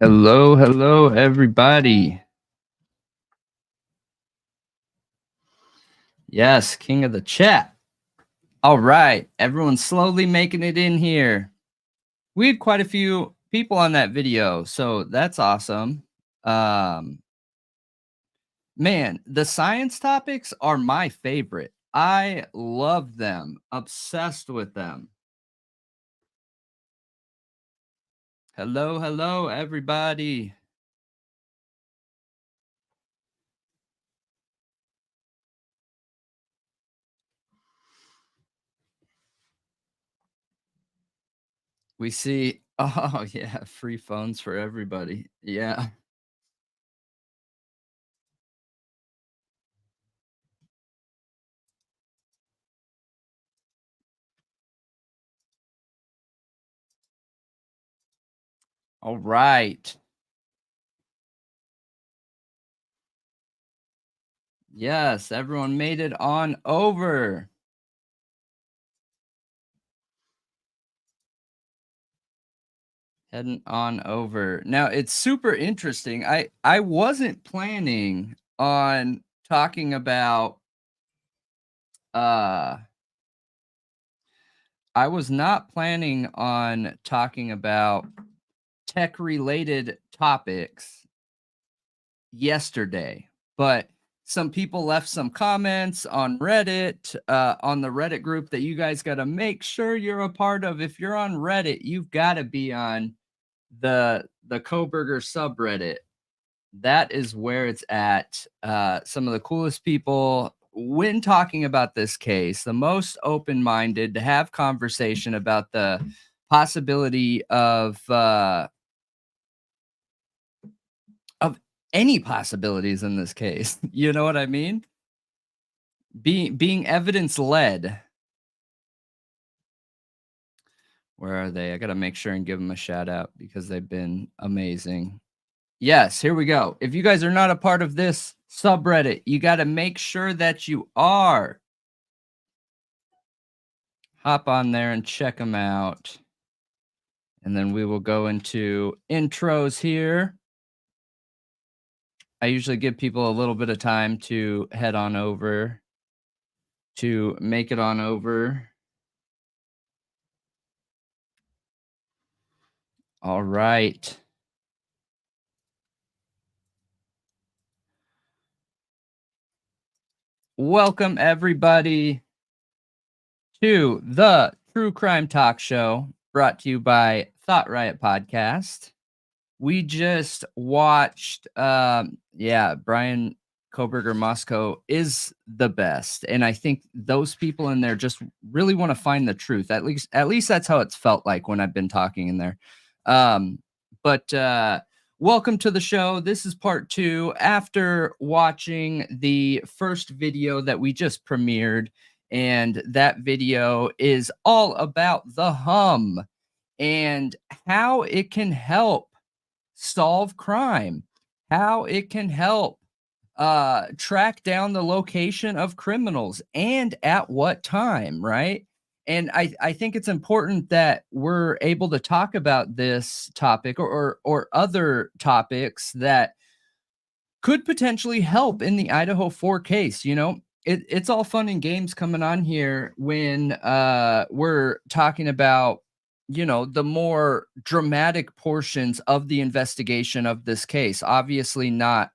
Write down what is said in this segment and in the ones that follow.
Hello, hello, everybody. Yes, king of the chat. All right, everyone's slowly making it in here. We had quite a few people on that video, so that's awesome. Man, the science topics are my favorite. I love them, obsessed with them. Hello, hello, everybody. We see, oh, yeah, free phones for everybody. Yeah. All right. Yes, everyone made it on over. Heading on over. Now it's super interesting. I wasn't planning on talking about uh I was not planning on talking about tech related topics yesterday, but some people left some comments on Reddit, on the Reddit group that you guys got to make sure you're a part of. If you're on Reddit, you've got to be on the Koberger subreddit. That is where it's at. Some of the coolest people when talking about this case, the most open-minded to have conversation about the possibility of any possibilities in this case. You know what I mean? Being evidence led. Where are they? I got to make sure and give them a shout out because they've been amazing. Yes, here we go. If you guys are not a part of this subreddit, you got to make sure that you are. Hop on there and check them out. And then we will go into intros here. I usually give people a little bit of time to head on over, to make it on over. All right. Welcome, everybody, to the True Crime Talk Show, brought to you by Thought Riot Podcast. We just watched, Brian Koberger Moscow is the best, and I think those people in there just really want to find the truth. At least that's how it's felt like when I've been talking in there. But welcome to the show. This is part 2 after watching the first video that we just premiered, and that video is all about the hum and how it can help solve crime, how it can help track down the location of criminals and at what time, right? And I think it's important that we're able to talk about this topic or other topics that could potentially help in the Idaho 4 case. You know, it's all fun and games coming on here when we're talking about, you know, the more dramatic portions of the investigation of this case. Obviously not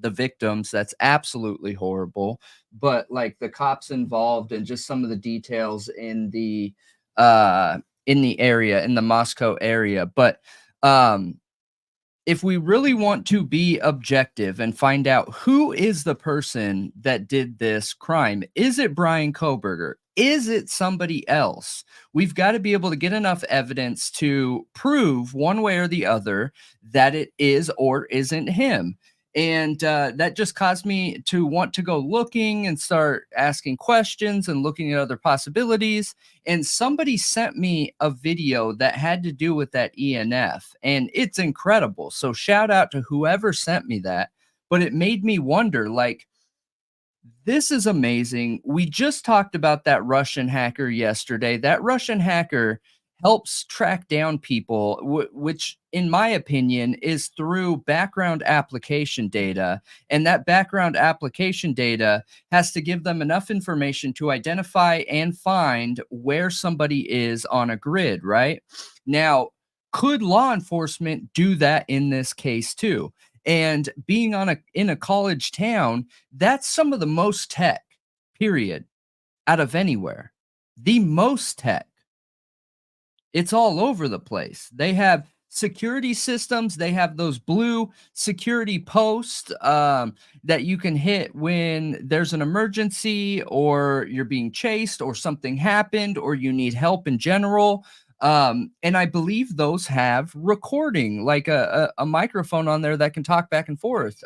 the victims, that's absolutely horrible, but like the cops involved and just some of the details in the area, in the Moscow area. But if we really want to be objective and find out who is the person that did this crime, is it Brian Koberger? Is it somebody else? We've got to be able to get enough evidence to prove one way or the other that it is or isn't him. And that just caused me to want to go looking and start asking questions and looking at other possibilities. And somebody sent me a video that had to do with that ENF, and it's incredible. So shout out to whoever sent me that. But it made me wonder, like, this is amazing. We just talked about that Russian hacker yesterday. That Russian hacker helps track down people, which, in my opinion, is through background application data. And that background application data has to give them enough information to identify and find where somebody is on a grid, right? Now, could law enforcement do that in this case too? And being in a college town, that's some of the most tech, period, out of anywhere. The most tech. It's all over the place. They have security systems. They have those blue security posts that you can hit when there's an emergency or you're being chased or something happened or you need help in general. And I believe those have recording, like a microphone on there that can talk back and forth.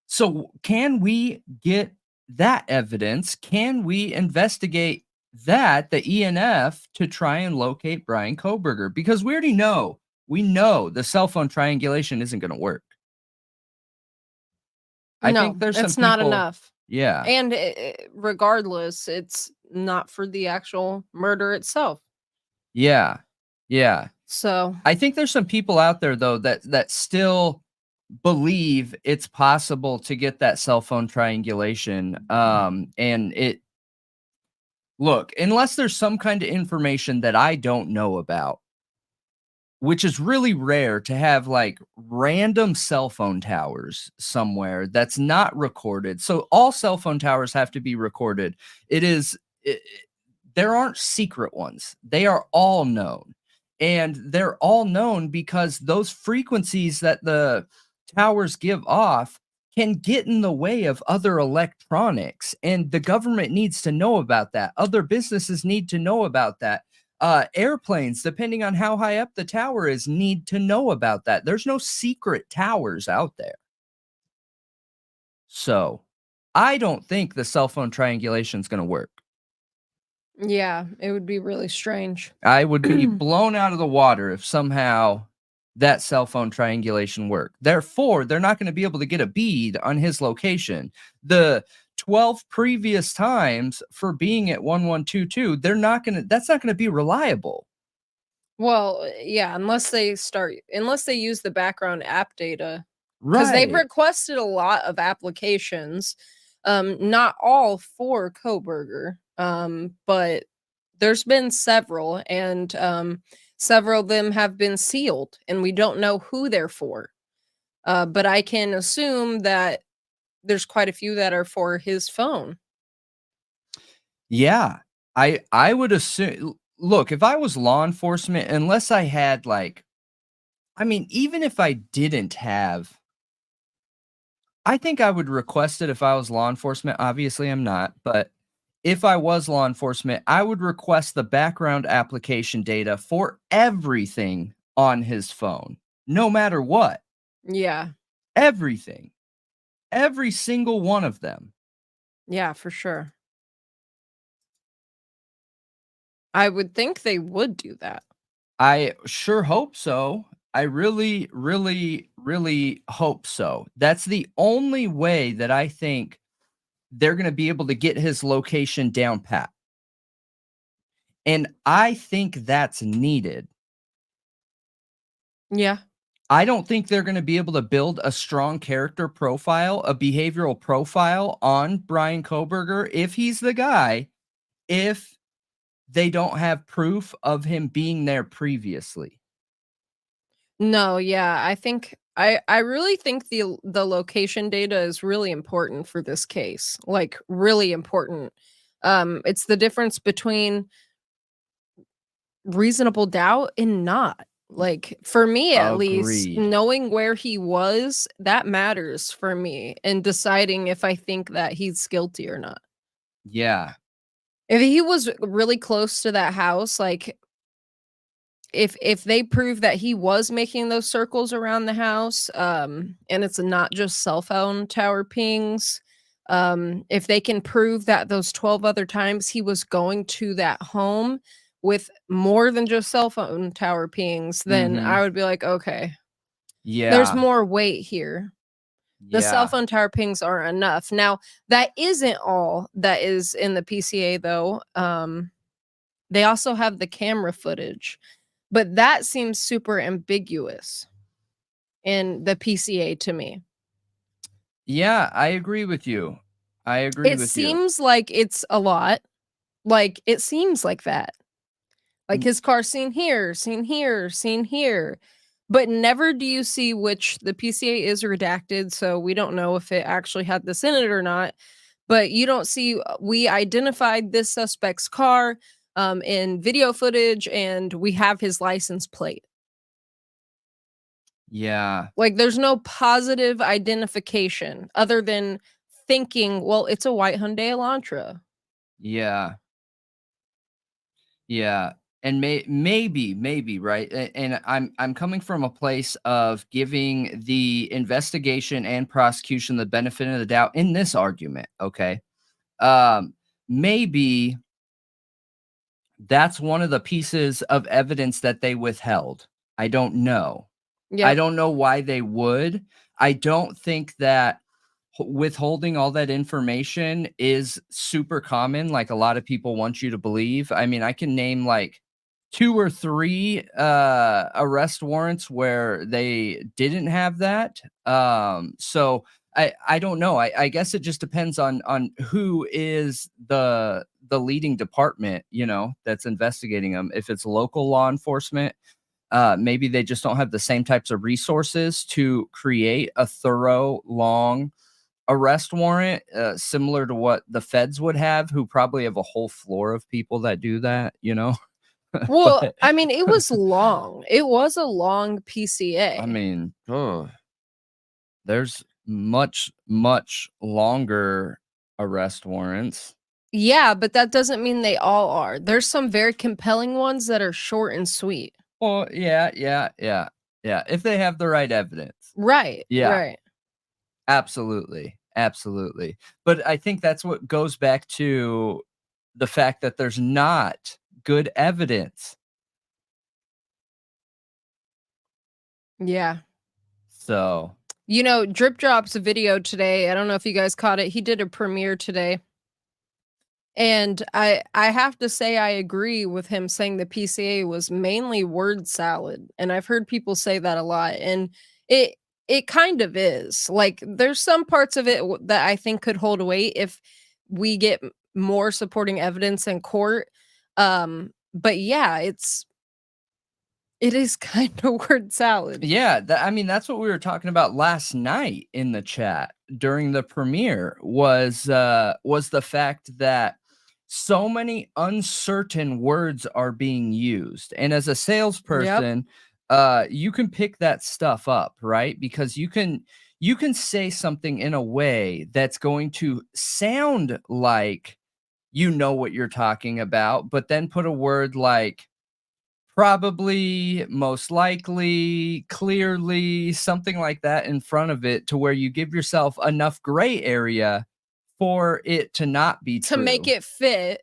So can we get that evidence? Can we investigate that, the ENF, to try and locate Brian Kohberger? Because we know the cell phone triangulation isn't going to work. I think there's some it's not people- enough. Yeah. And regardless, it's not for the actual murder itself. Yeah. Yeah. So I think there's some people out there though that still believe it's possible to get that cell phone triangulation. And look, unless there's some kind of information that I don't know about, which is really rare to have, like, random cell phone towers somewhere that's not recorded. So all cell phone towers have to be recorded. There aren't secret ones. They are all known. And they're all known because those frequencies that the towers give off can get in the way of other electronics. And the government needs to know about that. Other businesses need to know about that. Airplanes, depending on how high up the tower is, need to know about that. There's no secret towers out there. So I don't think the cell phone triangulation is going to work. yeah, it would be really strange. I would be blown out of the water if somehow that cell phone triangulation worked. Therefore, they're not going to be able to get a bead on his location. The 12 previous times for being at 1122, that's not going to be reliable. Well, yeah, unless they use the background app data. Because they've Right. requested a lot of applications, not all for Kohberger, but there's been several, and several of them have been sealed, and we don't know who they're for. But I can assume that there's quite a few that are for his phone. Yeah. I would assume, look, if I was law enforcement, unless I had, like, I mean, even if I didn't have, I think I would request it if I was law enforcement. Obviously, I'm not, but if I was law enforcement, I would request the background application data for everything on his phone, no matter what. Yeah. Everything. Every single one of them. Yeah, for sure. I would think they would do that. I sure hope so. I really, really, really hope so. That's the only way that I think they're going to be able to get his location down pat. And I think that's needed. Yeah. I don't think they're going to be able to build a strong character profile, a behavioral profile on Brian Kohberger, if he's the guy, if they don't have proof of him being there previously. No, yeah, I think I really think the location data is really important for this case. Like, really important. It's the difference between reasonable doubt and not. Like, for me at least, Agreed. knowing where he was, that matters for me in deciding if I think that he's guilty or not. Yeah. If he was really close to that house, like, if they prove that he was making those circles around the house, and it's not just cell phone tower pings, if they can prove that those 12 other times he was going to that home with more than just cell phone tower pings, then Mhm. I would be like, okay, there's Yeah. more weight here. The cell Yeah. phone tower pings aren't enough. Now, that isn't all that is in the PCA though. They also have the camera footage, but that seems super ambiguous in the PCA to me. Yeah, I agree with you. I agree It with you. seems like it's a lot. Like, it seems like that. Like, N his car seen here, seen here, seen here, but never do you see, which the PCA is redacted, so we don't know if it actually had this in it or not, but you don't see, "We identified this suspect's car, in video footage, and we have his license plate." Yeah. Like, there's no positive identification other than thinking, "Well, it's a white Hyundai Elantra." Yeah. Yeah, and maybe, right? And I'm coming from a place of giving the investigation and prosecution the benefit of the doubt in this argument, okay? Um, Maybe that's one of the pieces of evidence that they withheld. I don't know. I Yep. don't know why they would. I don't think that withholding all that information is super common like a lot of people want you to believe. I mean, I can name like 2 or 3 arrest warrants where they didn't have that. So I don't know. I guess it just depends on who is the leading department, you know, that's investigating them. If it's local law enforcement, maybe they just don't have the same types of resources to create a thorough, long arrest warrant, similar to what the feds would have, who probably have a whole floor of people that do that, you know? Well, But I mean, it was long. It was a long I PCA. mean, there's much longer arrest warrants. Yeah, but that doesn't mean they all are. There's some very compelling ones that are short and sweet. Well, yeah. If they have the right evidence. Right, Yeah. right. Absolutely, absolutely. But I think that's what goes back to the fact that there's not good evidence. Yeah. So, You know, Drip drops a video today. I don't know if you guys caught it. He did a premiere today. And I have to say I agree with him saying the PCA was mainly word salad. And I've heard people say that a lot. And it it kind of is. Like, there's some parts of it that I think could hold weight if we get more supporting evidence in court. But yeah, it is kind of word salad. yeah, I mean, that's what we were talking about last night in the chat during the premiere was the fact that so many uncertain words are being used. And as a Yep. salesperson, you can pick that stuff up, right? Because you can say something in a way that's going to sound like you know what you're talking about, but then put a word like probably, most likely, clearly, something like that in front of it to where you give yourself enough gray area for it to not be To make true. it fit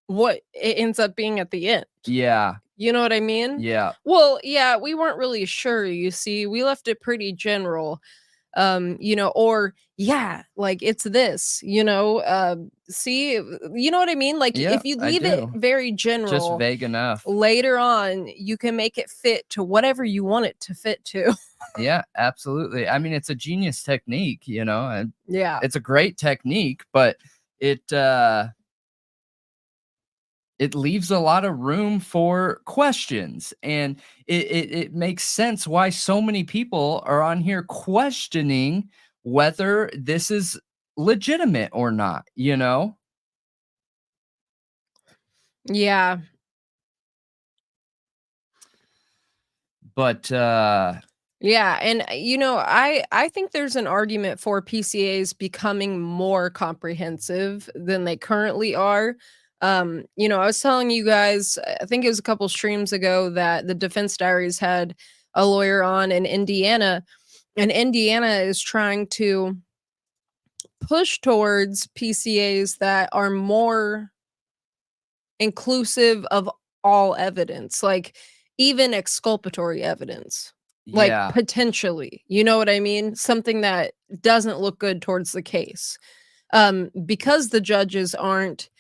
what it ends up being at the end. Yeah, You know what I mean? yeah, Well, yeah, we weren't really sure, you see. We left it pretty general. Or yeah, like it's this, see, you know what I mean? Like yeah, if you I leave it do. very Just general, vague enough. later on you can make it fit to whatever you want it to fit to. Yeah, absolutely. I mean, it's a genius technique, you know, and Yeah. it's a great technique, but it it leaves a lot of room for questions, and it makes sense why so many people are on here questioning whether this is legitimate or not, you know? Yeah. But Yeah, and I think there's an argument for PCAs becoming more comprehensive than they currently are. You know, I was telling you guys, I think it was a couple streams ago, that the Defense Diaries had a lawyer on in Indiana, and Indiana is trying to push towards PCAs that are more inclusive of all evidence, like even exculpatory evidence, like Yeah. potentially, you know what I mean? Something that doesn't look good towards the case. Because the judges aren't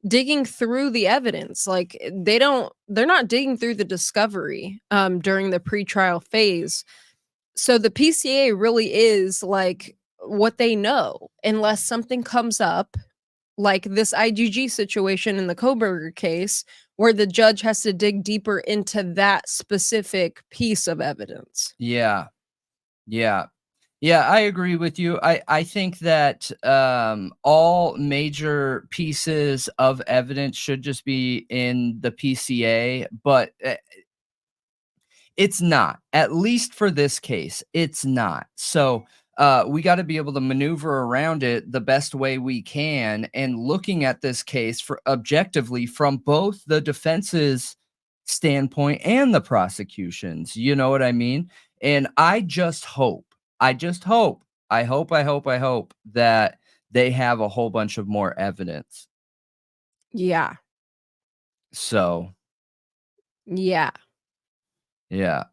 digging through the evidence, like they're not digging through the discovery during the pretrial phase. So the PCA really is like what they know, unless something comes up like this IgG situation in the Koberger case, where the judge has to dig deeper into that specific piece of evidence. Yeah. Yeah. Yeah, I agree with you. I think that all major pieces of evidence should just be in the PCA, but it's not. At least for this case, it's not. So we got to be able to maneuver around it the best way we can. And looking at this case for objectively from both the defense's standpoint and the prosecution's, you know what I mean? And I just hope, I hope that they have a whole bunch of more evidence. Yeah. So, Yeah. yeah.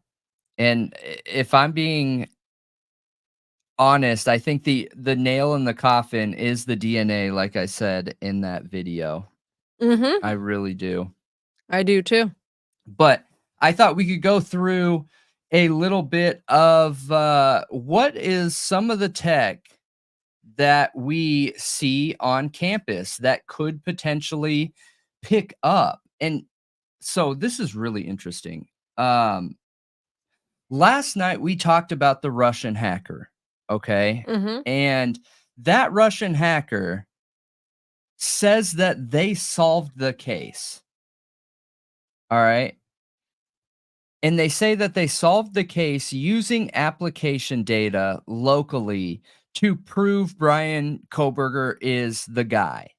And if I'm being honest, I think the nail in the coffin is the DNA, like I said in that video. Mhm. I really do. I do too. But I thought we could go through a little bit of what is some of the tech that we see on campus that could potentially pick up. And so this is really interesting. Last night we talked about the Russian hacker, okay? Mhm. And that Russian hacker says that they solved the case. All right? And they say that they solved the case using application data locally to prove Brian Koberger is the guy.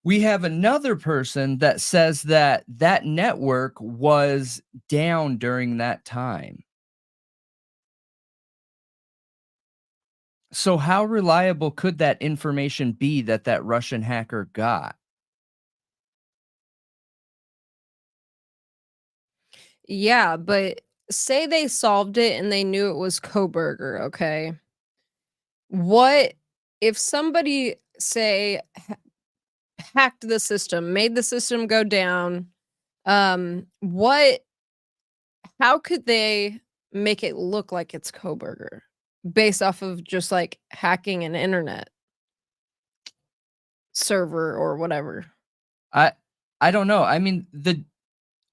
We have another person that says that that network was down during that time. So how reliable could that information be that that Russian hacker got? Yeah, but say they solved it and they knew it was Koberger, okay? What if somebody, say, hacked the system, made the system go down? What how could they make it look like it's Koberger based off of just like hacking an internet server or whatever? I I don't know. I mean, the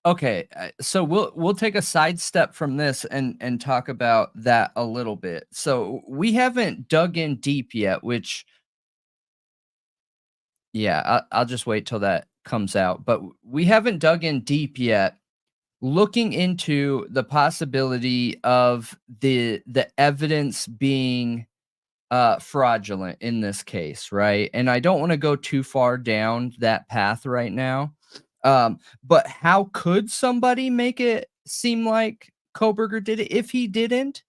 okay, so we'll take a sidestep from this and talk about that a little bit. So we haven't dug in deep yet, which yeah, I'll just wait till that comes out. But we haven't dug in deep yet, looking into the possibility of the evidence being fraudulent in this case, right? And I don't want to go too far down that path right now. But how could somebody make it seem like Koberger did it if he didn't?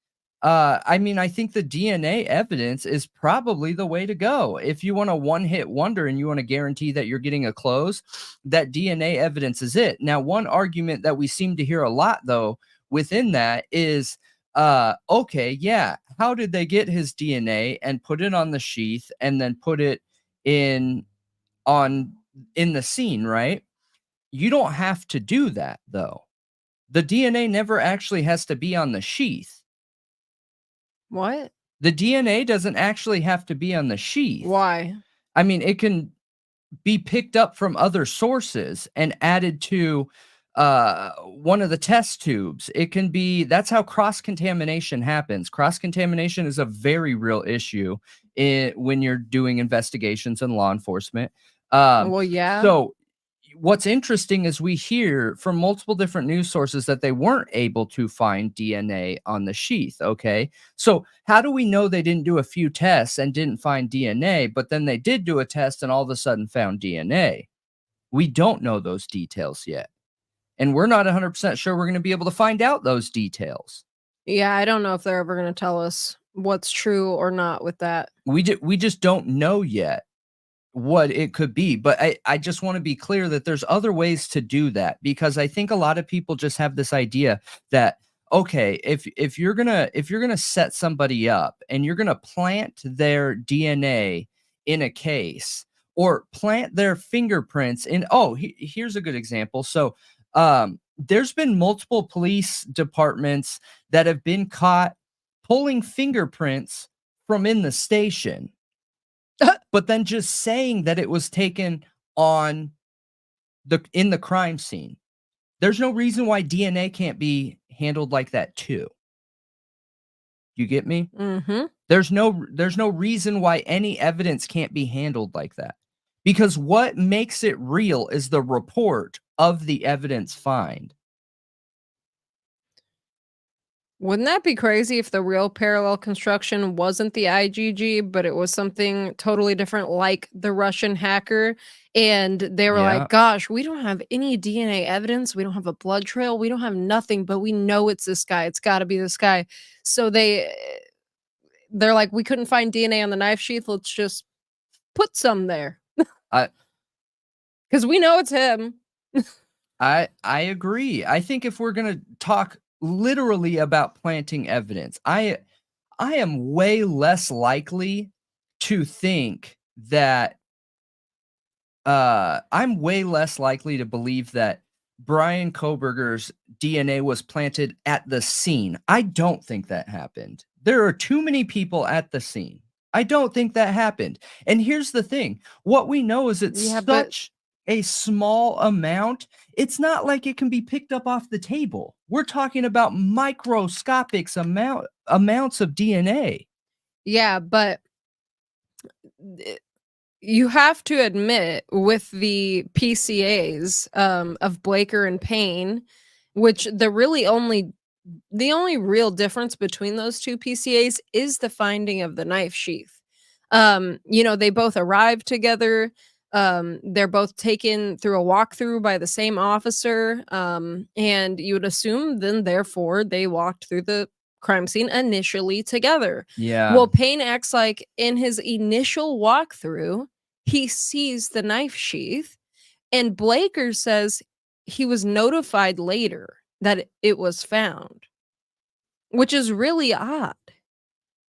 I mean, I think the DNA evidence is probably the way to go. If you want a one-hit wonder and you want to guarantee that you're getting a close, that DNA evidence is it. Now, one argument that we seem to hear a lot, though, within that is, okay, yeah, how did they get his DNA and put it on the sheath and then put it in on in the scene, right? You don't have to do that, though. The DNA never actually has to be on the sheath. What? The DNA doesn't actually have to be on the sheath. Why? I mean, it can be picked up from other sources and added to one of the test tubes. It can be that's how cross contamination happens. Cross contamination is a very real issue when you're doing investigations in law enforcement. Well, yeah. So what's interesting is we hear from multiple different news sources that they weren't able to find DNA on the sheath. Okay. So how do we know they didn't do a few tests and didn't find DNA, but then they did do a test and all of a sudden found DNA? We don't know those details yet. And we're not 100% sure we're going to be able to find out those details. Yeah, I don't know if they're ever going to tell us what's true or not with that. We just don't know yet what it could be. But I just want to be clear that there's other ways to do that, because I think a lot of people just have this idea that, okay, if you're gonna set somebody up and you're gonna plant their DNA in a case or plant their fingerprints in, here's a good example. So there's been multiple police departments that have been caught pulling fingerprints from in the station, but then just saying that it was taken in the crime scene. There's no reason why DNA can't be handled like that too. You get me? Mm-hmm. There's no reason why any evidence can't be handled like that. Because what makes it real is the report of the evidence find. Wouldn't that be crazy if the real parallel construction wasn't the IgG, but it was something totally different, like the Russian hacker? And they were Yeah. like, gosh, we don't have any DNA evidence. We don't have a blood trail. We don't have nothing, but we know it's this guy. It's got to be this guy. So they're like, we couldn't find DNA on the knife sheath. Let's just put some there. Because we know it's him. I agree. I think if we're going to talk literally about planting evidence, I am way less likely to think that I'm way less likely to believe that Brian Kohberger's DNA was planted at the scene. I don't think that happened. There are too many people at the scene. I don't think that happened. And here's the thing. What we know is it's such a small amount. It's not like it can be picked up off the table. We're talking about microscopic amounts of DNA. Yeah, but you have to admit, with the PCAs of Blaker and Payne, which the only real difference between those two PCAs is the finding of the knife sheath. They both arrived together. They're both taken through a walkthrough by the same officer. And you would assume then, therefore, they walked through the crime scene initially together. Yeah. Well, Payne acts like in his initial walkthrough, he sees the knife sheath, and Blaker says he was notified later that it was found, which is really odd.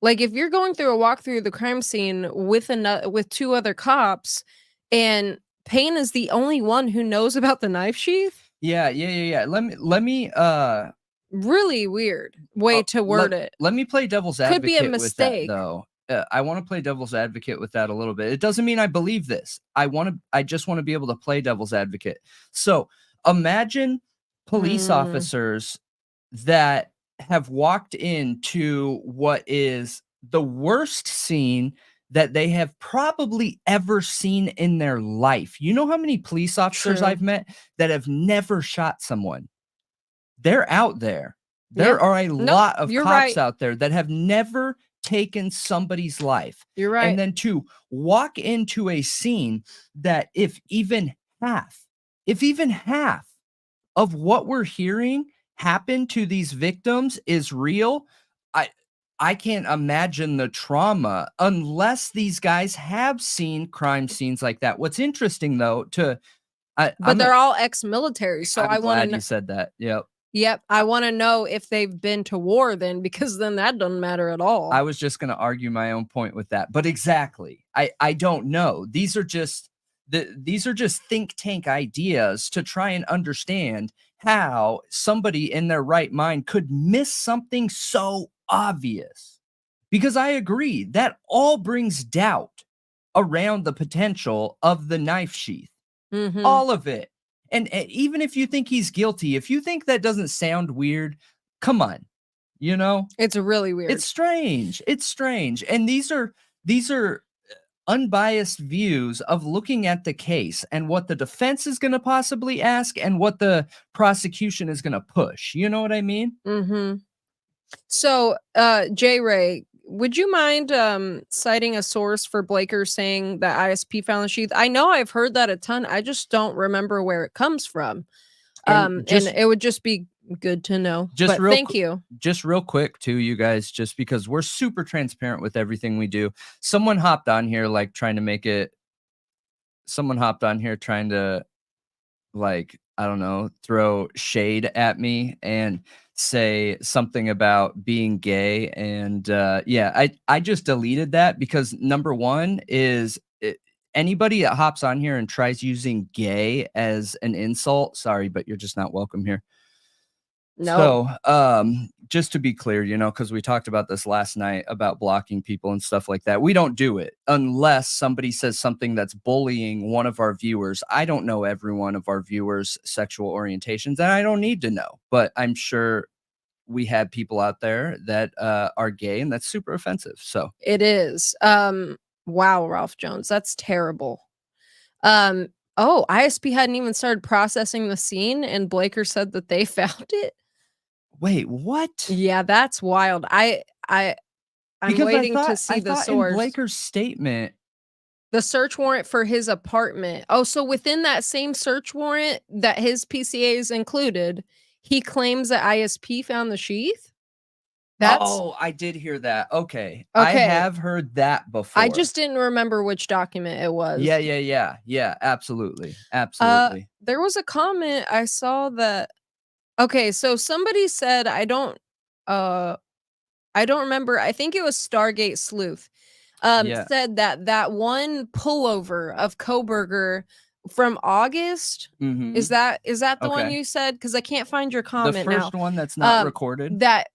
Like, if you're going through a walkthrough of the crime scene with two other cops, and Payne is the only one who knows about the knife sheath. Yeah. Let me really weird way to word it. Let me play devil's advocate. Could be a mistake, with that, though. I want to play devil's advocate with that a little bit. It doesn't mean I believe this. I just want to be able to play devil's advocate. So imagine police officers that have walked into what is the worst scene that they have probably ever seen in their life. You know how many police officers I've met that have never shot someone? They're out there. There are a lot of cops out there that have never taken somebody's life. You're right. And then to walk into a scene that if even half of what we're hearing happened to these victims is real, I can't imagine the trauma unless these guys have seen crime scenes like that. What's interesting, though, but they're all ex-military, so I want to know. You said that. Yep. I want to know if they've been to war then, because then that doesn't matter at all. I was just going to argue my own point with that, but exactly. I don't know. These are just think tank ideas to try and understand how somebody in their right mind could miss something so obvious. Because I agree, that all brings doubt around the potential of the knife sheath. All of it. And even if you think he's guilty, if you think that doesn't sound weird, come on. It's really weird. It's strange. And these are unbiased views of looking at the case and what the defense is going to possibly ask and what the prosecution is going to push. You know what I mean? Mm-hmm. So, J. Ray, would you mind citing a source for Blaker saying that ISP found the sheath? I know I've heard that a ton. I just don't remember where it comes from. And it would just be good to know. But thank you. Just real quick too, you guys, just because we're super transparent with everything we do. Someone hopped on here like trying to like, I don't know, throw shade at me and say something about being gay. And yeah, I just deleted that because number one is anybody that hops on here and tries using gay as an insult, sorry, but you're just not welcome here. No. So, just to be clear, you know, because we talked about this last night about blocking people and stuff like that. We don't do it unless somebody says something that's bullying one of our viewers. I don't know every one of our viewers' sexual orientations, and I don't need to know, but I'm sure we have people out there that are gay, and that's super offensive. So it is. Wow, Ralph Jones, that's terrible. Oh, ISP hadn't even started processing the scene, and Blaker said that they found it. Wait, what? Yeah, that's wild. I'm waiting to see the source. In Blaker's statement, the search warrant for his apartment. Oh, so within that same search warrant that his PCA is included, he claims that ISP found the sheath. Oh, I did hear that. Okay. I have heard that before. I just didn't remember which document it was. Yeah, absolutely. Absolutely. There was a comment I saw that. Okay, so somebody said, I don't remember. I think it was Stargate Sleuth. Said that one pullover of Koberger from August. Is that the one you said? Because I can't find your comment now. The first one that's not recorded. That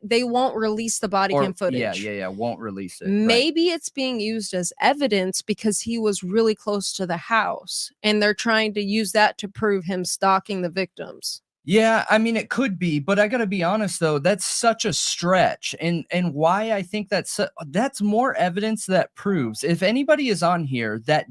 they won't release the body cam footage. Yeah, won't release it. Maybe it's being used as evidence because he was really close to the house, and they're trying to use that to prove him stalking the victims. Yeah, I mean, it could be, but I gotta be honest though, that's such a stretch, and why I think that's more evidence that proves, if anybody is on here that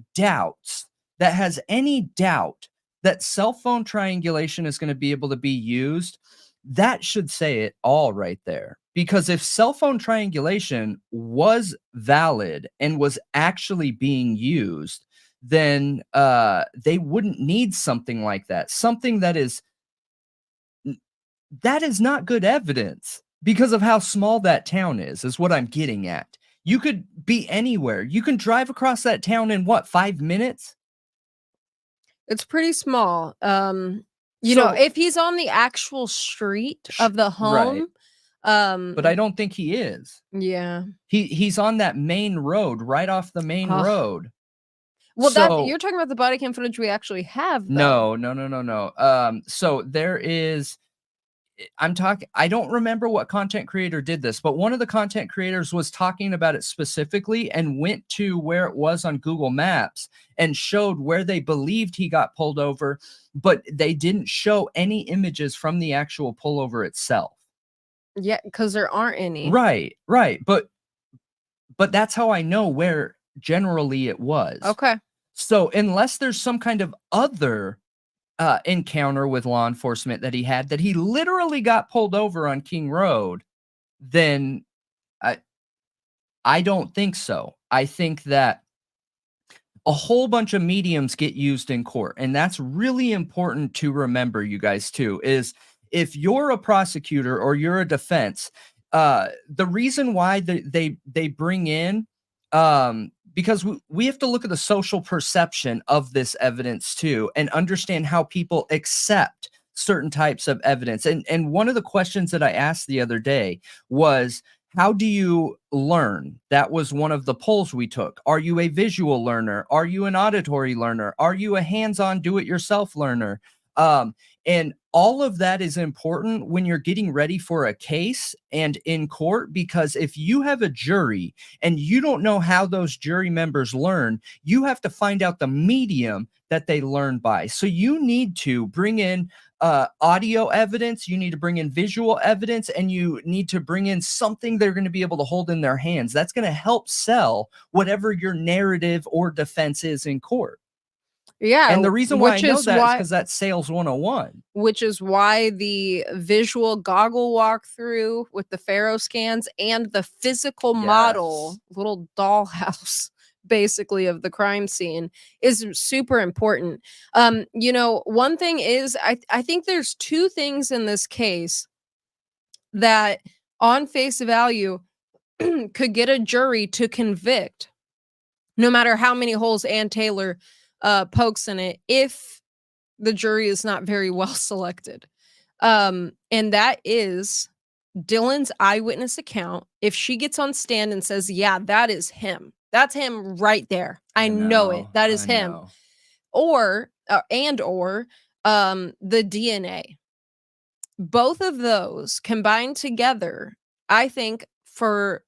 has any doubt that cell phone triangulation is going to be able to be used, that should say it all right there. Because if cell phone triangulation was valid and was actually being used, then they wouldn't need something like that. Something that is not good evidence because of how small that town is what I'm getting at. You could be anywhere. You can drive across that town in what, 5 minutes? It's pretty small. You know, if he's on the actual street of the home, but I don't think he is. Yeah. He's on that main road, right off the main road. Well, you're talking about the body cam footage we actually have, though. No. So there is, I don't remember what content creator did this, but one of the content creators was talking about it specifically and went to where it was on Google Maps and showed where they believed he got pulled over, but they didn't show any images from the actual pullover itself. Yeah, because there aren't any. Right. But that's how I know where generally it was. Okay. So unless there's some kind of other encounter with law enforcement that he literally got pulled over on King Road, then I don't think so. I think that a whole bunch of mediums get used in court, and that's really important to remember, you guys, too, is if you're a prosecutor or you're a defense, the reason why they bring in because we have to look at the social perception of this evidence too, and understand how people accept certain types of evidence. And one of the questions that I asked the other day was, how do you learn? That was one of the polls we took. Are you a visual learner? Are you an auditory learner? Are you a hands-on do-it-yourself learner? And all of that is important when you're getting ready for a case and in court, because if you have a jury and you don't know how those jury members learn, you have to find out the medium that they learn by. So you need to bring in audio evidence, you need to bring in visual evidence, and you need to bring in something they're going to be able to hold in their hands. That's going to help sell whatever your narrative or defense is in court. Yeah, And the reason why I which know is that is why because that's sales 101. which is why the visual goggle walkthrough with the Pharaoh scans and the physical model, Yes. little dollhouse, basically, of the crime scene is super important. You know, one thing is I think there's two things in this case that on face value could get a jury to convict, no matter how many holes Ann Taylor pokes in it, if the jury is not very well selected. And that is Dylan's eyewitness account. If she gets on stand and says, yeah, that is him, that's him right there. I know it. That is I him. know. Or the DNA. Both of those combined together, I think, for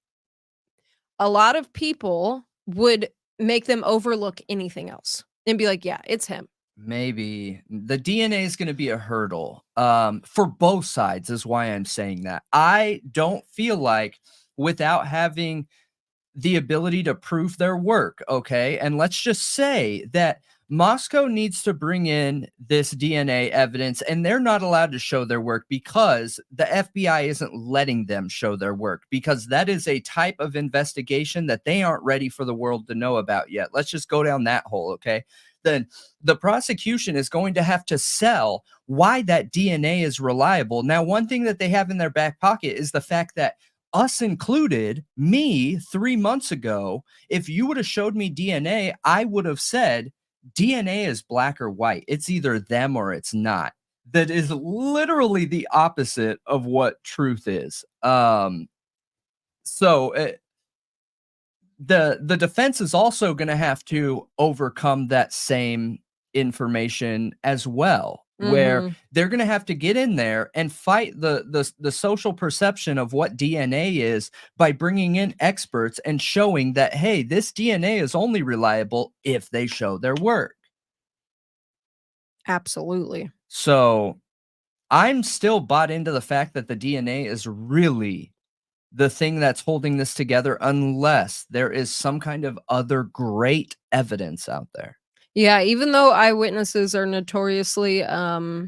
a lot of people would make them overlook anything else and be like, yeah, it's him. Maybe the DNA is going to be a hurdle for both sides, is why I'm saying that. I don't feel like, without having the ability to prove their work, okay, and let's just say that Moscow needs to bring in this DNA evidence and they're not allowed to show their work because the FBI isn't letting them show their work, because that is a type of investigation that they aren't ready for the world to know about yet. Let's just go down that hole, okay? Then the prosecution is going to have to sell why that DNA is reliable. Now, one thing that they have in their back pocket is the fact that us included, me 3 months ago, if you would have showed me DNA, I would have said DNA is black or white. It's either them or it's not. That is literally the opposite of what truth is. The defense is also going to have to overcome that same information as well, where they're going to have to get in there and fight the social perception of what DNA is by bringing in experts and showing that, hey, this DNA is only reliable if they show their work. Absolutely. So I'm still bought into the fact that the DNA is really the thing that's holding this together, unless there is some kind of other great evidence out there. Yeah, even though eyewitnesses are notoriously not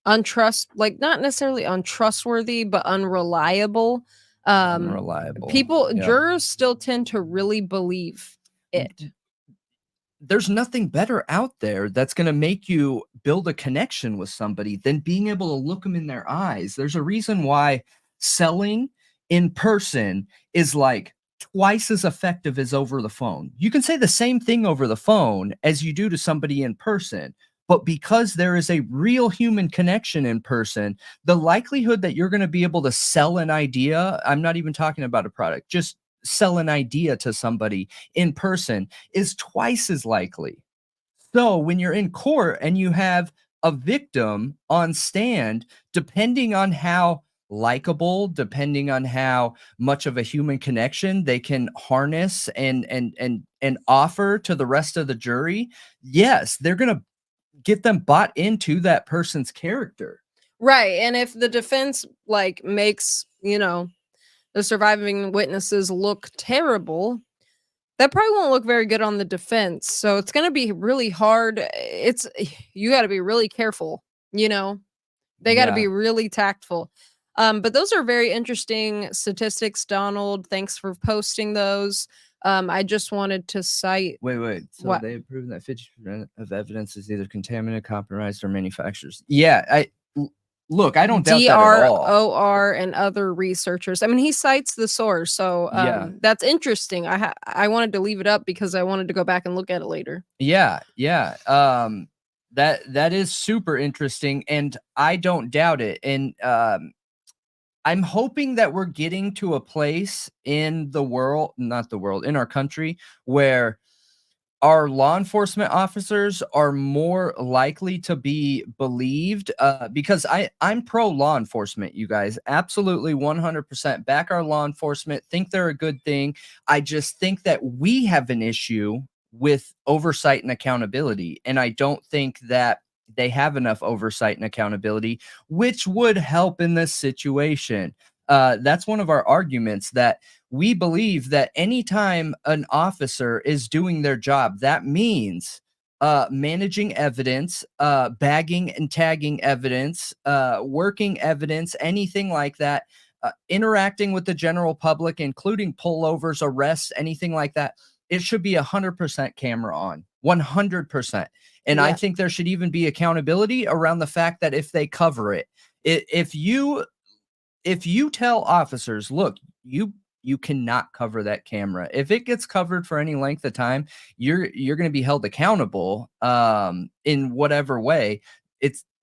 necessarily untrustworthy, but unreliable. Unreliable. Yep. Jurors still tend to really believe it. There's nothing better out there that's going to make you build a connection with somebody than being able to look them in their eyes. There's a reason why selling in person is like twice as effective as over the phone. You can say the same thing over the phone as you do to somebody in person, but because there is a real human connection in person, the likelihood that you're going to be able to sell an idea, I'm not even talking about a product, just sell an idea to somebody in person, is twice as likely. So when you're in court and you have a victim on stand, depending on how likable, depending on how much of a human connection they can harness and offer to the rest of the jury, yes, they're going to get them bought into that person's character. Right. And if the defense makes, the surviving witnesses look terrible, that probably won't look very good on the defense. So it's going to be really hard. You got to be really careful, They got to be really tactful. But those are very interesting statistics, Donald. Thanks for posting those. I just wanted to cite. Wait. So what? They have proven that 50% of evidence is either contaminated, compromised, or manufacturers. Yeah, Look, I don't doubt that at all. DROR and other researchers. I mean, he cites the source, so that's interesting. I wanted to leave it up because I wanted to go back and look at it later. Yeah. That is super interesting, and I don't doubt it. And I'm hoping that we're getting to a place in the world, not the world, in our country, where our law enforcement officers are more likely to be believed, because I'm pro law enforcement, you guys. Absolutely 100% back our law enforcement, think they're a good thing. I just think that we have an issue with oversight and accountability, and I don't think that they have enough oversight and accountability, which would help in this situation. That's one of our arguments, that we believe that anytime an officer is doing their job, that means managing evidence, bagging and tagging evidence, working evidence, anything like that, interacting with the general public, including pullovers, arrests, anything like that. It should be 100% camera on, 100%. And I Yeah. think there should even be accountability around the fact that if they cover it, if you tell officers, look, you cannot cover that camera. If it gets covered for any length of time, you're going to be held accountable in whatever way.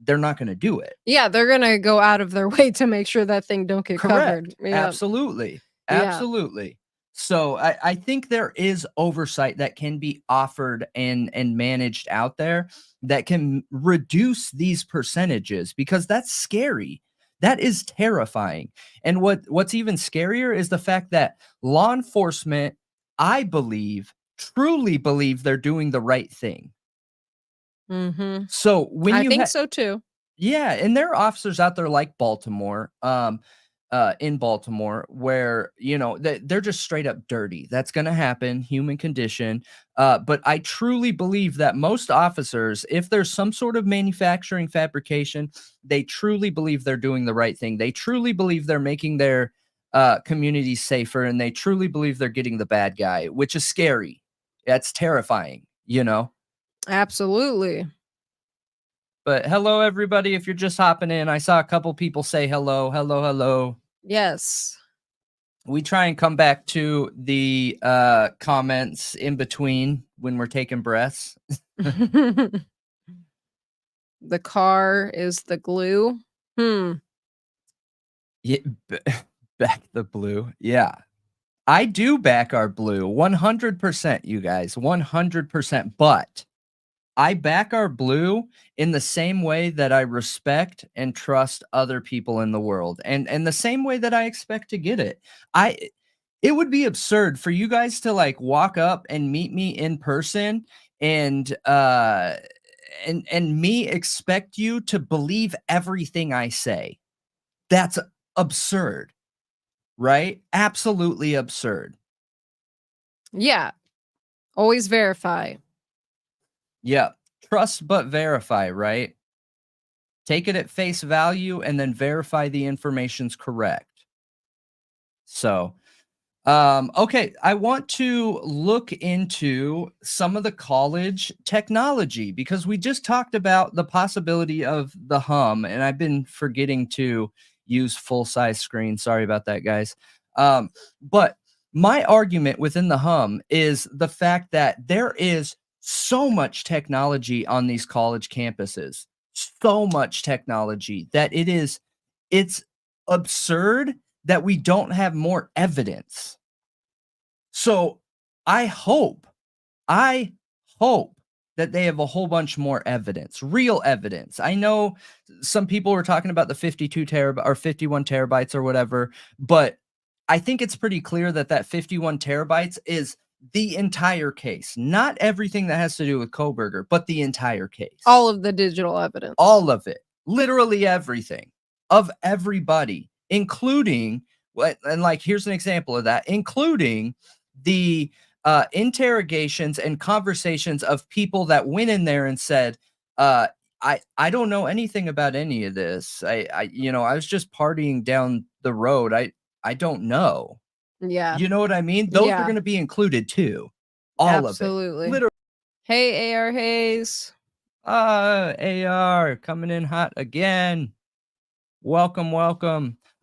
They're not going to do it. Yeah, they're gonna go out of their way to make sure that thing don't get covered. Correct. Yeah. Absolutely. Yeah. Absolutely. So I think there is oversight that can be offered and managed out there that can reduce these percentages, because that's scary. That is terrifying. And what's even scarier is the fact that law enforcement, I believe, truly believe they're doing the right thing. Mhm. So when I you think so too. yeah, and there are officers out there like Baltimore, in Baltimore, where they're just straight up dirty. That's going to happen, human condition. But I truly believe that most officers, if there's some sort of manufacturing fabrication, they truly believe they're doing the right thing. They truly believe they're making their communities safer, and they truly believe they're getting the bad guy, which is scary. That's terrifying, Absolutely. But hello, everybody. If you're just hopping in, I saw a couple people say hello, hello, hello. Yes. We try and come back to the comments in between when we're taking breaths. The car is the glue. Yeah, back the blue. Yeah. I do back our blue 100%, you guys, 100%. But I back our blue in the same way that I respect and trust other people in the world, and the same way that I expect to get it. It would be absurd for you guys to like walk up and meet me in person and me expect you to believe everything I say. That's absurd, right? Absolutely absurd. Yeah. Always verify. Yeah. Trust but verify, right? Take it at face value and then verify the information's correct. So, okay, I want to look into some of the college technology, because we just talked about the possibility of the hum, and I've been forgetting to use full size screen. Sorry about that, guys. But my argument within the hum is the fact that there is so much technology on these college campuses, so much technology that it's absurd that we don't have more evidence. So I hope that they have a whole bunch more evidence, real evidence. I know some people were talking about the 52 terabyte or 51 terabytes or whatever, but I think it's pretty clear that that 51 terabytes is the entire case, not everything that has to do with Koberger, but the entire case. All of the digital evidence. All of it. Literally everything of everybody, including and like here's an example of that, including the interrogations and conversations of people that went in there and said, I don't know anything about any of this. I was just partying down the road. I don't know. Yeah. You know what I mean? Those are Yeah. going to be included too. All Absolutely. of it. Literally. Hey, AR Hayes. AR coming in hot again. Welcome.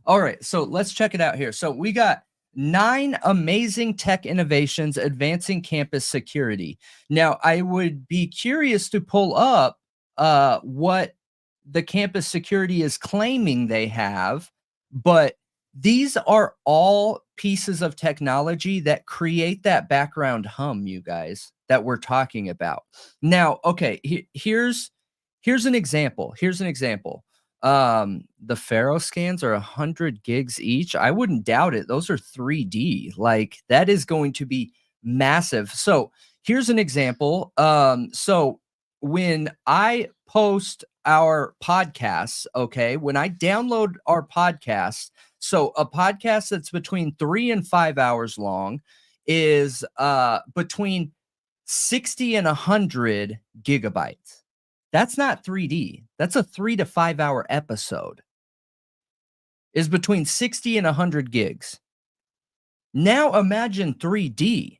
All right, so let's check it out here. So we got 9 amazing tech innovations advancing campus security. Now, I would be curious to pull up what the campus security is claiming they have, but these are all pieces of technology that create that background hum, you guys, that we're talking about. Now, okay, here's an example. Here's an example. The Pharaoh scans are 100 gigs each. I wouldn't doubt it. Those are 3D. Like, that is going to be massive. So here's an example. So when I post our podcasts, okay, when I download our podcasts, so a podcast that's between 3 and 5 hours long is between 60 and 100 gigabytes. That's not 3D. That's a 3 to 5 hour episode. Is between 60 and 100 gigs. Now imagine 3D.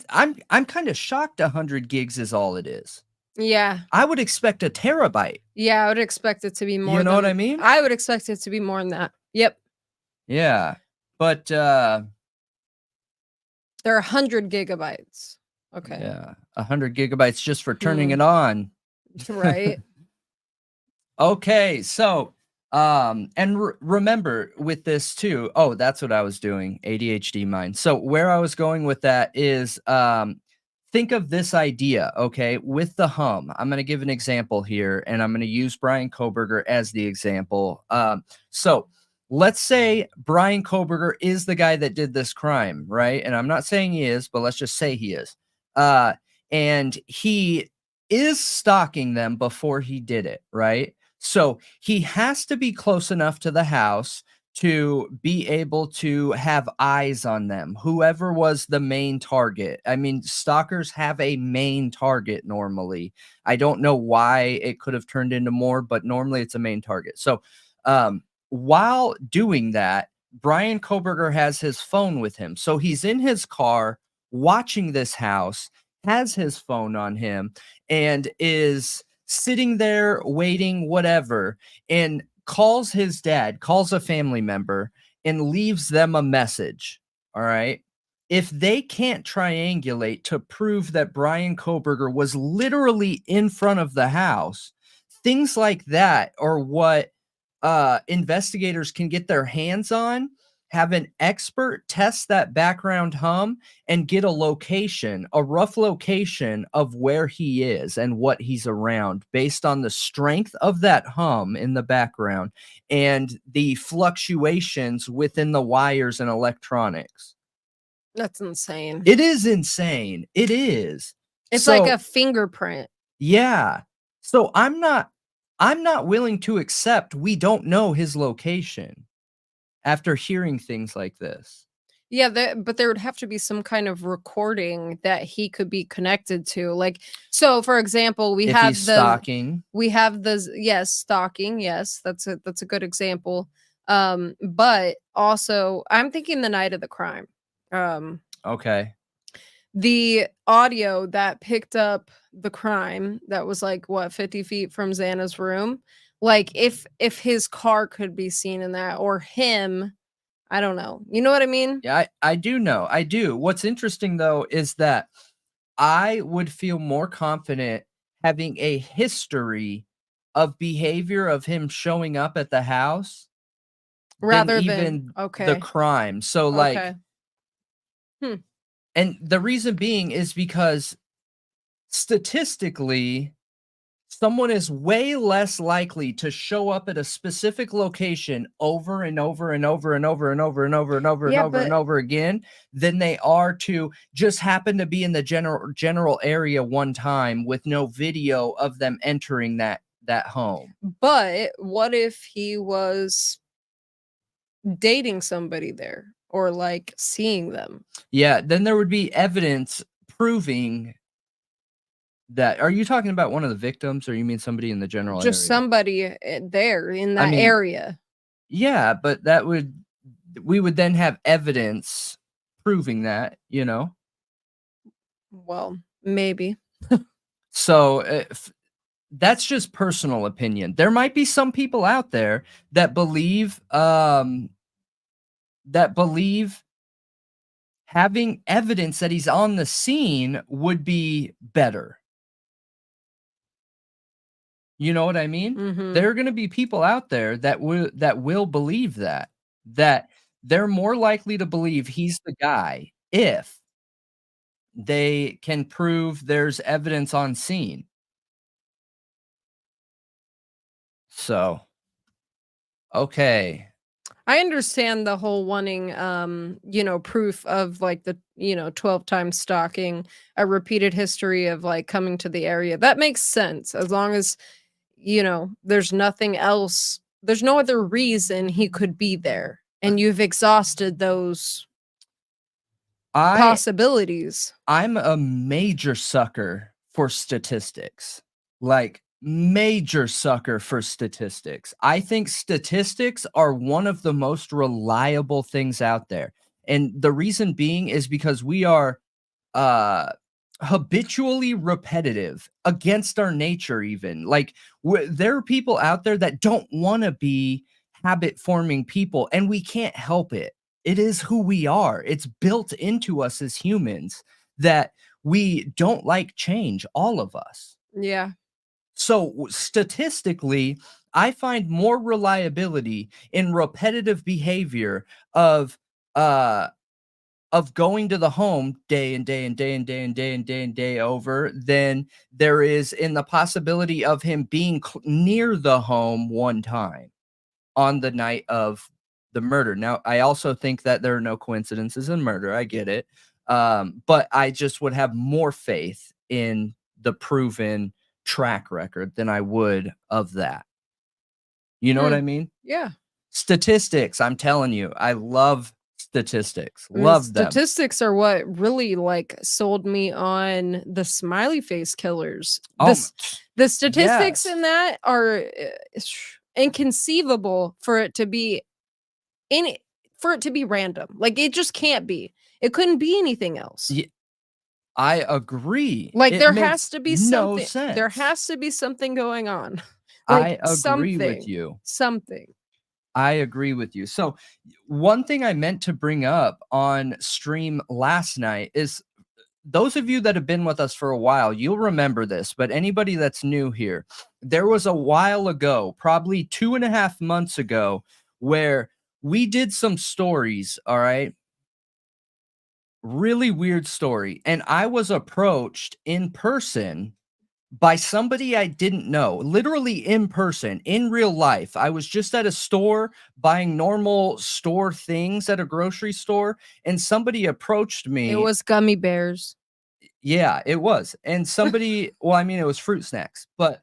I'm kind of shocked 100 gigs is all it is. Yeah. I would expect a terabyte. Yeah, I would expect it to be more. You know what I mean? I would expect it to be more than that. Yep. Yeah. But they're 100 gigabytes. Okay. Yeah, 100 gigabytes just for turning it on. Right. Okay, so and remember with this too. Oh, that's what I was doing. ADHD mind. So where I was going with that is think of this idea, okay, with the hum. I'm going to give an example here, and I'm going to use Brian Koberger as the example. So let's say Brian Koberger is the guy that did this crime, right? And I'm not saying he is, but let's just say he is. And he is stalking them before he did it, right? So he has to be close enough to the house to be able to have eyes on them, whoever was the main target. I mean, stalkers have a main target normally. I don't know why it could have turned into more, but normally it's a main target. So while doing that, Brian Koberger has his phone with him. So he's in his car watching this house, has his phone on him, and is sitting there waiting, whatever, and calls his dad, calls a family member, and leaves them a message. All right. If they can't triangulate to prove that Brian Koberger was literally in front of the house, things like that are what investigators can get their hands on, have an expert test that background hum, and get a location, a rough location of where he is and what he's around based on the strength of that hum in the background and the fluctuations within the wires and electronics. That's insane. It is insane. It is. It's like a fingerprint. Yeah. So I'm not willing to accept we don't know his location after hearing things like this. Yeah, but there would have to be some kind of recording that he could be connected to. Like, so for example, we have stalking. We have the yes, stalking. Yes, that's a good example. But also I'm thinking the night of the crime. Okay. The audio that picked up the crime that was like what 50 feet from Xana's room, like if his car could be seen in that, or him, I don't know, you know what I mean? Yeah, I do know. I do. What's interesting though is that I would feel more confident having a history of behavior of him showing up at the house rather than than even the crime. So like and the reason being is because statistically, someone is way less likely to show up at a specific location over and over and over and over and over and over and over and over and over again than they are to just happen to be in the general area one time with no video of them entering that home. But what if he was dating somebody there or like seeing them? Yeah, then there would be evidence proving that. Are you talking about one of the victims, or you mean somebody in the general area? Just somebody there in that area. Yeah, but we would then have evidence proving that, you know? Well, maybe. So that's just personal opinion. There might be some people out there that believe having evidence that he's on the scene would be better. You know what I mean? Mm-hmm. There are going to be people out there that will believe that they're more likely to believe he's the guy if they can prove there's evidence on scene. So, okay. I understand the whole wanting, proof of like the, 12 times stalking, a repeated history of like coming to the area. That makes sense as long as, there's nothing else, there's no other reason he could be there. And you've exhausted those I possibilities. I'm a major sucker for statistics. Like, major sucker for statistics. I think statistics are one of the most reliable things out there. And the reason being is because we are uh habitually repetitive against our nature even. Like there are people out there that don't want to be habit forming people and we can't help it. It is who we are. It's built into us as humans that we don't like change, all of us. Yeah. So statistically, I find more reliability in repetitive behavior of uh going to the home day and day and day and day and day and day and day over than there is in the possibility of him being near the home one time on the night of the murder. Now, I also think that there are no coincidences in murder. I get it. But I just would have more faith in the proven track record than I would of that. You know what Hmm. I mean? Yeah. Statistics, I'm telling you, I love statistics. And Love them. statistics are what really like sold me on the smiley face killers. Oh, The statistics yes. in that are inconceivable for it to be random. Like it just can't be. It couldn't be anything else. Yeah, I agree. Like It there makes has to be no something. sense. There has to be something going on. I Like agree with you. Something. I agree with you. So, one thing I meant to bring up on stream last night is those of you that have been with us for a while, you'll remember this, but anybody that's new here, there was a while ago, probably 2.5 months ago, where we did some stories, all right? Really weird story. And I was approached in person by somebody I didn't know, literally in person, in real life. I was just at a store buying normal store things at a grocery store, and somebody approached me. It was gummy bears. Yeah, it was. And somebody, well, I mean, it was fruit snacks, but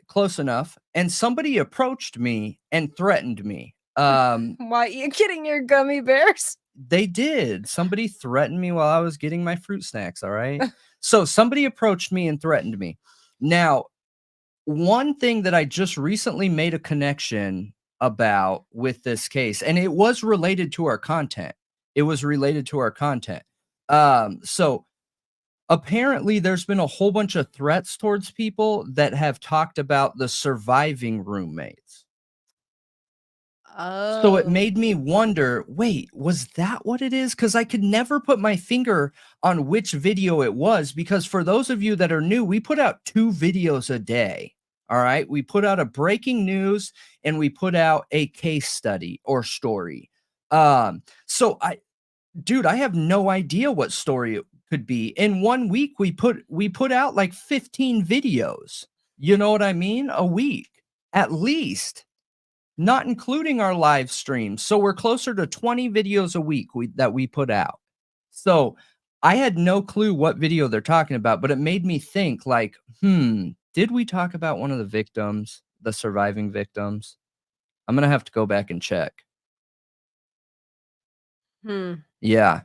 close enough. And somebody approached me and threatened me. Why are you getting your gummy bears? They did. Somebody threatened me while I was getting my fruit snacks, all right? So somebody approached me and threatened me. Now, one thing that I just recently made a connection about with this case, and it was related to our content. It was related to our content. So apparently there's been a whole bunch of threats towards people that have talked about the surviving roommates. So it made me wonder, wait, was that what it is? Because I could never put my finger on which video it was. Because for those of you that are new, we put out 2 videos a day. All right. We put out a breaking news and we put out a case study or story. So I have no idea what story it could be. In 1 week, we put out like 15 videos. You know what I mean? A week at least. Not including our live streams. So we're closer to 20 videos a week that we put out. So I had no clue what video they're talking about, but it made me think like, did we talk about one of the victims, the surviving victims? I'm going to have to go back and check. Yeah.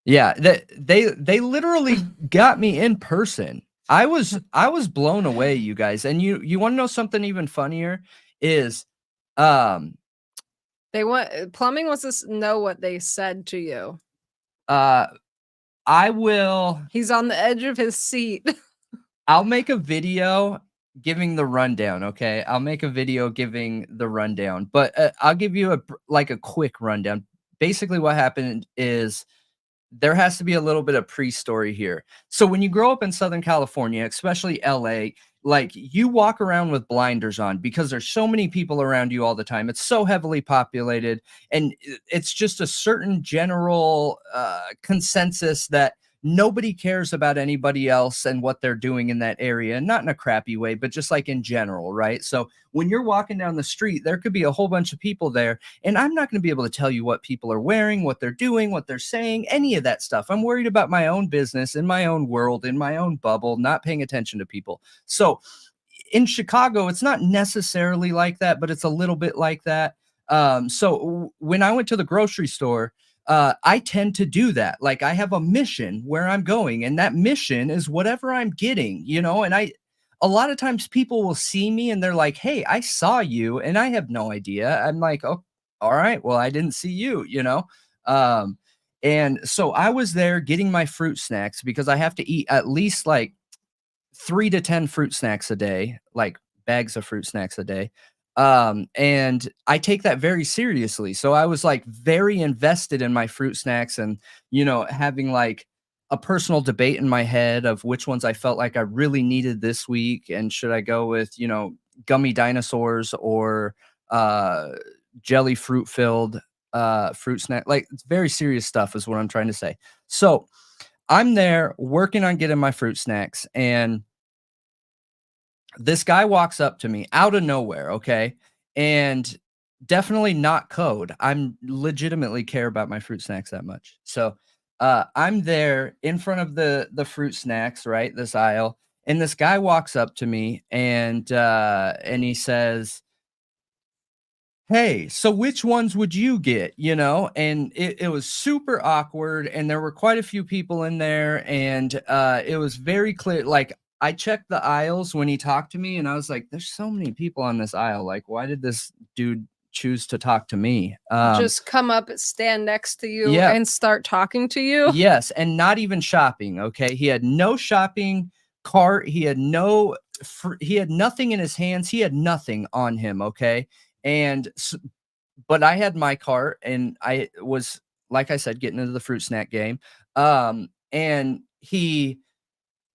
Yeah, they literally got me in person. I was blown away, you guys. And you want to know something even funnier is They want plumbing wants to know what they said to you. I will. He's on the edge of his seat. I'll make a video giving the rundown, okay? I'll make a video giving the rundown, but I'll give you a quick rundown. Basically what happened is there has to be a little bit of pre-story here. So when you grow up in Southern California, especially LA, like you walk around with blinders on because there's so many people around you all the time. It's so heavily populated, and it's just a certain general consensus that nobody cares about anybody else and what they're doing in that area, not in a crappy way, but just like in general, right? So when you're walking down the street, there could be a whole bunch of people there, and I'm not going to be able to tell you what people are wearing, what they're doing, what they're saying, any of that stuff. I'm worried about my own business, in my own world, in my own bubble, not paying attention to people. So in Chicago, it's not necessarily like that, but it's a little bit like that. When I went to the grocery store, I tend to do that. Like I have a mission where I'm going, and that mission is whatever I'm getting, you know. And a lot of times people will see me and they're like, "Hey, I saw you," and I have no idea. I'm like, "Oh, all right, well, I didn't see you," you know. Um, and so I was there getting my fruit snacks because I have to eat at least like 3 to 10 fruit snacks a day, like bags of fruit snacks a day. And I take that very seriously. So I was like very invested in my fruit snacks and, you know, having like a personal debate in my head of which ones I felt like I really needed this week. And should I go with, you know, gummy dinosaurs or uh jelly fruit filled fruit snack? Like it's very serious stuff is what I'm trying to say. So I'm there working on getting my fruit snacks, and this guy walks up to me out of nowhere, okay? And definitely not code. I'm legitimately care about my fruit snacks that much. So, I'm there in front of the fruit snacks, right? This aisle, and this guy walks up to me and he says, "Hey, so which ones would you get?" You know, and it was super awkward, and there were quite a few people in there, and it was very clear. Like I checked the aisles when he talked to me, and I was like, "There's so many people on this aisle. Like, why did this dude choose to talk to me?" Just come up, stand next to you, Yeah, and start talking to you. yes, and not even shopping. Okay, he had no shopping cart. He had he had nothing in his hands. He had nothing on him. Okay, and but I had my cart and I was, like I said, getting into the fruit snack game. And he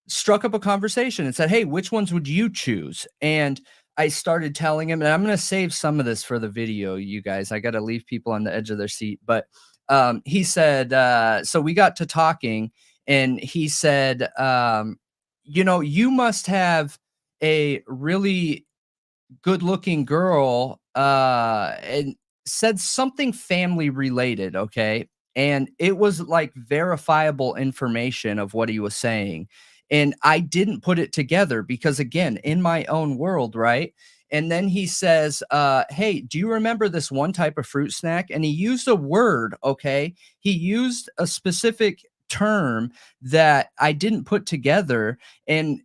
struck up a conversation and said, "Hey, which ones would you choose?" And I started telling him, and I'm going to save some of this for the video, you guys. I got to leave people on the edge of their seat. But he said, so we got to talking, and he said, you know, you must have a really good looking girl and said something family related, okay? And it was like verifiable information of what he was saying. And I didn't put it together because again, in my own world, right? And then he says, "Hey, do you remember this one type of fruit snack?" And he used a word, okay? He used a specific term that I didn't put together. And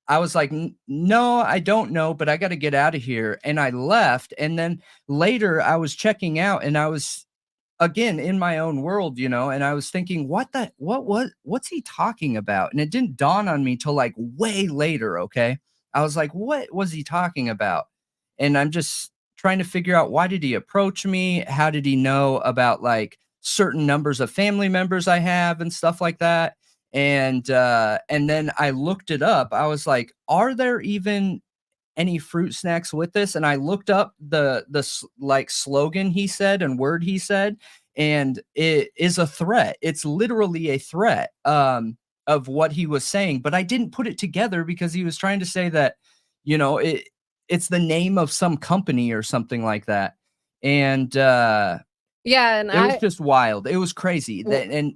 I was like, No, I don't know, but I got to get out of here." And I left. And then later I was checking out and I was again in my own world, you know, and I was thinking, what's he talking about? And it didn't dawn on me till like way later. Okay. I was like, what was he talking about? And I'm just trying to figure out, why did he approach me? How did he know about like certain numbers of family members I have and stuff like that? And then I looked it up. I was like, are there even any fruit snacks with this? And I looked up like slogan he said and word he said, and it is a threat. It's literally a threat of what he was saying, but I didn't put it together because he was trying to say that, you know, it's the name of some company or something like that. And Yeah, and it was just wild. It was crazy that, and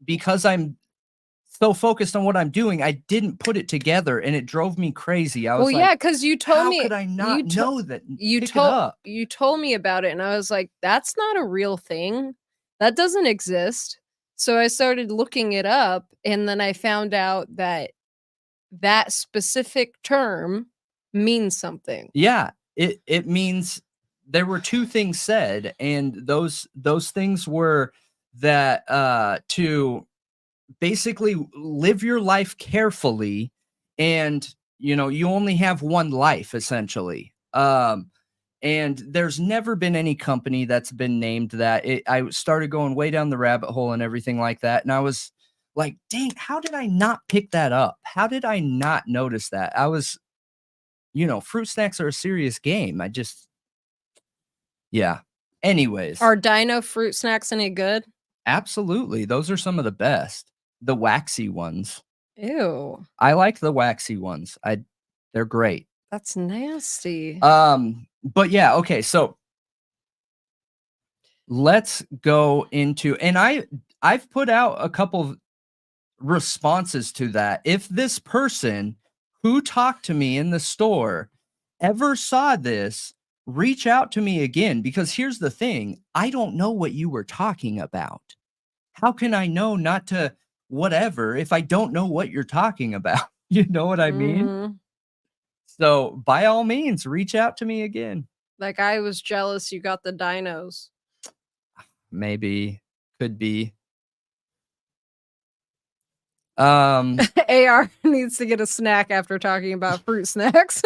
because I'm so focused on what I'm doing, I didn't put it together, and it drove me crazy. I well, was yeah, like, because you told how me could I not know that? you Pick it told up. you told me about it, and I was like, that's not a real thing. That doesn't exist. So I started looking it up, and then I found out that that specific term means something. Yeah, it means there were two things said, and those things were that to basically live your life carefully, and you know, you only have one life essentially. And there's never been any company that's been named that. I started going way down the rabbit hole and everything like that. And I was like, dang, how did I not pick that up? How did I not notice that? I was, fruit snacks are a serious game. Yeah. Anyways, Are dino fruit snacks any good? absolutely. Those are some of the best. The waxy ones. Ew. I like the waxy ones. They're great. That's nasty. But yeah, okay, so let's go into, and I've put out a couple of responses to that. If this person who talked to me in the store ever saw this, reach out to me again, because here's the thing, I don't know what you were talking about. How can I know not to whatever if I don't know what you're talking about? You know what I mean? Mhm. So by all means, reach out to me again. Like, I was jealous you got the dinos. Maybe, could be. Um, AR needs to get a snack after talking about fruit snacks.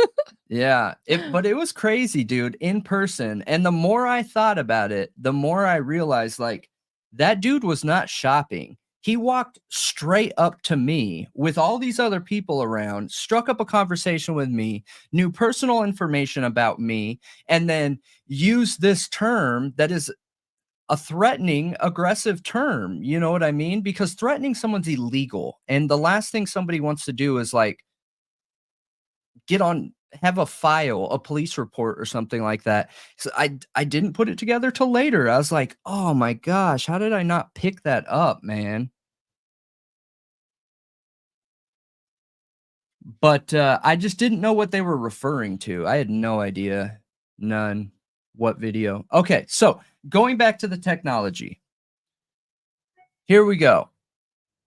yeah, but it was crazy, dude, in person. And the more I thought about it, the more I realized, like, that dude was not shopping. He walked straight up to me with all these other people around, struck up a conversation with me, knew personal information about me, and then used this term that is a threatening, aggressive term. You know what I mean? Because threatening someone's illegal. And the last thing somebody wants to do is like have a file, a police report or something like that. So I didn't put it together till later. I was like, oh my gosh, how did I not pick that up, man? But I just didn't know what they were referring to. I had no idea. None. What video? Okay, so going back to the technology. Here we go.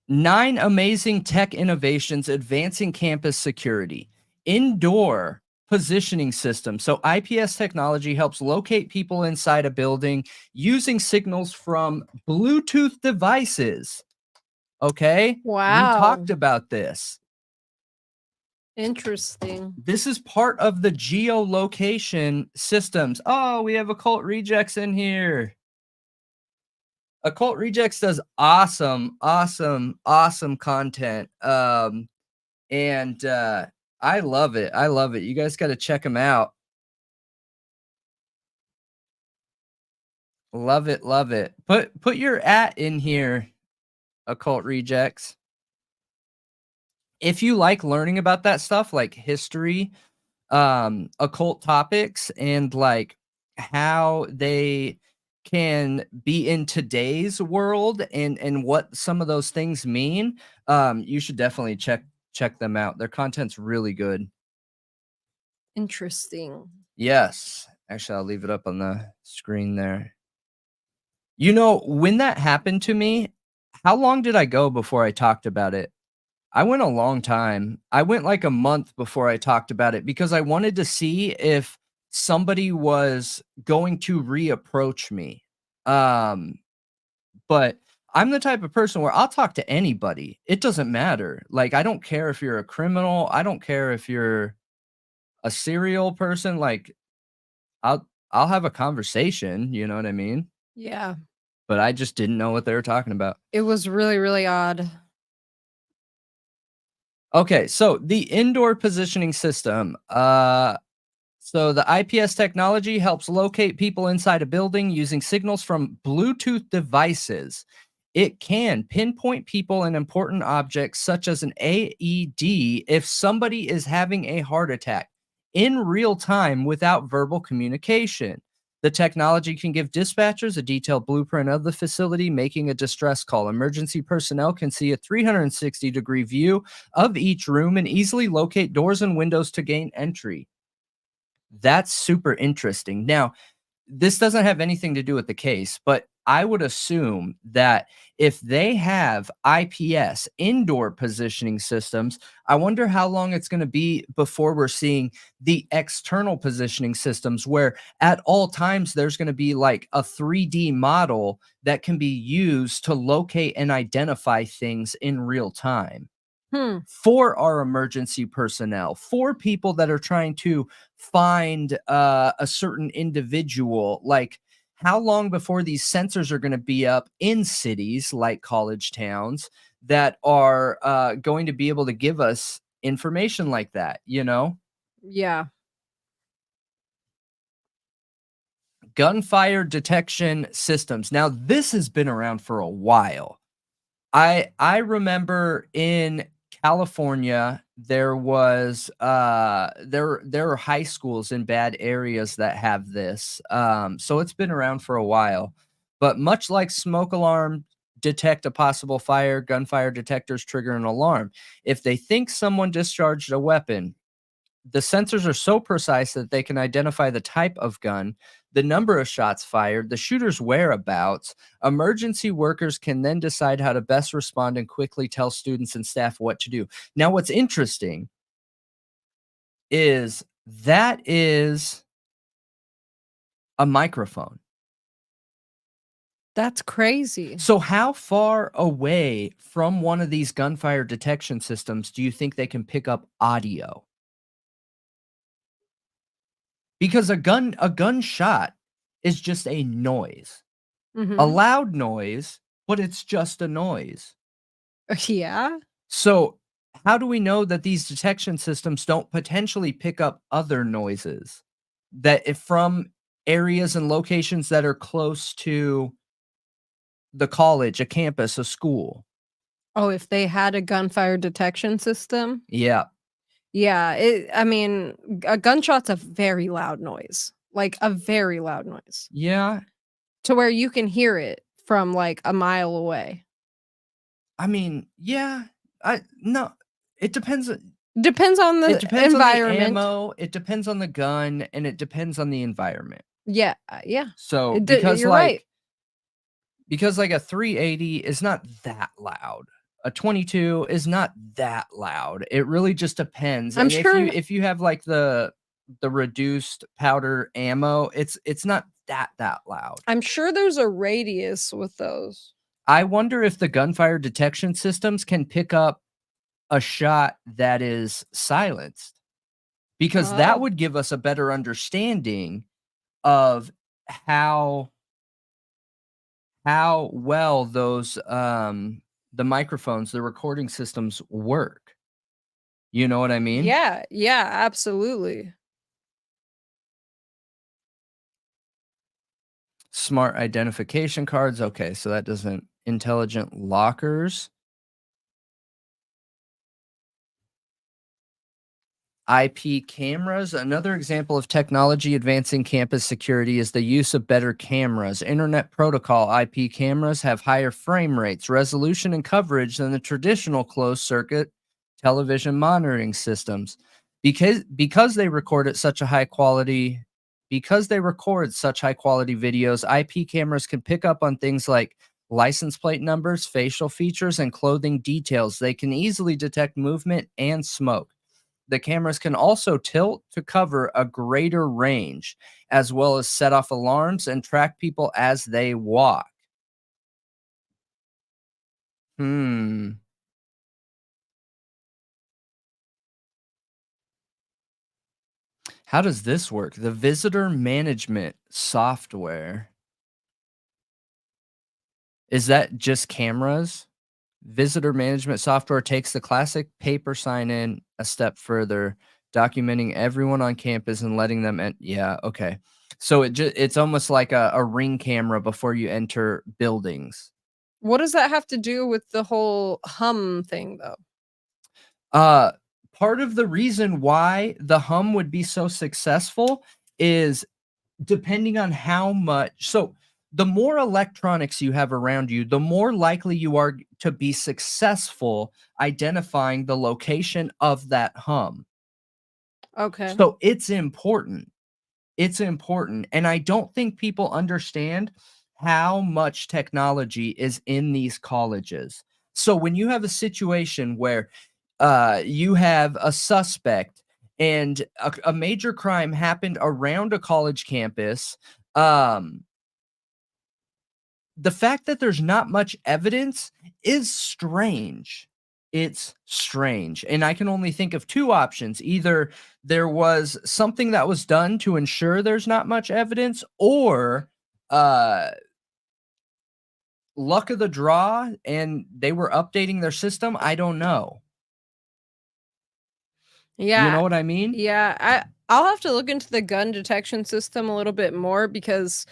9 amazing tech innovations advancing campus security. Indoor positioning system. So IPS technology helps locate people inside a building using signals from Bluetooth devices. Okay? We Wow. talked about this. Interesting. This is part of the geolocation systems. Oh, we have Occult Rejects in here. Occult Rejects does awesome content. And I love it. I love it. You guys got to check him out. Love it, love it. Put your @ in here, Occult Rejects. If you like learning about that stuff, like history, occult topics, and like how they can be in today's world and what some of those things mean, you should definitely check them out. Their content's really good. Interesting. Yes. Actually, I'll leave it up on the screen there. You know, when that happened to me, how long did I go before I talked about it? I went a long time. I went like a month before I talked about it because I wanted to see if somebody was going to reapproach me. But I'm the type of person where I'll talk to anybody. It doesn't matter. Like, I don't care if you're a criminal. I don't care if you're a serial person. Like, I'll have a conversation, you know what I mean? Yeah. But I just didn't know what they were talking about. It was really, really odd. Okay, so the indoor positioning system. So the IPS technology helps locate people inside a building using signals from Bluetooth devices. It can pinpoint people and important objects such as an AED if somebody is having a heart attack in real time without verbal communication. The technology can give dispatchers a detailed blueprint of the facility, making a distress call. Emergency personnel can see a 360-degree view of each room and easily locate doors and windows to gain entry. That's super interesting. Now, this doesn't have anything to do with the case, but I would assume that if they have IPS, indoor positioning systems, I wonder how long it's going to be before we're seeing the external positioning systems where at all times there's going to be like a 3D model that can be used to locate and identify things in real time. for our emergency personnel, for people that are trying to find a certain individual. Like, how long before these sensors are going to be up in cities like college towns that are going to be able to give us information like that, you know? Yeah. Gunfire detection systems. Now, this has been around for a while. I remember in California there was there are high schools in bad areas that have this. So it's been around for a while. But much like smoke alarm detect a possible fire, gunfire detectors trigger an alarm. If they think someone discharged a weapon, the sensors are so precise that they can identify the type of gun, the number of shots fired, the shooter's whereabouts. Emergency workers can then decide how to best respond and quickly tell students and staff what to do. Now, what's interesting is that is a microphone. That's crazy. So, how far away from one of these gunfire detection systems do you think they can pick up audio? Because a gunshot is just a noise. A Mhm. loud noise, but it's just a noise. Yeah. So, how do we know that these detection systems don't potentially pick up other noises that if from areas and locations that are close to the college, a campus, a school? Oh, if they had a gunfire detection system? Yeah. Yeah, I mean, a gunshot's a very loud noise, like, a very loud noise, Yeah. to where you can hear it from, like, a mile away. I mean, yeah. I no, it depends. Depends on It the depends on the environment. ammo, it depends on the gun, and it depends on the environment. Yeah, yeah. So, It d you're right. because like a 380 is not that loud. A 22 is not that loud. It really just depends. I'm And sure if you have like the reduced powder ammo, it's not that loud. I'm sure there's a radius with those. I wonder if the gunfire detection systems can pick up a shot that is silenced, because that Oh, would give us a better understanding of how well those the microphones, the recording systems work. You know what I mean? yeah, yeah, absolutely. Smart identification cards. Okay, so that doesn't intelligent lockers. IP cameras. Another example of technology advancing campus security is the use of better cameras. Internet Protocol IP cameras have higher frame rates, resolution, and coverage than the traditional closed circuit television monitoring systems. Because they record at such a high quality because they record such high quality videos, IP cameras can pick up on things like license plate numbers, facial features, and clothing details. They can easily detect movement and smoke. The cameras can also tilt to cover a greater range, as well as set off alarms and track people as they walk. Hmm. How does this work? The visitor management software. Is that just cameras? Visitor management software takes the classic paper sign in a step further, documenting everyone on campus and letting them in. Yeah, okay. So it's almost like a ring camera before you enter buildings. What does that have to do with the whole hum thing, though? Uh Part of the reason why the hum would be so successful is depending on how much. So the more electronics you have around you, the more likely you are to be successful identifying the location of that hum. Okay. So it's important. It's important. And I don't think people understand how much technology is in these colleges. So when you have a situation where you have a suspect and a major crime happened around a college campus, um, the fact that there's not much evidence is strange. it's strange. And I can only think of two options. Either there was something that was done to ensure there's not much evidence, or uh luck of the draw and they were updating their system. I don't know. You Yeah. know what I mean? Yeah, I'll have to look into the gun detection system a little bit more because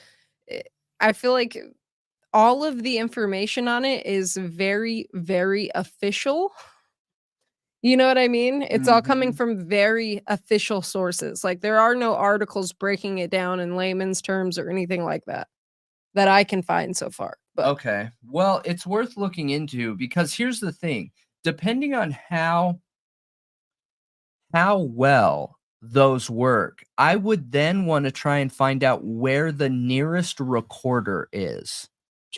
eh, I feel like all of the information on it is very, very official. You know what I mean? It's all coming Mhm. from very official sources. Like there are no articles breaking it down in layman's terms or anything like that that I can find so far. But Okay. Well, it's worth looking into because here's the thing. Depending on how well those work, I would then want to try and find out where the nearest recorder is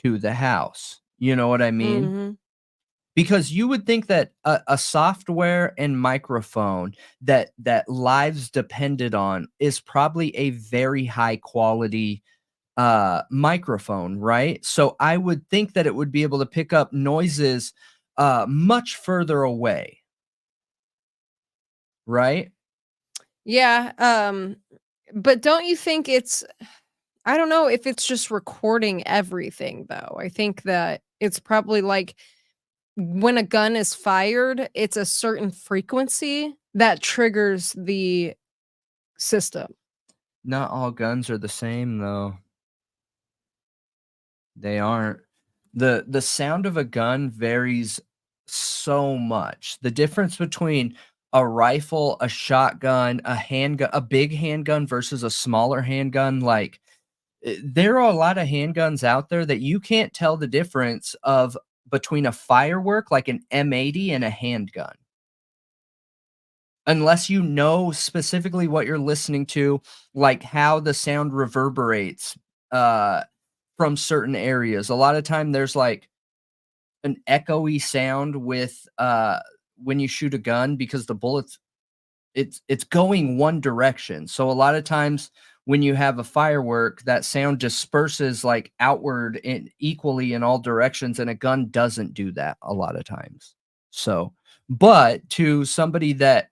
to the house. You know what I mean? mhm. Because you would think that a software and microphone that lives depended on is probably a very high quality microphone, right? So I would think that it would be able to pick up noises much further away, right? Yeah, but don't you think it's I don't know if it's just recording everything though. I think that it's probably like when a gun is fired, it's a certain frequency that triggers the system. Not all guns are the same though. They aren't. The sound of a gun varies so much. The difference between a rifle, a shotgun, a handgun, a big handgun versus a smaller handgun, like there are a lot of handguns out there that you can't tell the difference of between a firework like an M80 and a handgun unless you know specifically what you're listening to, like how the sound reverberates uh from certain areas. A lot of time there's like an echoey sound with when you shoot a gun because the bullets it's going one direction. So a lot of times when you have a firework, that sound disperses like outward in equally in all directions, and a gun doesn't do that a lot of times. So, but to somebody that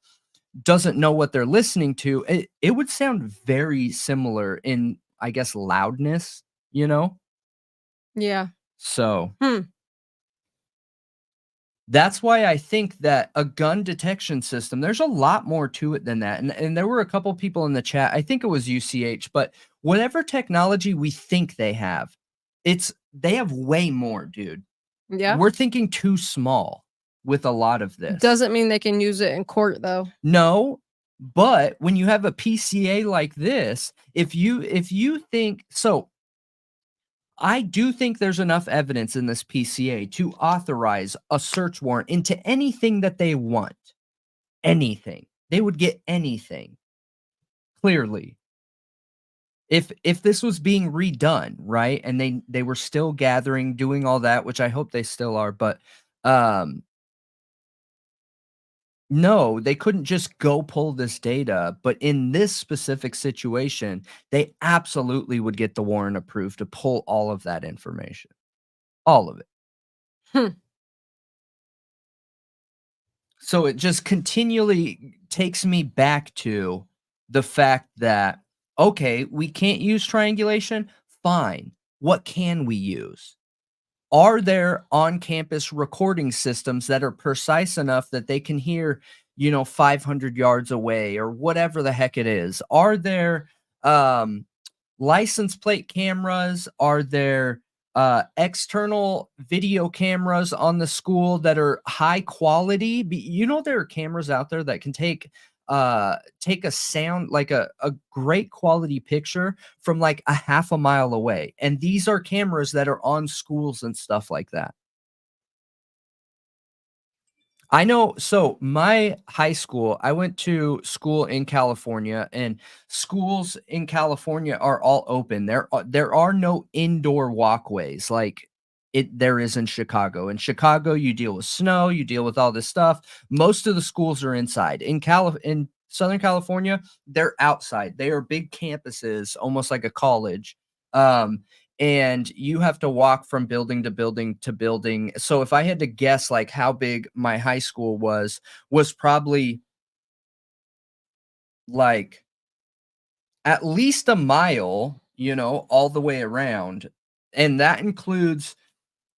doesn't know what they're listening to, it would sound very similar in, I guess, loudness, you know? Yeah. So Hmm. that's why I think that a gun detection system, there's a lot more to it than that. And there were a couple people in the chat, I think it was UCH, but whatever technology we think they have, they have way more, dude. Yeah. We're thinking too small with a lot of this. Doesn't mean they can use it in court though. No, but when you have a PCA like this, if you think so, I do think there's enough evidence in this PCA to authorize a search warrant into anything that they want. Anything. They would get anything, clearly. If this was being redone, right, and they were still gathering, doing all that, which I hope they still are, but, um, no, they couldn't just go pull this data, but in this specific situation, they absolutely would get the warrant approved to pull all of that information. All of it. Hmm. So it just continually takes me back to the fact that, okay, we can't use triangulation. Fine. What can we use? Are there on campus recording systems that are precise enough that they can hear, 500 yards away or whatever the heck it is? Are there um, license plate cameras? Are there external video cameras on the school that are high quality? There are cameras out there that can take a sound like a great quality picture from like a half a mile away. And these are cameras that are on schools and stuff like that. I know. So my high school, I went to school in California, and schools in California are all open. There are no indoor walkways like there is in Chicago. In Chicago, you deal with snow, you deal with all this stuff. Most of the schools are inside. In Southern California, they're outside. They are big campuses, almost like a college. Um, and you have to walk from building to building to building. So if I had to guess like how big my high school was probably like at least a mile, all the way around. And that includes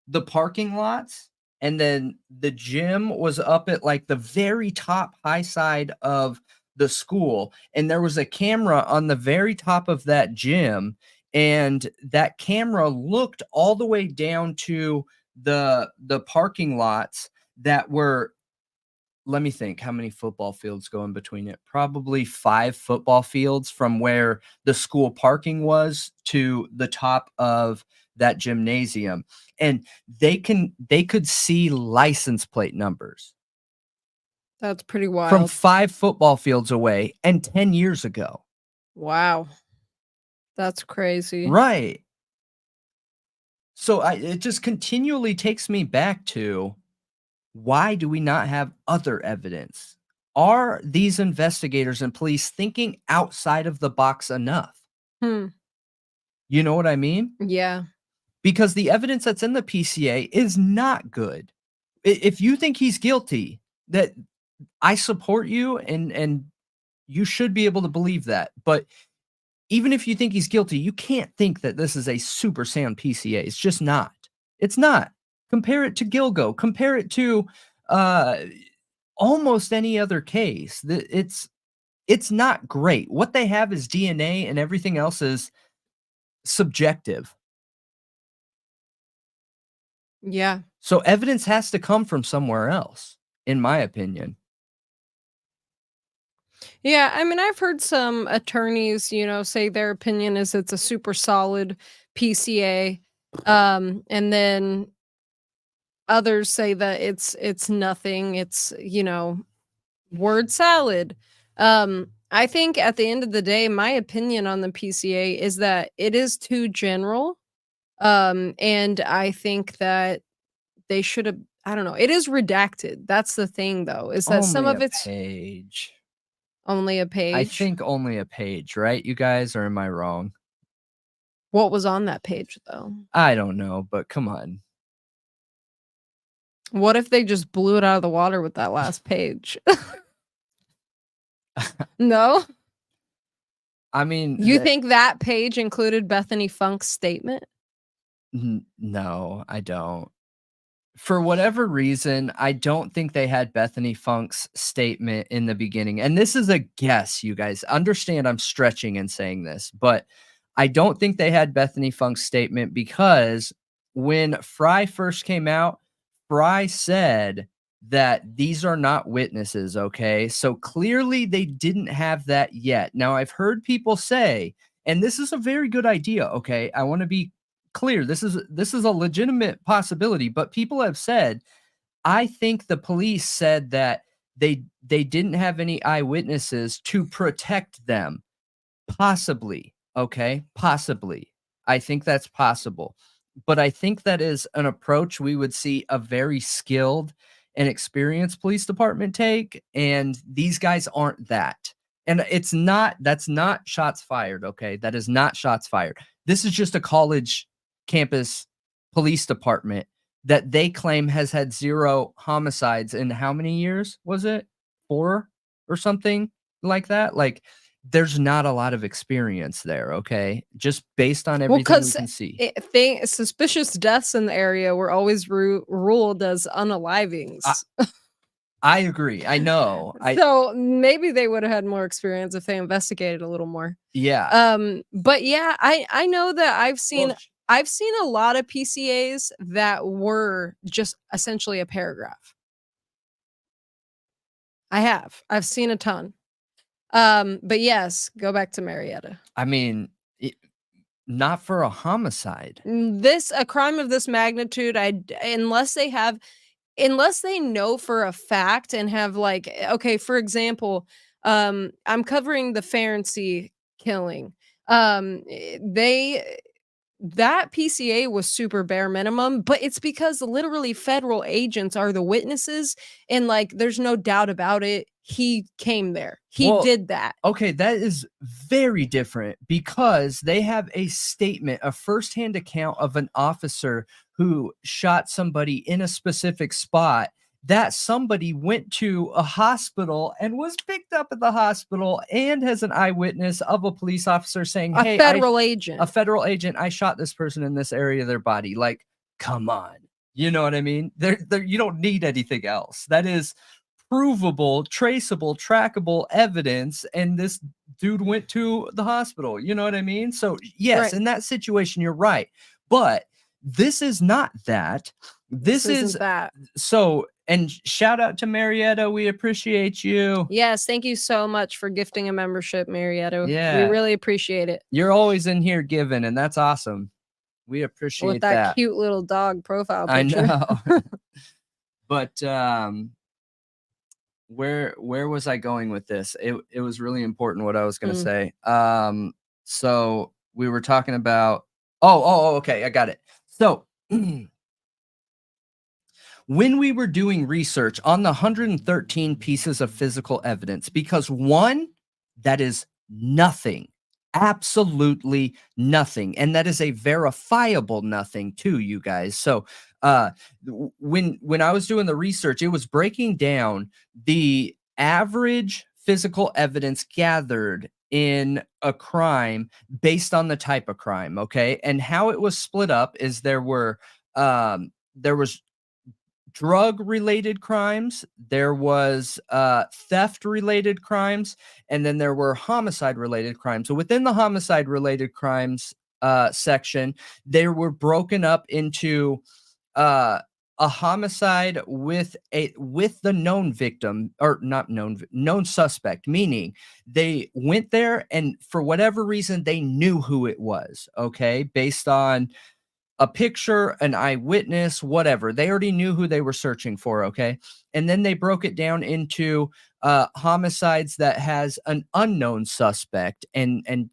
the parking lots. And then the gym was up at like the very top high side of the school. And there was a camera on the very top of that gym. And that camera looked all the way down to the parking lots that were, let me think, how many football fields go in between it? Probably 5 football fields from where the school parking was to the top of that gymnasium. And they could see license plate numbers That's pretty from wild. 5 football fields away and 10 years ago. Wow. That's crazy. Right. So it just continually takes me back to, why do we not have other evidence? Are these investigators and police thinking outside of the box enough? Hmm. You know what I mean? Yeah. Because the evidence that's in the PCA is not good. If you think he's guilty, that I support you, and you should be able to believe that. But even if you think he's guilty, you can't think that this is a super sound PCA. It's just not. It's not. Compare it to Gilgo. Compare it to almost any other case. It's not great. What they have is DNA, and everything else is subjective. Yeah. So evidence has to come from somewhere else, in my opinion. Yeah, I mean, I've heard some attorneys, say their opinion is it's a super solid PCA. And then others say that it's nothing. It's, word salad. I think at the end of the day, my opinion on the PCA is that it is too general. And I think that they should have, I don't know, it is redacted. That's the thing though, is that some Only of a it's page. only a I page. think only a page, right, you guys? Or am I wrong? What was on that page though? I don't know, but come on. What if they just blew it out of the water with that last page? No? I mean, You think that page included Bethany Funk's statement? no, I don't. For whatever reason, I don't think they had Bethany Funk's statement in the beginning. And this is a guess, you guys. Understand I'm stretching and saying this, but I don't think they had Bethany Funk's statement because when Fry first came out, Fry said that these are not witnesses, okay? So clearly they didn't have that yet. Now, I've heard people say, and this is a very good idea, okay? I want to be clear. This is a legitimate possibility, but people have said, I think the police said that they didn't have any eyewitnesses to protect them. Possibly, okay? Possibly. I think that's possible. But I think that is an approach we would see a very skilled and experienced police department take, and these guys aren't that. And that's not shots fired, okay? That is not shots fired. This is just a college campus police department that they claim has had 0 homicides in how many years was it? 4 or something like that? Like, there's not a lot of experience there, okay? Just based on Well, everything we because can see. suspicious deaths in the area were always ruled as unalivings. I agree. I know. So maybe they would have had more experience if they investigated a little more. Yeah. But yeah, I know that Well, I've seen a lot of PCAs that were just essentially a paragraph. I've seen a ton. But yes, go back to Marietta. I mean, not for a homicide. A crime of this magnitude, unless they know for a fact and have like, okay, for example, I'm covering the Ferenczi killing. They that PCA was super bare minimum, but it's because literally federal agents are the witnesses, and like there's no doubt about it. He came there. He Well, did that. Okay, that is very different because they have a statement, a firsthand account of an officer who shot somebody in a specific spot. That somebody went to a hospital and was picked up at the hospital and has an eyewitness of a police officer saying, A "Hey, federal agent. a federal agent, I shot this person in this area of their body." Like, come on. You know what I mean? There you don't need anything else. That is provable, traceable, trackable evidence, and this dude went to the hospital. You know what I mean? So, yes, Right. in that situation, you're right. But this is not that. This is isn't that. so, and shout out to Marietta. We appreciate you. Yes, thank you so much for gifting a membership, Marietta. We Yeah. really appreciate it. You're always in here giving, and that's awesome. We appreciate With that cute little dog profile I picture. know. But where was I going with this? It was really important what I was going to say. So we were talking about okay, I got it. So when we were doing research on the 113 pieces of physical evidence, because one, that is nothing, absolutely nothing, and that is a verifiable nothing too, you guys. So when I was doing the research, it was breaking down the average physical evidence gathered in a crime based on the type of crime, okay? And how it was split up is there was drug related crimes, there was theft related crimes, and then there were homicide related crimes. So within the homicide related crimes section, they were broken up into a homicide with the known victim, or not known suspect, meaning they went there and for whatever reason they knew who it was, okay, based on a picture, an eyewitness, whatever. They already knew who they were searching for, okay? And then they broke it down into homicides that has an unknown suspect and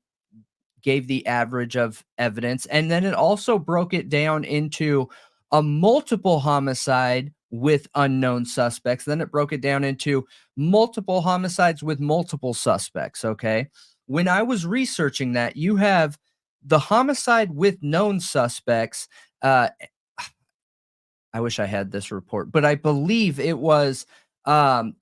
gave the average of evidence. And then it also broke it down into a multiple homicide with unknown suspects. Then it broke it down into multiple homicides with multiple suspects, okay? When I was researching that, you have the homicide with known suspects. I wish I had this report, but I believe it was one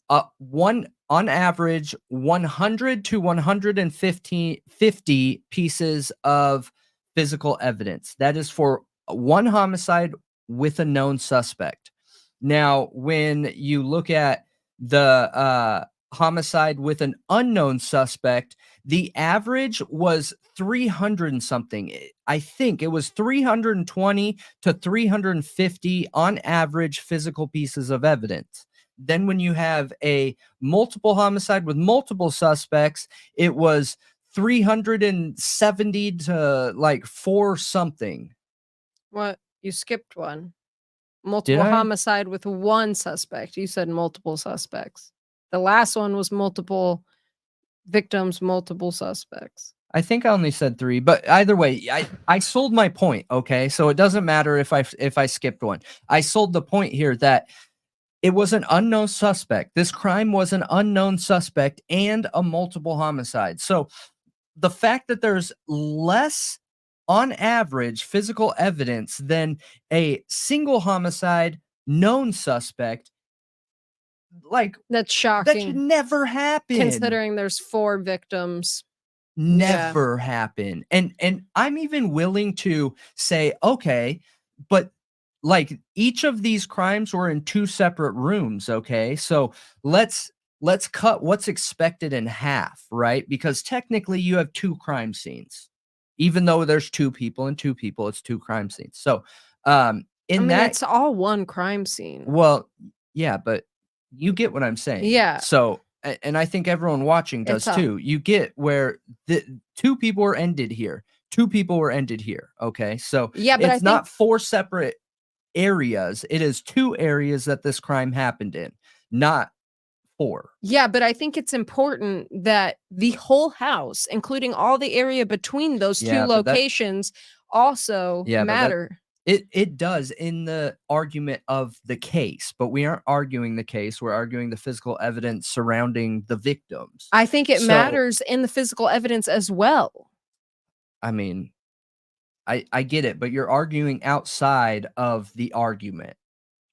on average 100 to 150 pieces of physical evidence. That is for one homicide with a known suspect. Now, when you look at the homicide with an unknown suspect, the average was 300 and something. I think it was 320 to 350 on average physical pieces of evidence. Then when you have a multiple homicide with multiple suspects, it was 370 to like 4 something. What? You skipped one. Multiple homicide with one suspect. You said multiple suspects. The last one was multiple victims, multiple suspects. I think I only said 3, but either way, I sold my point, okay? So it doesn't matter if I skipped one. I sold the point here that it was an unknown suspect. This crime was an unknown suspect and a multiple homicide. So the fact that there's less on average physical evidence than a single homicide known suspect, like, that's shocking. That should never happen. Considering there's 4 victims. Never happen. And I'm even willing to say, okay, but like each of these crimes were in 2 separate rooms, okay? So let's cut what's expected in half, right? Because technically you have 2 crime scenes. Even though there's 2 people and 2 people, it's 2 crime scenes. So it's all one crime scene. Well, yeah, but you get what I'm saying. Yeah. So, and I think everyone watching does too. You get where the 2 people were ended here. 2 people were ended here. Okay. So yeah, but it's not 4 separate areas. It is 2 areas that this crime happened in, not 4. Yeah, but I think it's important that the whole house, including all the area between those 2 locations, also Yeah, but matter. it does in the argument of the case, but we aren't arguing the case. We're arguing the physical evidence surrounding the victims. I think it So, matters in the physical evidence as well. I mean, I get it, but you're arguing outside of the argument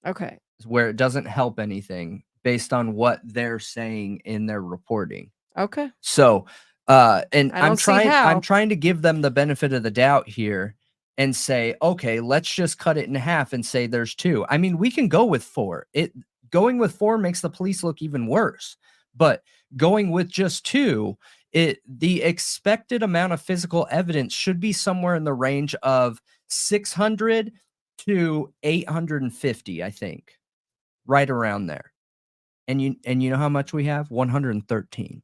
Okay. where it doesn't help anything based on what they're saying in their reporting. Okay. So, and I don't see I'm how. trying to give them the benefit of the doubt here and say, okay, let's just cut it in half and say there's 2. I mean, we can go with 4. Going with 4 makes the police look even worse. But going with just 2, the expected amount of physical evidence should be somewhere in the range of 600 to 850, I think. Right around there. And you know how much we have? 113.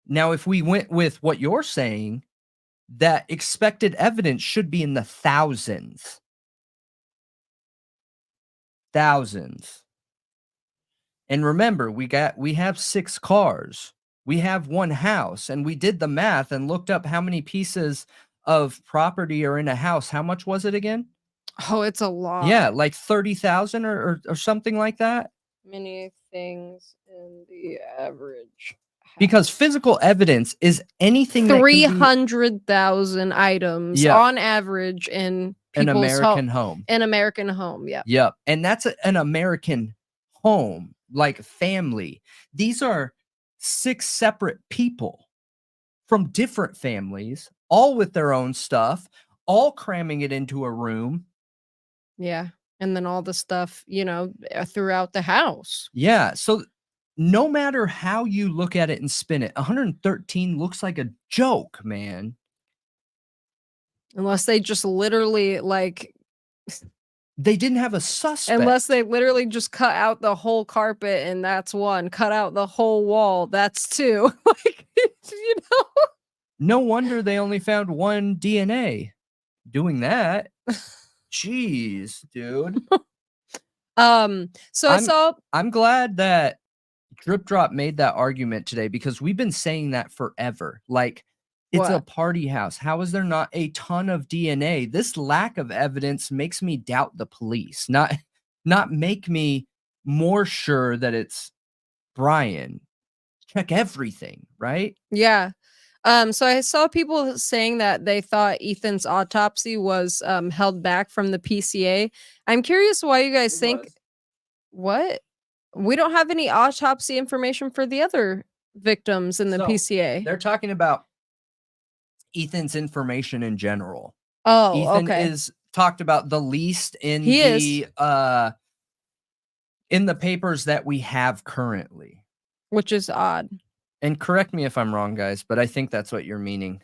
Now, if we went with what you're saying, that expected evidence should be in the thousands. Thousands. And remember, we have 6 cars. We have 1 house, and we did the math and looked up how many pieces of property are in a house. How much was it again? Oh, it's a lot. Yeah, like 30,000 or something like that. Many things in the average. Because physical evidence is anything that can be 300,000 items Yeah. on average in an people's American home. An American home, yeah. Yep. And that's an American home, like family. These are 6 separate people from different families, all with their own stuff, all cramming it into a room. Yeah. And then all the stuff, throughout the house. Yeah. So no matter how you look at it and spin it, 113 looks like a joke, man. Unless they just literally They didn't have a suspect. unless they literally just cut out the whole carpet and that's 1. Cut out the whole wall, that's 2. No wonder they only found 1 DNA doing that. Jeez, dude. So I'm glad that Drip Drop made that argument today because we've been saying that forever. Like, it's a What? party house. How is there not a ton of DNA? This lack of evidence makes me doubt the police, not make me more sure that it's Brian. Check everything, right? Yeah. So I saw people saying that they thought Ethan's autopsy was held back from the PCA. I'm curious why you guys think what? We don't have any autopsy information for the other victims in the So, PCA. They're talking about Ethan's information in general. Oh, Ethan okay. is talked about the least in in the papers that we have currently. Which is odd. And correct me if I'm wrong, guys, but I think that's what you're meaning.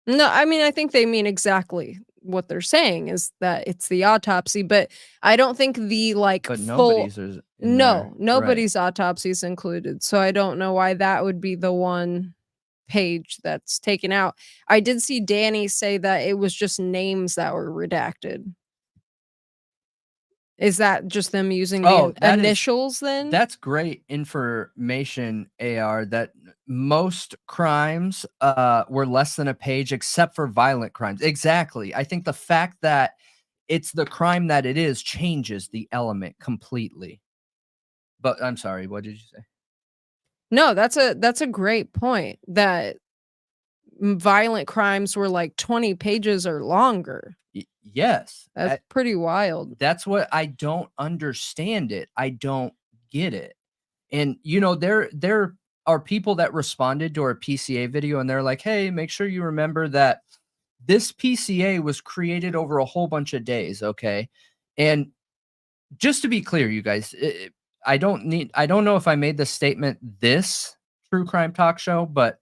No, I mean, I think they mean exactly what they're saying is that it's the autopsy, but I don't think the But full nobody's is in there. nobody's autopsy is included. So I don't know why that would be the one page that's taken out. I did see Danny say that it was just names that were redacted. Is that just them using the initials then? That's great information, AR, that most crimes were less than a page except for violent crimes. Exactly. I think the fact that it's the crime that it is changes the element completely. But I'm sorry, what did you say? No, that's a great point that violent crimes were like 20 pages or longer. Yes. That's pretty wild. That's what I don't understand it. I don't get it. And there are people that responded to our PCA video and they're like, "Hey, make sure you remember that this PCA was created over a whole bunch of days, okay?" And just to be clear, you guys, I don't know if I made the statement this true crime talk show, but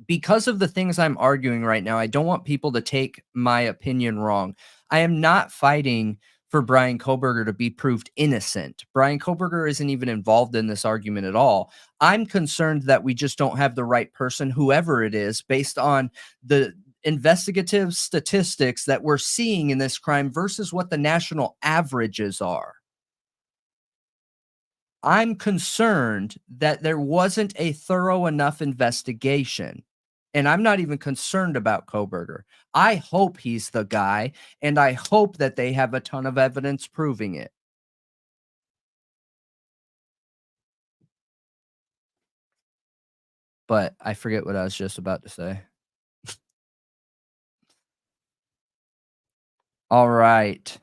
because of the things I'm arguing right now, I don't want people to take my opinion wrong. I am not fighting for Brian Kohberger to be proved innocent. Brian Kohberger isn't even involved in this argument at all. I'm concerned that we just don't have the right person, whoever it is, based on the investigative statistics that we're seeing in this crime versus what the national averages are. I'm concerned that there wasn't a thorough enough investigation. And I'm not even concerned about Koberger. I hope he's the guy, and I hope that they have a ton of evidence proving it. But I forget what I was just about to say. All right.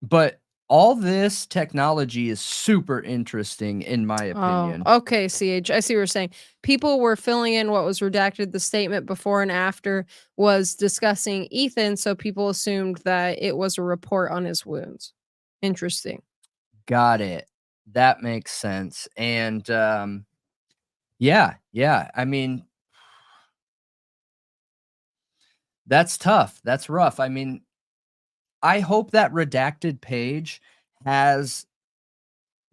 But all this technology is super interesting, in my opinion. Oh, okay, CH. I see what you're saying. People were filling in what was redacted. The statement before and after was discussing Ethan, so people assumed that it was a report on his wounds. Interesting. Got it. That makes sense. And yeah. I mean, that's tough. That's rough. I mean, I hope that redacted page has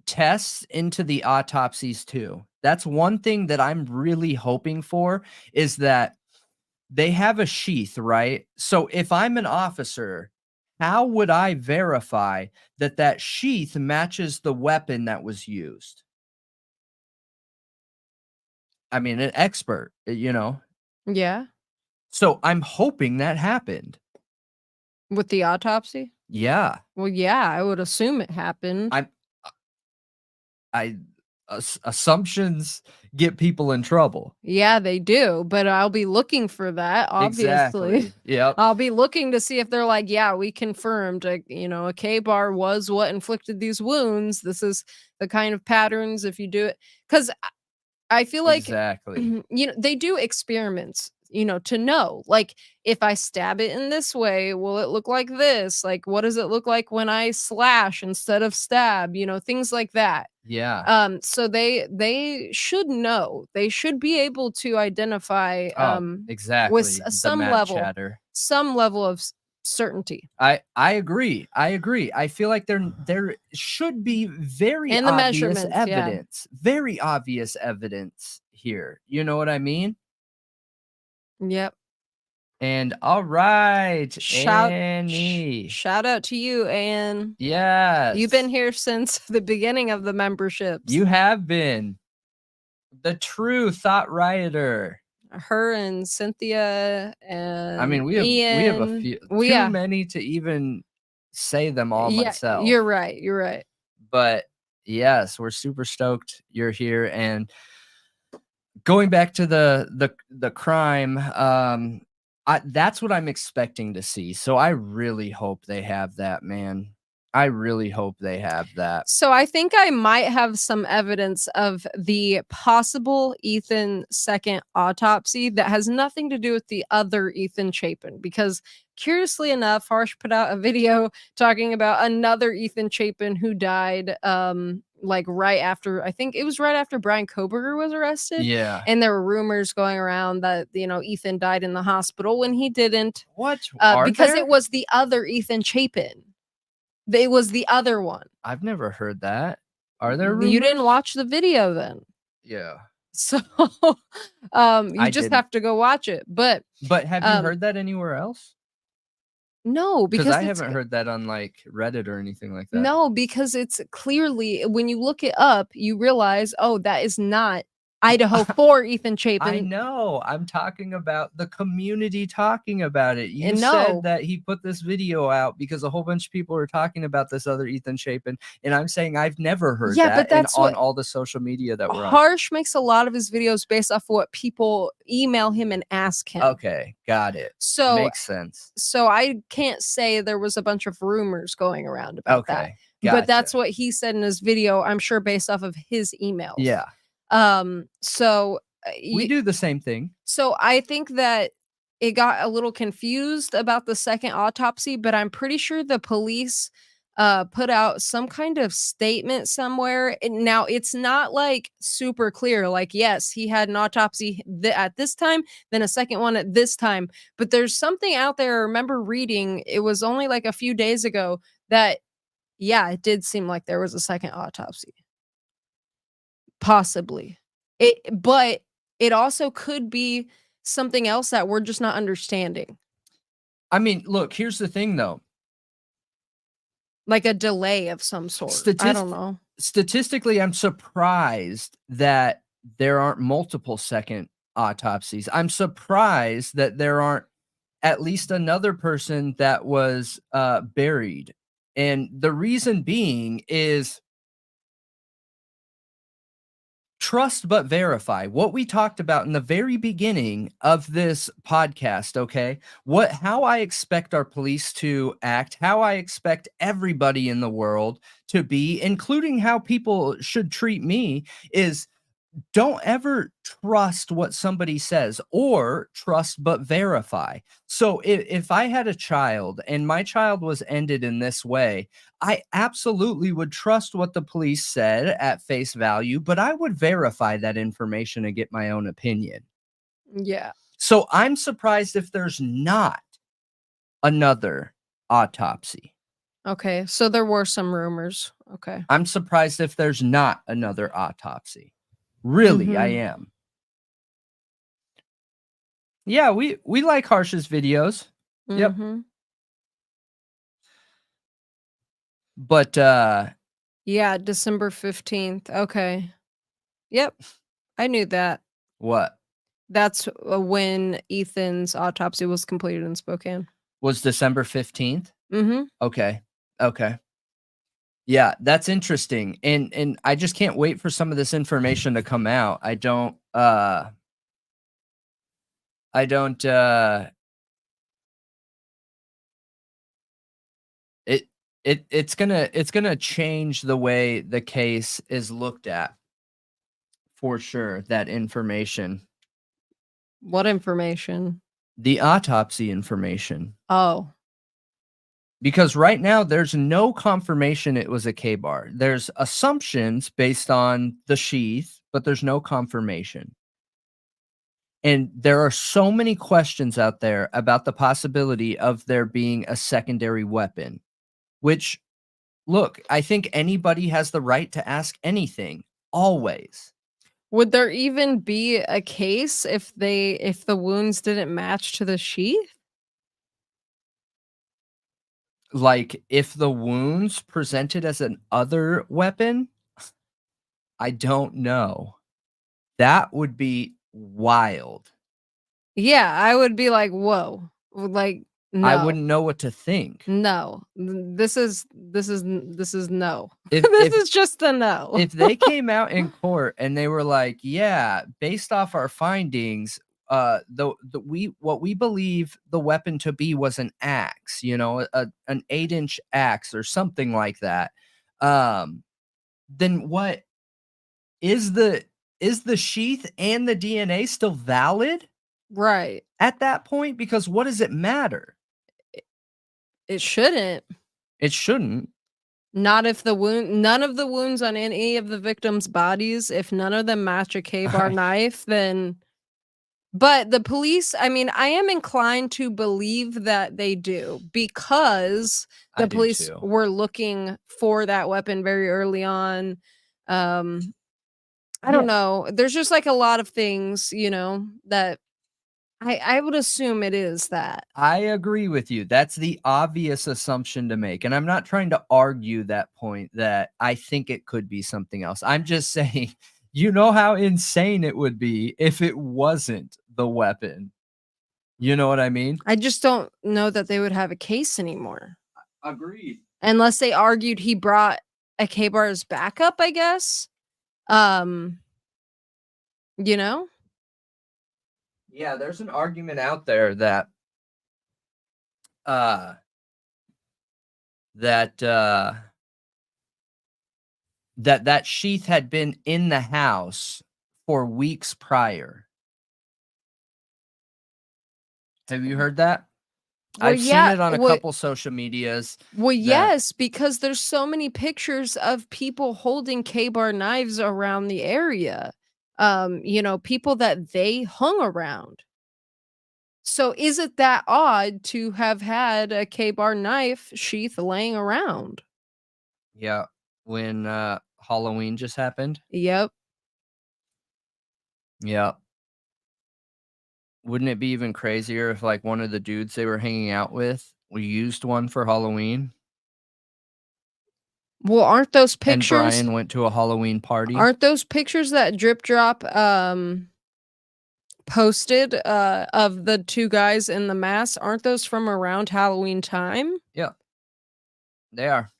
tests into the autopsies too. That's one thing that I'm really hoping for, is that they have a sheath, right? So if I'm an officer, how would I verify that that sheath matches the weapon that was used? I mean, an expert, you know? Yeah. So I'm hoping that happened. With the autopsy? Yeah. Well, yeah, I would assume it happened. I assumptions get people in trouble. Yeah, they do, but I'll be looking for that, obviously. Exactly. Yep. I'll be looking to see if they're like, yeah, we confirmed, a K-bar was what inflicted these wounds. This is the kind of patterns if you do it. Because I feel like, Exactly. they do experiments, to know, like, if I stab it in this way, will it look like this? Like, what does it look like when I slash instead of stab? Things like that. Yeah. So they should know. They should be able to identify Exactly. The some Matt level chatter. of certainty. I agree. I feel like there should be very And the obvious measurements, yeah. evidence. Very obvious evidence here. You know what I mean? Yep. And all right, Shout Annie. shout out to you, Anne. Yes. You've been here since the beginning of the memberships. You have been. The true thought rioter. Her and Cynthia and I mean, we have a Ian. few, Well, too yeah. many to even say them all Yeah, myself. you're right. But yes, we're super stoked you're here. And going back to the crime, that's what I'm expecting to see. So I really hope they have that, man. I really hope they have that. So I think I might have some evidence of the possible Ethan second autopsy that has nothing to do with the other Ethan Chapin, because curiously enough, Harsh put out a video talking about another Ethan Chapin who died like right after, I think it was right after Brian Koberger was arrested. Yeah. And there were rumors going around that, Ethan died in the hospital when he didn't. What? Because it was the other Ethan Chapin. It was the other one. I've never heard that. Are there rumors? You didn't watch the video then. Yeah. So you just didn't. have to go watch it. But have you heard that anywhere else? No, Because because I haven't heard that on like Reddit or anything like that. No, because it's clearly, when you look it up, you realize, oh, that is not Idaho 4 Ethan Chapin. I know. I'm talking about the community talking about it. You No. said that he put this video out because a whole bunch of people were talking about this other Ethan Chapin, and I'm saying I've never heard Yeah, that. but that's on what all the social media that we're on. Harsh makes a lot of his videos based off of what people email him and ask him. Okay, got it. So makes sense. So I can't say there was a bunch of rumors going around about that. Gotcha. But that's what he said in his video, I'm sure based off of his emails. Yeah. So We do the same thing. So I think that it got a little confused about the second autopsy, but I'm pretty sure the police put out some kind of statement somewhere. And now it's not like super clear, like, yes, he had an autopsy at this time, then a second one at this time. But there's something out there. I remember reading, it was only like a few days ago, that, yeah, it did seem like there was a second autopsy. Possibly. But it also could be something else that we're just not understanding. I mean, look, here's the thing though. Like a delay of some sort. I don't know. Statistically, I'm surprised that there aren't multiple second autopsies. I'm surprised that there aren't at least another person that was buried. And the reason being is trust but verify. What we talked about in the very beginning of this podcast, okay? How I expect our police to act, how I expect everybody in the world to be, including how people should treat me, is don't ever trust what somebody says, or trust but verify. So if I had a child and my child was ended in this way, I absolutely would trust what the police said at face value, but I would verify that information and get my own opinion. Yeah. So I'm surprised if there's not another autopsy. Okay. So there were some rumors. Okay. I'm surprised if there's not another autopsy. Really, I Mhm. am. Yeah, we like Harsh's videos. Yep. Mhm. But Yeah, December 15th. Okay. Yep. I knew that. what That's when Ethan's autopsy was completed in Spokane. was December 15th? Mhm. Okay. Okay. Yeah, that's interesting. And I just can't wait for some of this information to come out. I don't it it's gonna change the way the case is looked at for sure, that information. What information? The autopsy information. Oh. Because right now there's no confirmation it was a K-bar. There's assumptions based on the sheath, but there's no confirmation. And there are so many questions out there about the possibility of there being a secondary weapon, which, look, I think anybody has the right to ask anything, always. Would there even be a case if the wounds didn't match to the sheath? Like, if the wounds presented as an other weapon, I don't know. That would be wild. Yeah, I would be like, "Whoa." Like, I no. wouldn't know what to think. No. This is no. If This if is just a no. if they came out in court and they were like, "Yeah, based off our findings, what we believe the weapon to be was an axe, you know, an 8-inch axe or something like that." Then what is the sheath and the DNA still valid Right. at that point? Because what does it matter? It shouldn't. It shouldn't. Not if none of the wounds on any of the victims' bodies, if none of them match a K-bar knife, then but the police, I mean, I am inclined to believe that they do because I the do police too. were looking for that weapon very early on. I don't Yeah. know. There's just like a lot of things, that I would assume it is that. I agree with you. That's the obvious assumption to make. And I'm not trying to argue that point that I think it could be something else. I'm just saying, you know how insane it would be if it wasn't the weapon. You know what I mean? I just don't know that they would have a case anymore. Agreed. Unless they argued he brought a K-bar as backup, I guess. Um, you know? Yeah, there's an argument out there that uh that that sheath had been in the house for weeks prior. Have you heard that? Well, I've seen yeah. it on a couple social medias Well, that yes, because there's so many pictures of people holding K-bar knives around the area. People that they hung around. So is it that odd to have had a K-bar knife sheath laying around? yeah, when Halloween just happened. Yep. Yeah. Wouldn't it be even crazier if like one of the dudes they were hanging out with we used one for Halloween Well, and Brian went to a Halloween party? aren't those pictures that drip drop posted of the two guys in the mask, aren't those from around Halloween time? Yeah, they are.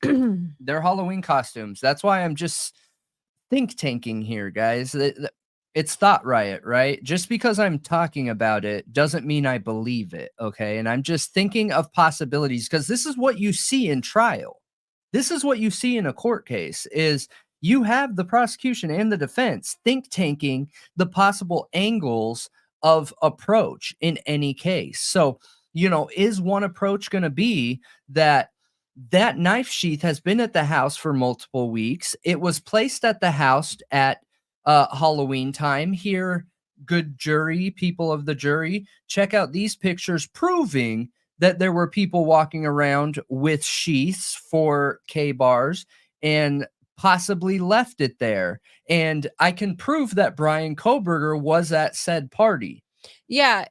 They're Halloween costumes. That's why I'm just think tanking here, guys. It's Thought Riot, right? Just because I'm talking about it doesn't mean I believe it, okay? And I'm just thinking of possibilities because this is what you see in trial. This is what you see in a court case is you have the prosecution and the defense think tanking the possible angles of approach in any case. So, is one approach going to be that knife sheath has been at the house for multiple weeks. It was placed at the house at Halloween time. Here, good jury, people of the jury, check out these pictures proving that there were people walking around with sheaths for K-bars and possibly left it there. And I can prove that Brian Koberger was at said party. Yeah,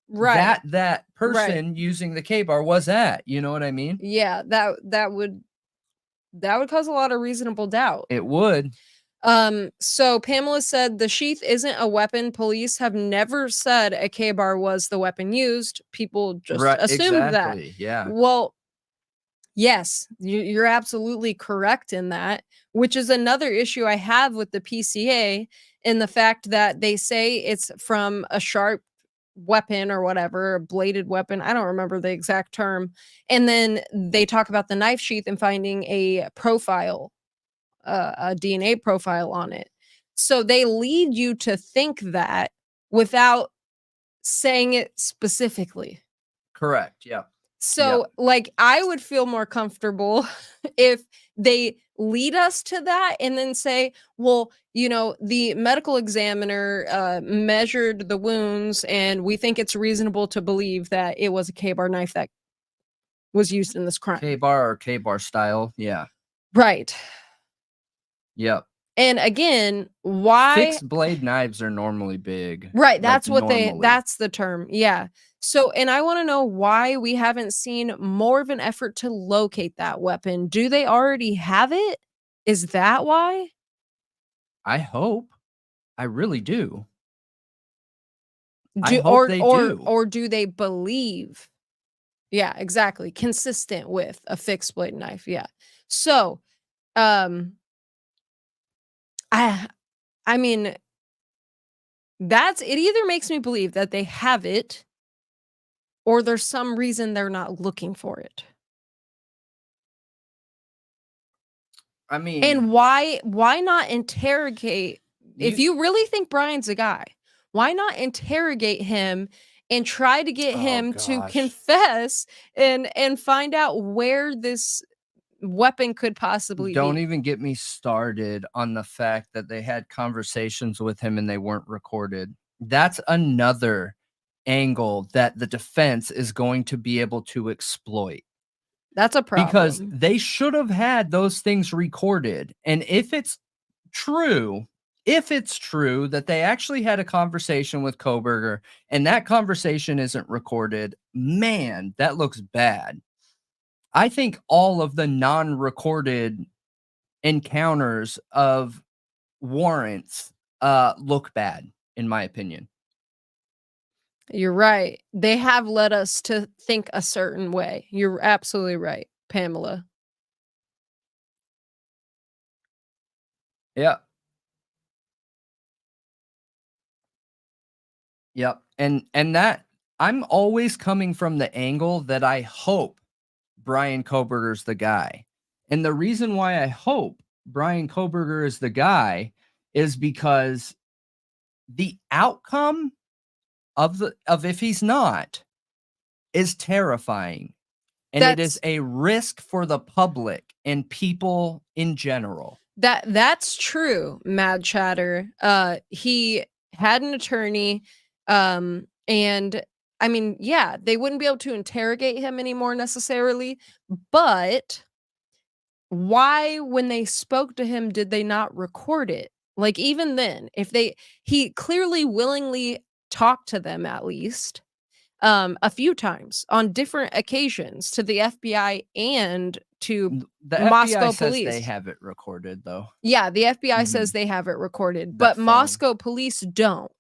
right. That person using the K-bar was at, you know what I mean? Yeah, that would cause a lot of reasonable doubt. It would. So Pamela said the sheath isn't a weapon. Police have never said a K-bar was the weapon used. People just assumed that. Yeah. Well, yes, you're absolutely correct in that, which is another issue I have with the PCA in the fact that they say it's from a sharp weapon or whatever, a bladed weapon. I don't remember the exact term. And then they talk about the knife sheath and finding a profile, a DNA profile on it. So they lead you to think that without saying it specifically. Correct. Yeah. So, like, I would feel more comfortable if they lead us to that and then say, well, the medical examiner measured the wounds and we think it's reasonable to believe that it was a K-bar knife that was used in this crime. K-bar or K-bar style. Yeah. Right. Yep. And again, why fixed blade knives are normally big. Right, that's what that's the term. Yeah. So, and I want to know why we haven't seen more of an effort to locate that weapon. Do they already have it? Is that why? I hope. I really do. I hope they do. Or do they believe? Yeah, exactly. Consistent with a fixed blade knife. Yeah. So, I mean, it either makes me believe that they have it or there's some reason they're not looking for it. I mean, and why not interrogate? If you really think Brian's a guy, why not interrogate him and try to get him to confess and find out where this weapon could possibly be? Don't even get me started on the fact that they had conversations with him and they weren't recorded. That's another angle that the defense is going to be able to exploit. That's a problem. Because they should have had those things recorded. And if it's true that they actually had a conversation with Koberger and that conversation isn't recorded, man, that looks bad. I think all of the non-recorded encounters of warrants look bad, in my opinion. You're right. They have led us to think a certain way. You're absolutely right, Pamela. Yeah. Yep. And that I'm always coming from the angle that I hope Brian Koberger's the guy. And the reason why I hope Brian Koberger is the guy is because the outcome of if he's not is terrifying. And it is a risk for the public and people in general. That's true, Mad Chatter. He had an attorney, and I mean, yeah, they wouldn't be able to interrogate him anymore necessarily, but why, when they spoke to him, did they not record it? Like, even then, he clearly willingly talked to them at least a few times on different occasions to the FBI and to the Moscow FBI police. Says they have it recorded, though. Yeah, the FBI says they have it recorded, but Moscow police don't.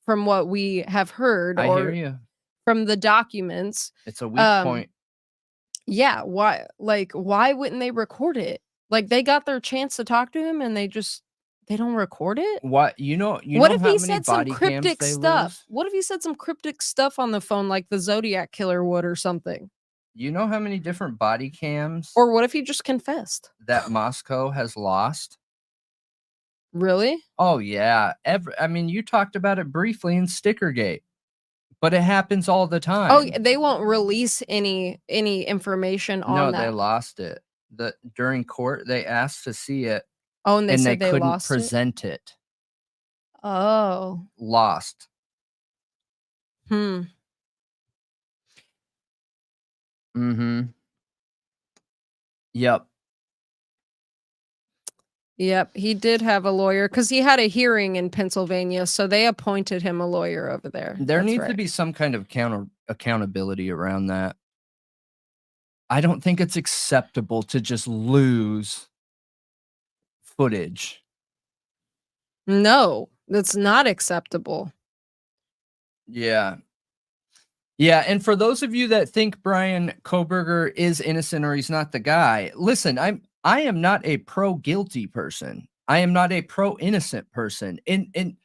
from what we have heard I hear or you. from the documents. It's a weak point. Yeah, why wouldn't they record it? Like, they got their chance to talk to him and they don't record it? What you know What if how he many said some body cams cryptic they stuff? lose? What if he said some cryptic stuff on the phone like the Zodiac killer would or something? You know how many different body cams Or what if he just confessed? that Moscow has lost? Really? Oh yeah. I mean, you talked about it briefly in Stickergate, but it happens all the Oh, time. they won't release any information on No, they that. lost it. During court, they asked to see it Oh, and they and they said they couldn't lost it? present it. Oh. Lost. Hmm. Mhm. Yep. Yep, he did have a lawyer because he had a hearing in Pennsylvania, so they appointed him a lawyer over there. There That's needs to right. be some kind of accountability around that. I don't think it's acceptable to just lose footage. No, that's not acceptable. Yeah. Yeah, and for those of you that think Brian Koberger is innocent or he's not the guy, listen, I am not a pro guilty person. I am not a pro innocent person. In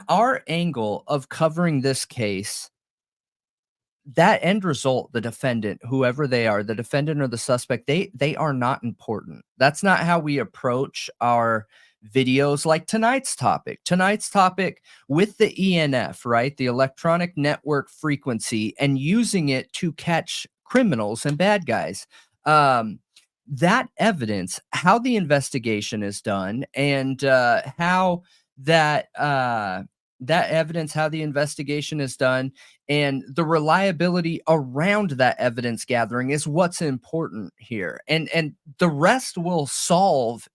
our angle of covering this case, that end result, the defendant, whoever they are, the defendant or the suspect, they are not important. That's not how we approach our videos like tonight's topic. Tonight's topic with the ENF, right? The electronic network frequency, and using it to catch criminals and bad guys. That evidence, how the investigation is done, and how that evidence, how the investigation is done, and the reliability around that evidence gathering is what's important here. And the rest will solve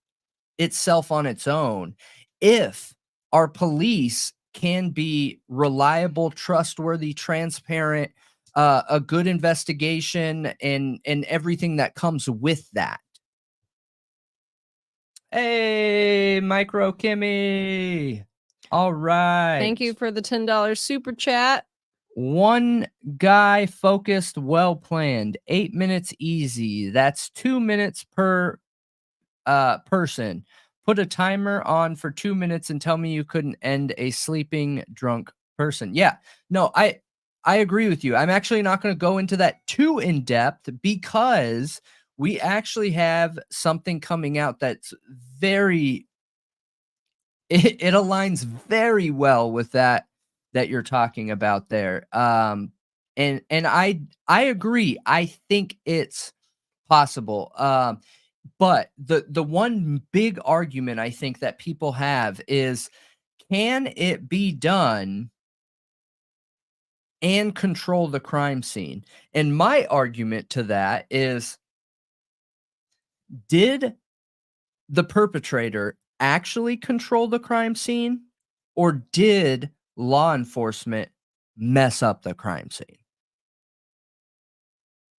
itself on its own if our police can be reliable, trustworthy, transparent, a good investigation, and everything that comes with that. Hey, Micro Kimmy. All right. Thank you for the $10 super chat. One guy focused, well planned, 8 minutes easy. That's 2 minutes per person. Put a timer on for 2 minutes and tell me you couldn't end a sleeping drunk person. Yeah, no, I agree with you. I'm actually not going to go into that too in depth because we actually have something coming out that's very it aligns very well with that you're talking about there. And I agree. I think it's possible. But the one big argument I think that people have is, can it be done and control the crime scene? And my argument to that is, did the perpetrator actually control the crime scene, or did law enforcement mess up the crime scene?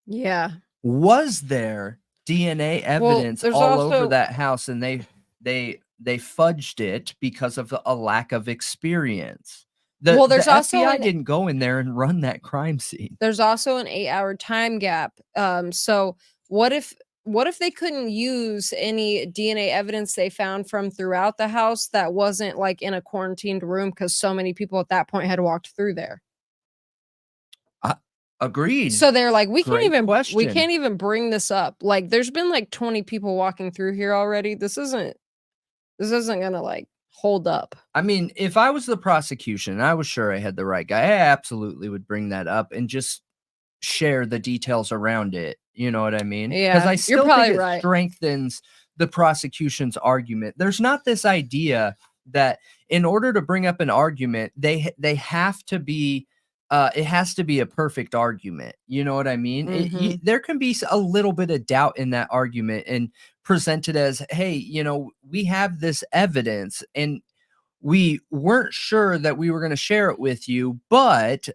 Yeah. Was there DNA evidence there's all over also that house and they fudged it because of a lack of experience? The there's also FBI didn't go in there and run that crime scene. there's also an 8-hour time gap. So what if they couldn't use any DNA evidence they found from throughout the house that wasn't like in a quarantined room because so many people at that point had walked through there? Agreed. So they're like, we Great can't question. even bring this up. Like, there's been like 20 people walking through here already. This isn't gonna like hold up. I mean, if I was the prosecution and I was sure I had the right guy, I absolutely would bring that up and just share the details around it. You know what I mean? Because Yeah, I you're still probably think it right. strengthens the prosecution's argument. There's not this idea that in order to bring up an argument, they have to be it has to be a perfect argument. You know what I mean? Mhm. There can be a little bit of doubt in that argument and presented as, hey, you know, we have this evidence and we weren't sure that we were going to share it with you, but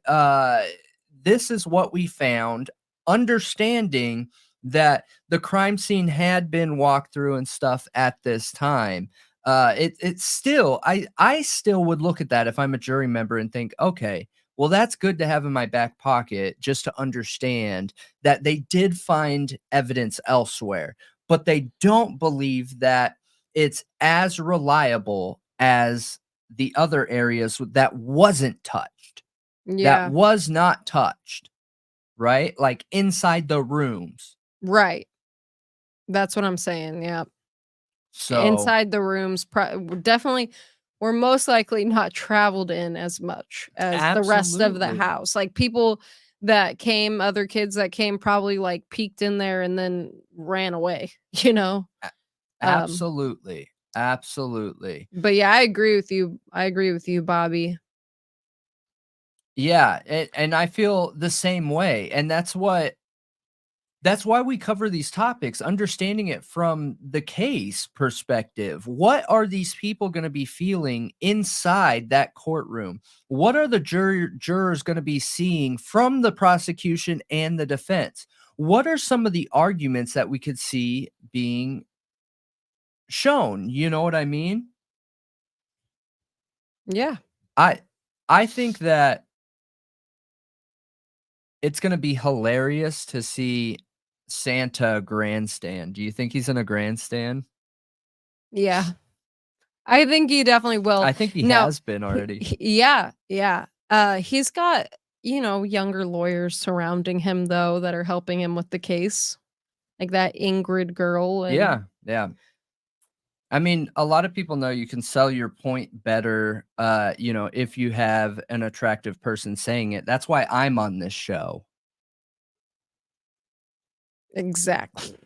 this is what we found, understanding that the crime scene had been walked through and stuff at this time. It's still, I still would look at that if I'm a jury member and think, okay, well, that's good to have in my back pocket just to understand that they did find evidence elsewhere, but they don't believe that it's as reliable as the other areas that wasn't touched, that Yeah. was not touched, right? Like inside the rooms. Right. That's what I'm saying. Yeah. So Inside the rooms, definitely were most likely not traveled in as much as the rest of the absolutely. house. Like people that came, other kids that came probably like peeked in there and then ran away, you know? A- Um, Absolutely. Absolutely. but yeah, I agree with you. I agree with you, Bobby. Yeah, and I feel the same way, and that's why we cover these topics, understanding it from the case perspective. What are these people going to be feeling inside that courtroom? What are the jurors going to be seeing from the prosecution and the defense? What are some of the arguments that we could see being shown? You know what I mean? Yeah. I I think that it's gonna be hilarious to see Santa grandstand. Do you think he's in a grandstand? Yeah. I think he definitely will. I think he Now, has been already. yeah, yeah. He's got, younger lawyers surrounding him though that are helping him with the case. Like that Ingrid girl and Yeah, yeah. I mean, a lot of people know you can sell your point better, if you have an attractive person saying it. That's why I'm on this show. exactly.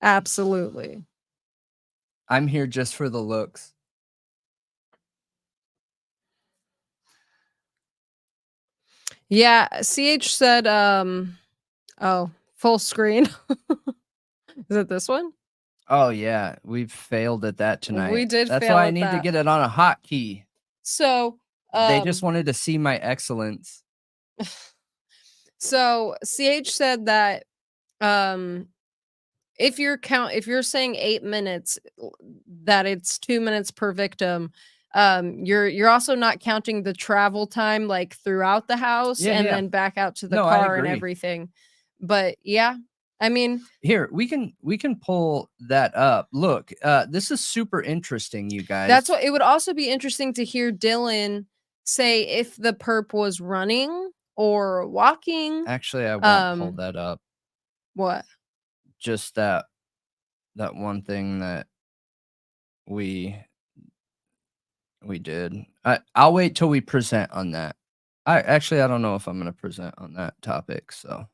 Absolutely. I'm here just for the looks. Yeah, CH said, oh, full screen. Is it this one? Oh, yeah, we've failed at that We tonight. did That's fail why I at need to that. get it on a hotkey. So, They just um, wanted to see my excellence. so CH said that, um, if you're saying 8 minutes, that it's 2 minutes per victim, you're also not counting the travel time, like, throughout the house Yeah, and yeah. then back out to the No, I car and agree. everything. But, yeah, I mean, Here, we can pull that up. Look, this is super interesting, you that's guys. what it would also be interesting to hear Dylan say if the perp was running or walking. Actually, I won't pull Um, that up. what? Just that one thing that we we did. I'll wait till we present on that. I don't know if I'm gonna present on that topic, so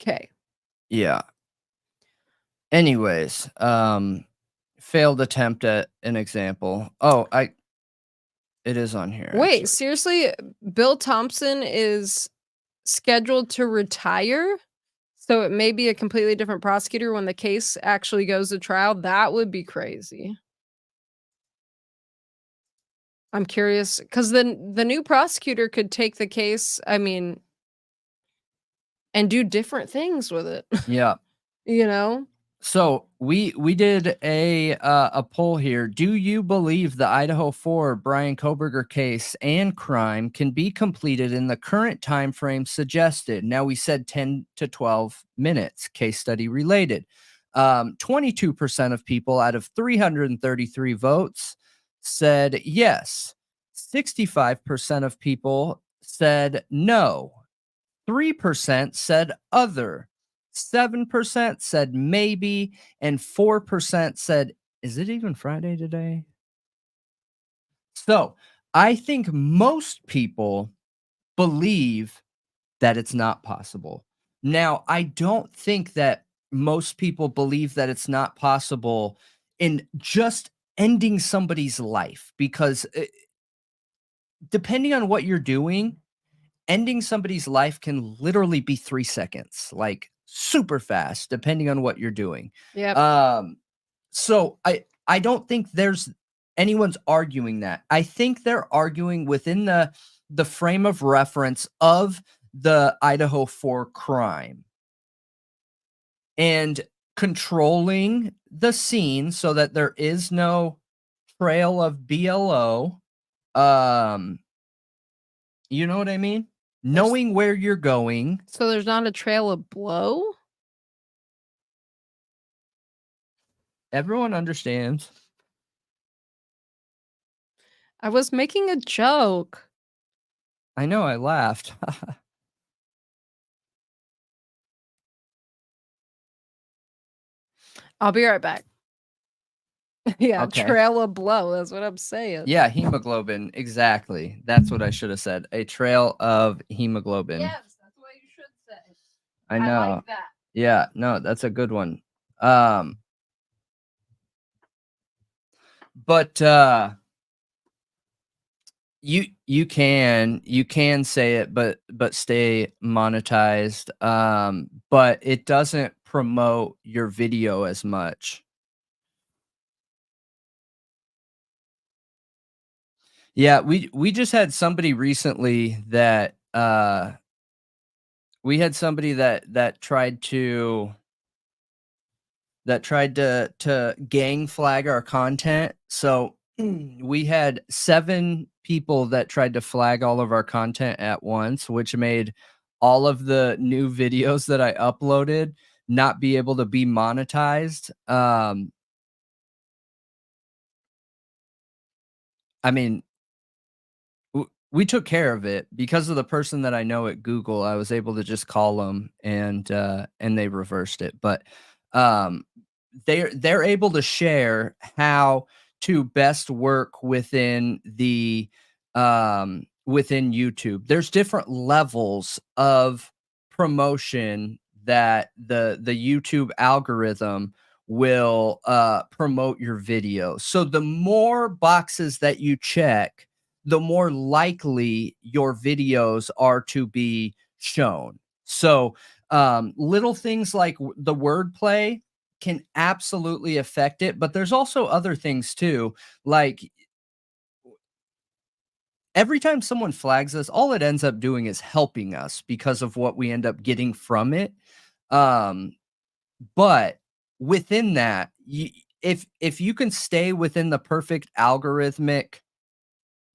Okay. yeah. Anyways, failed attempt at an example. Oh, it is on here Wait, actually. seriously? Bill Thompson is scheduled to retire? So it may be a completely different prosecutor when the case actually goes to trial? That would be crazy. I'm curious because then the new prosecutor could take the case, I mean, and do different things with it, Yeah. you know? So we did a poll here. Do you believe the Idaho 4 Brian Koberger case and crime can be completed in the current time frame suggested? Now we said 10 to 12 minutes, case study related. 22% of people out of 333 votes said yes. 65% of people said no. 3% said other, 7% said maybe, and 4% said, is it even Friday today? So I think most people believe that it's not possible. Now, I don't think that most people believe that it's not possible in just ending somebody's life because depending on what you're doing, ending somebody's life can literally be 3 seconds, like, super fast, depending on what you're doing. Yep. So I don't think there's anyone's arguing that. I think they're arguing within the frame of reference of the Idaho 4 crime. and controlling the scene so that there is no trail of BLO. You know what I mean? Knowing where you're going. So there's not a trail of blow? Everyone understands. I was making a joke. I know, I laughed. I'll be right back. Yeah, Okay. trail of blow. That's what I'm saying. Yeah, hemoglobin. Exactly. That's what I should have said. A trail of hemoglobin. Yes, that's what you should say. I know. I like that. Yeah, no, that's a good one. But you can say it, but stay monetized. But it doesn't promote your video as much. Yeah, we just had somebody recently that we had somebody that tried to gang flag our content. So we had 7 people that tried to flag all of our content at once, which made all of the new videos that I uploaded not be able to be monetized. I mean, we took care of it because of the person that I know at Google. I was able to just call them and they reversed it. But um, they're able to share how to best work within the within YouTube. There's different levels of promotion that the YouTube algorithm will promote your video. So the more boxes that you check, the more likely your videos are to be shown. So little things like the wordplay can absolutely affect it, but there's also other things too. Like every time someone flags us, all it ends up doing is helping us because of what we end up getting from it. But within that, if you can stay within the perfect algorithmic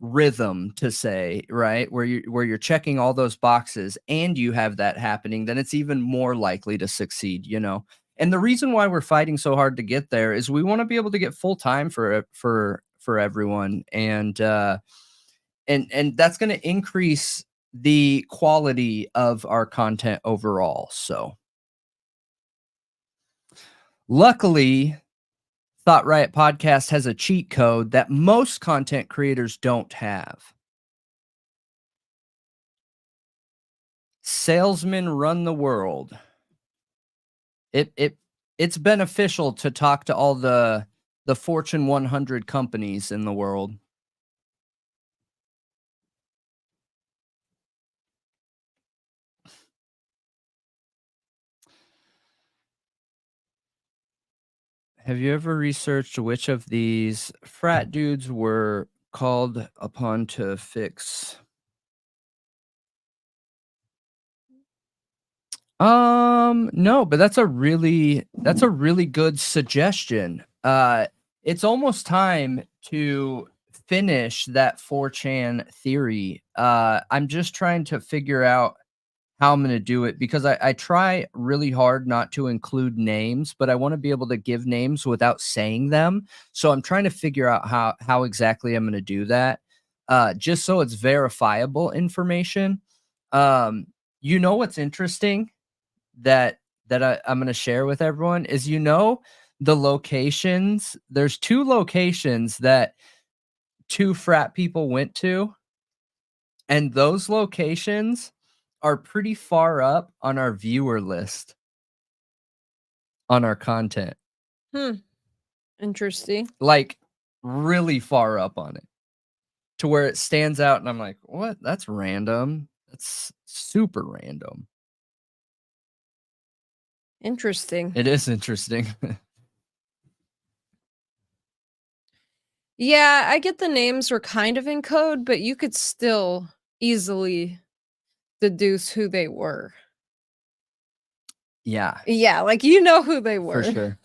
rhythm to say, right, where you're checking all those boxes and you have that happening, then it's even more likely to succeed, you know. And the reason why we're fighting so hard to get there is we want to be able to get full time for everyone, and that's going to increase the quality of our content overall. So luckily, Thought Riot Podcast has a cheat code that most content creators don't have. Salesmen run the world. It's beneficial to talk to all the Fortune 100 companies in the world. Have you ever researched which of these frat dudes were called upon to fix? No, but that's a really good suggestion. It's almost time to finish that 4chan theory. I'm just trying to figure out how I'm gonna do it because I try really hard not to include names, but I want to be able to give names without saying them. So I'm trying to figure out how exactly I'm gonna do that. Just so it's verifiable information. You know what's interesting that I'm gonna share with everyone is, you know, the locations. There's 2 locations that 2 frat people went to, and those locations are pretty far up on our viewer list on our content. Interesting. Like really far up on it to where it stands out and I'm like, "What? That's random. That's super random." Interesting. It is interesting. Yeah, I get the names were kind of in code, but you could still easily deduce who they were. Yeah, Yeah, like, you know who they for were. sure.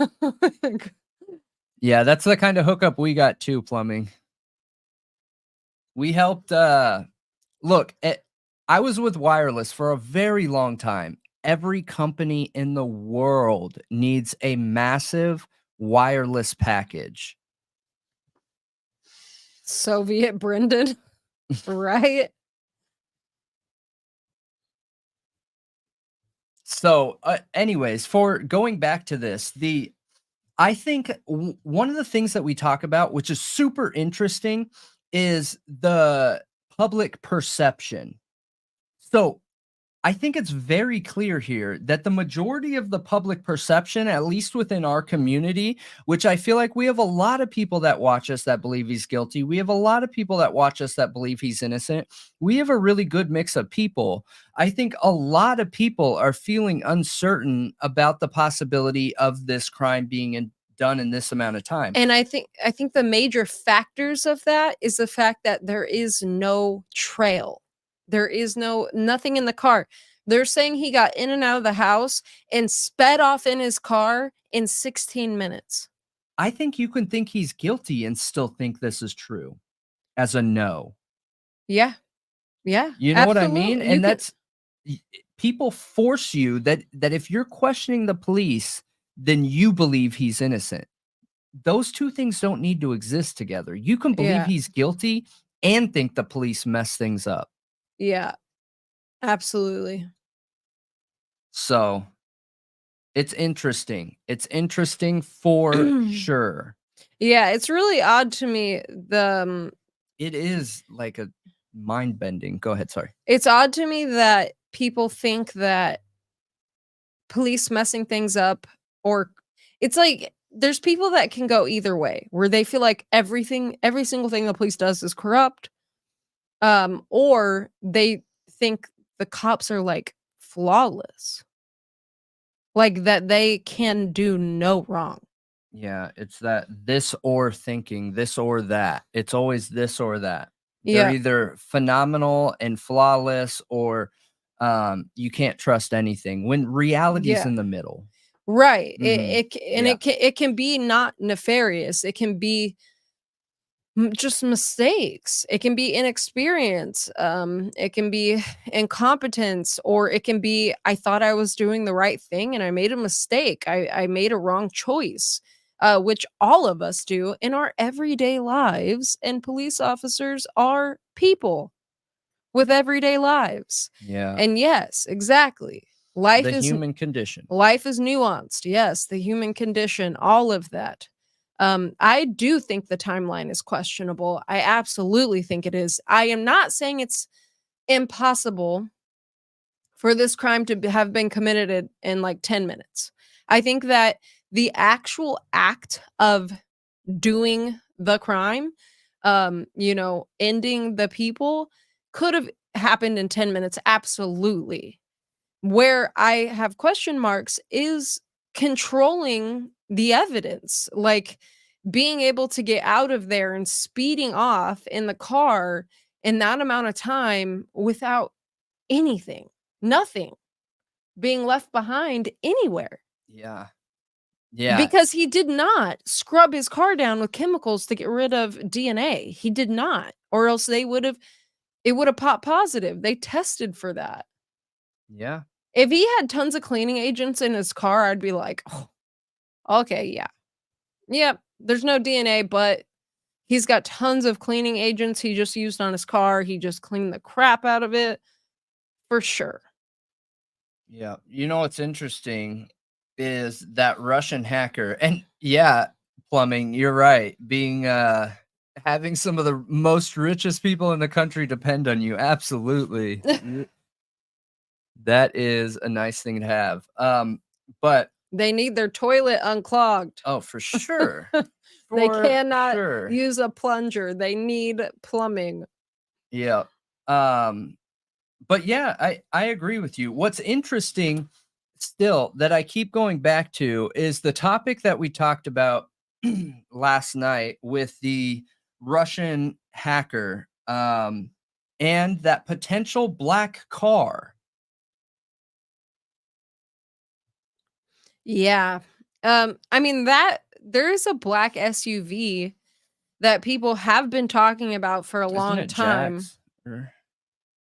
Yeah, that's the kind of hookup we got too, plumbing. We helped, look, I was with wireless for a very long time. Every company in the world needs a massive wireless package. Soviet Brendan, right? So, anyways, for going back to this, I think one of the things that we talk about, which is super interesting, is the public perception. So, I think it's very clear here that the majority of the public perception, at least within our community, which I feel like we have a lot of people that watch us that believe he's guilty. We have a lot of people that watch us that believe he's innocent. We have a really good mix of people. I think a lot of people are feeling uncertain about the possibility of this crime being done in this amount of time. And I think the major factors of that is the fact that there is no trail. There is nothing in the car. They're saying he got in and out of the house and sped off in his car in 16 minutes. I think you can think he's guilty and still think this is true as a no. Yeah. Yeah. You know what I mean? Absolutely. You And could that's people force you that if you're questioning the police, then you believe he's innocent. Those two things don't need to exist together. You can believe yeah. he's guilty and think the police mess things up. Yeah. Absolutely. So, it's interesting. It's interesting for sure. Yeah, it's really odd to me It is like a mind bending. Go ahead, sorry. it's odd to me that people think that police messing things up, or it's like there's people that can go either way, where they feel like every single thing the police does is corrupt, or they think the cops are like flawless, like that they can do no wrong. Yeah, it's that this or thinking, this or that. It's always this or that. They're Yeah, either phenomenal and flawless or you can't trust anything when reality's yeah, in the middle. right. Mhm. Yeah. It can be not nefarious. It can be just mistakes. It can be inexperience. It can be incompetence, or it can be I thought I was doing the right thing and I made a mistake. I made a wrong choice, which all of us do in our everyday lives. And police officers are people with everyday lives. Yeah. And yes, exactly. Life The is human condition. Life is nuanced. Yes, the human condition, all of that. I do think the timeline is questionable. I absolutely think it is. I am not saying it's impossible for this crime to have been committed in like 10 minutes. I think that the actual act of doing the crime, ending the people could have happened in 10 minutes. Absolutely. Where I have question marks is controlling the evidence, like being able to get out of there and speeding off in the car in that amount of time without anything, nothing being left behind anywhere. Yeah. Yeah. Because he did not scrub his car down with chemicals to get rid of DNA. He did not, or else it would have popped positive. They tested for that. Yeah. If he had tons of cleaning agents in his car, I'd be like, "Oh, okay, yeah. Yep, there's no DNA, but he's got tons of cleaning agents he just used on his car. He just cleaned the crap out of it for sure." Yeah. You know what's interesting is that Russian hacker. And yeah, plumbing, you're right. Being having some of the most richest people in the country depend on you. Absolutely. That is a nice thing to have. But They need their toilet unclogged. oh, for sure. They For cannot sure. use a plunger. They need plumbing. Yeah. But yeah, I agree with you. What's interesting still that I keep going back to is the topic that we talked about last night with the Russian hacker and that potential black car. Yeah. I mean that there is a black SUV that people have been talking about for a Isn't long it time. Jax or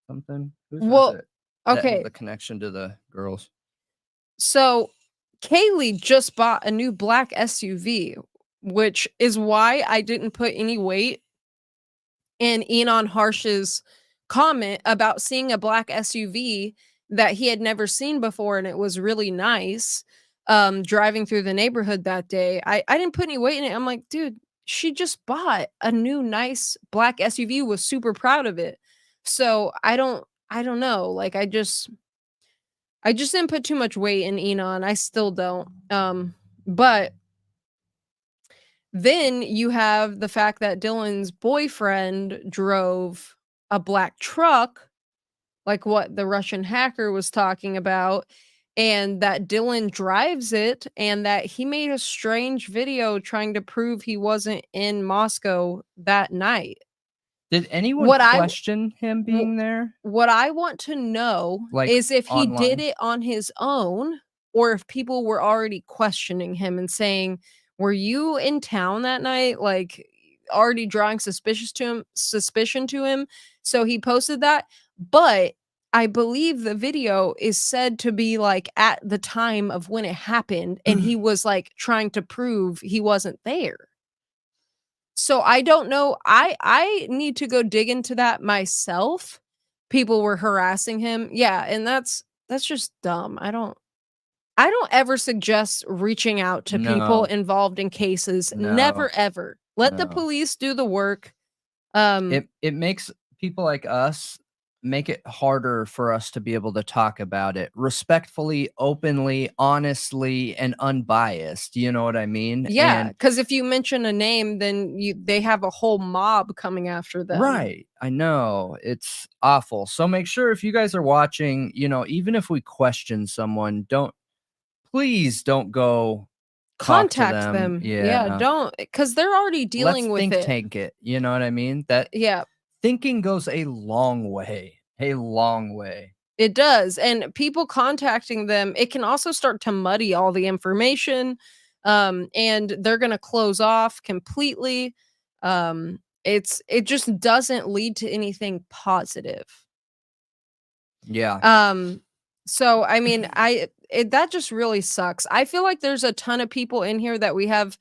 something? Whose was Well, it that has okay, the connection to the girls? so Kaylee just bought a new black SUV, which is why I didn't put any weight in Enon Harsh's comment about seeing a black SUV that he had never seen before, and it was really nice, driving through the neighborhood that day. I didn't put any weight in it. I'm like, "Dude, she just bought a new nice black SUV, was super proud of it." So, I don't know, like, I just didn't put too much weight in Enon, I still don't, but then you have the fact that Dylan's boyfriend drove a black truck, like what the Russian hacker was talking about, and that Dylan drives it, and that he made a strange video trying to prove he wasn't in Moscow that night. Did anyone What I question him w- being there, what I want to know like, is if he did online? it on his own or if people were already questioning him and saying, "Were you in town that night?" Like already drawing suspicion to him. So he posted that, but I believe the video is said to be like at the time of when it happened and he was like trying to prove he wasn't there. So I don't know. I need to go dig into that myself. People were harassing him. Yeah, and that's just dumb. I don't ever suggest reaching out to people No, involved in cases. no, Never ever. Let the no. police do the work. Um It makes people like us make it harder for us to be able to talk about it respectfully, openly, honestly, and unbiased, you know what I mean? yeah, And cuz if you mention a name then they have a whole mob coming after them. right, I know, it's awful. So make sure if you guys are watching, even if we question someone, please don't go talk to Contact them. them. Yeah, Yeah. don't cuz they're already Let's dealing with think it. tank it, you know what I mean? That Yeah. thinking goes a long way. It does, and people contacting them, it can also start to muddy all the information, and they're gonna close off completely. It just doesn't lead to anything positive. Yeah. Um, so I mean, that just really sucks. I feel like there's a ton of people in here that we have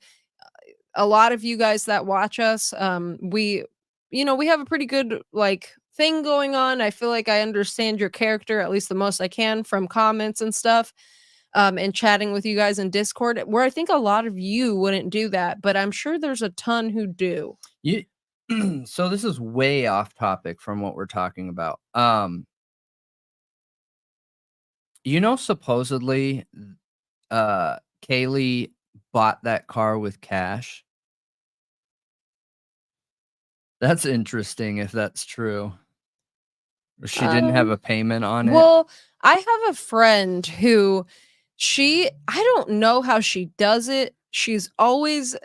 a lot of you guys that watch us, we have a pretty good like thing going on. I feel like I understand your character at least the most I can from comments and stuff, and chatting with you guys in Discord, where I think a lot of you wouldn't do that, but I'm sure there's a ton who do. You so this is way off topic from what we're talking about. Supposedly, Kaylee bought that car with cash. That's interesting if that's true. Or she didn't have Um, a payment on it. well, I have a friend who I don't know how she does it. She's always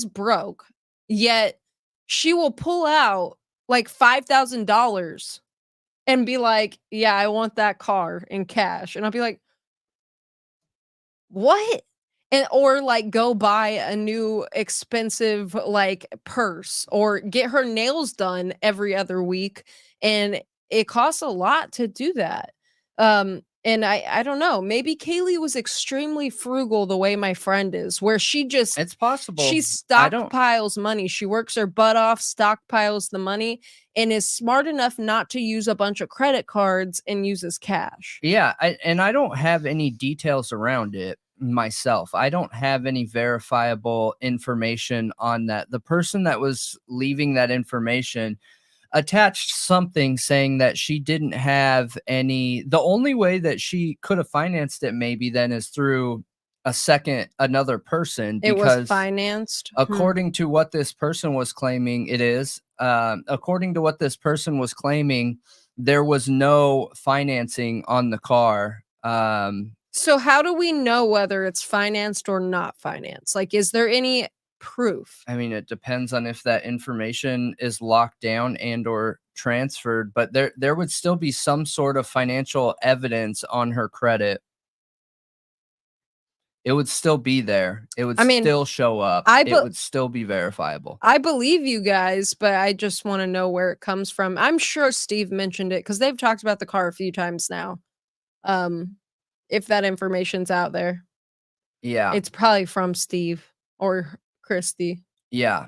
broke, yet she will pull out like $5,000 and be like, "Yeah, I want that car in cash." And I'll be like, "What?" And or like go buy a new expensive like purse or get her nails done every other week, and it costs a lot to do that. And I don't know, maybe Kaylee was extremely frugal the way my friend is, where It's she possible. I don't stockpiles money. She works her butt off, stockpiles the money, and is smart enough not to use a bunch of credit cards and uses cash. Yeah, I don't have any details around it myself. I don't have any verifiable information on that. The person that was leaving that information attached something saying that she didn't have the only way that she could have financed it maybe then is through another person, It was because financed. Hmm. according to what this person was claiming, according to what this person was claiming, there was no financing on the car. So how do we know whether it's financed or not financed? Like, is there any proof? I mean, it depends on if that information is locked down and or transferred, but there would still be some sort of financial evidence on her credit. It would still be there. It would I mean, still show up. I It would still be verifiable. I believe you guys, but I just want to know where it comes from. I'm sure Steve mentioned it because they've talked about the car a few times now. Um, if that information's out there, Yeah. it's probably from Steve or Christy. Yeah.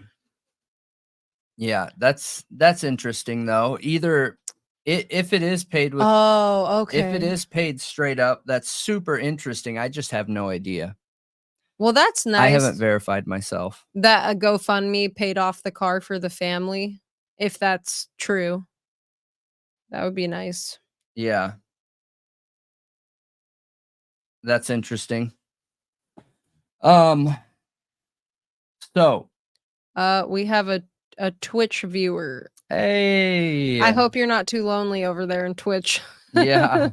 Yeah. That's interesting though. Either if it is paid with Oh, if it okay. is paid straight up, that's super interesting. I just have no idea. Well, that's I haven't nice verified myself. that a GoFundMe paid off the car for the family. If that's true, that would be nice. Yeah. That's interesting. So, We have a Twitch viewer. hey. I hope you're not too lonely over there in Twitch. Yeah.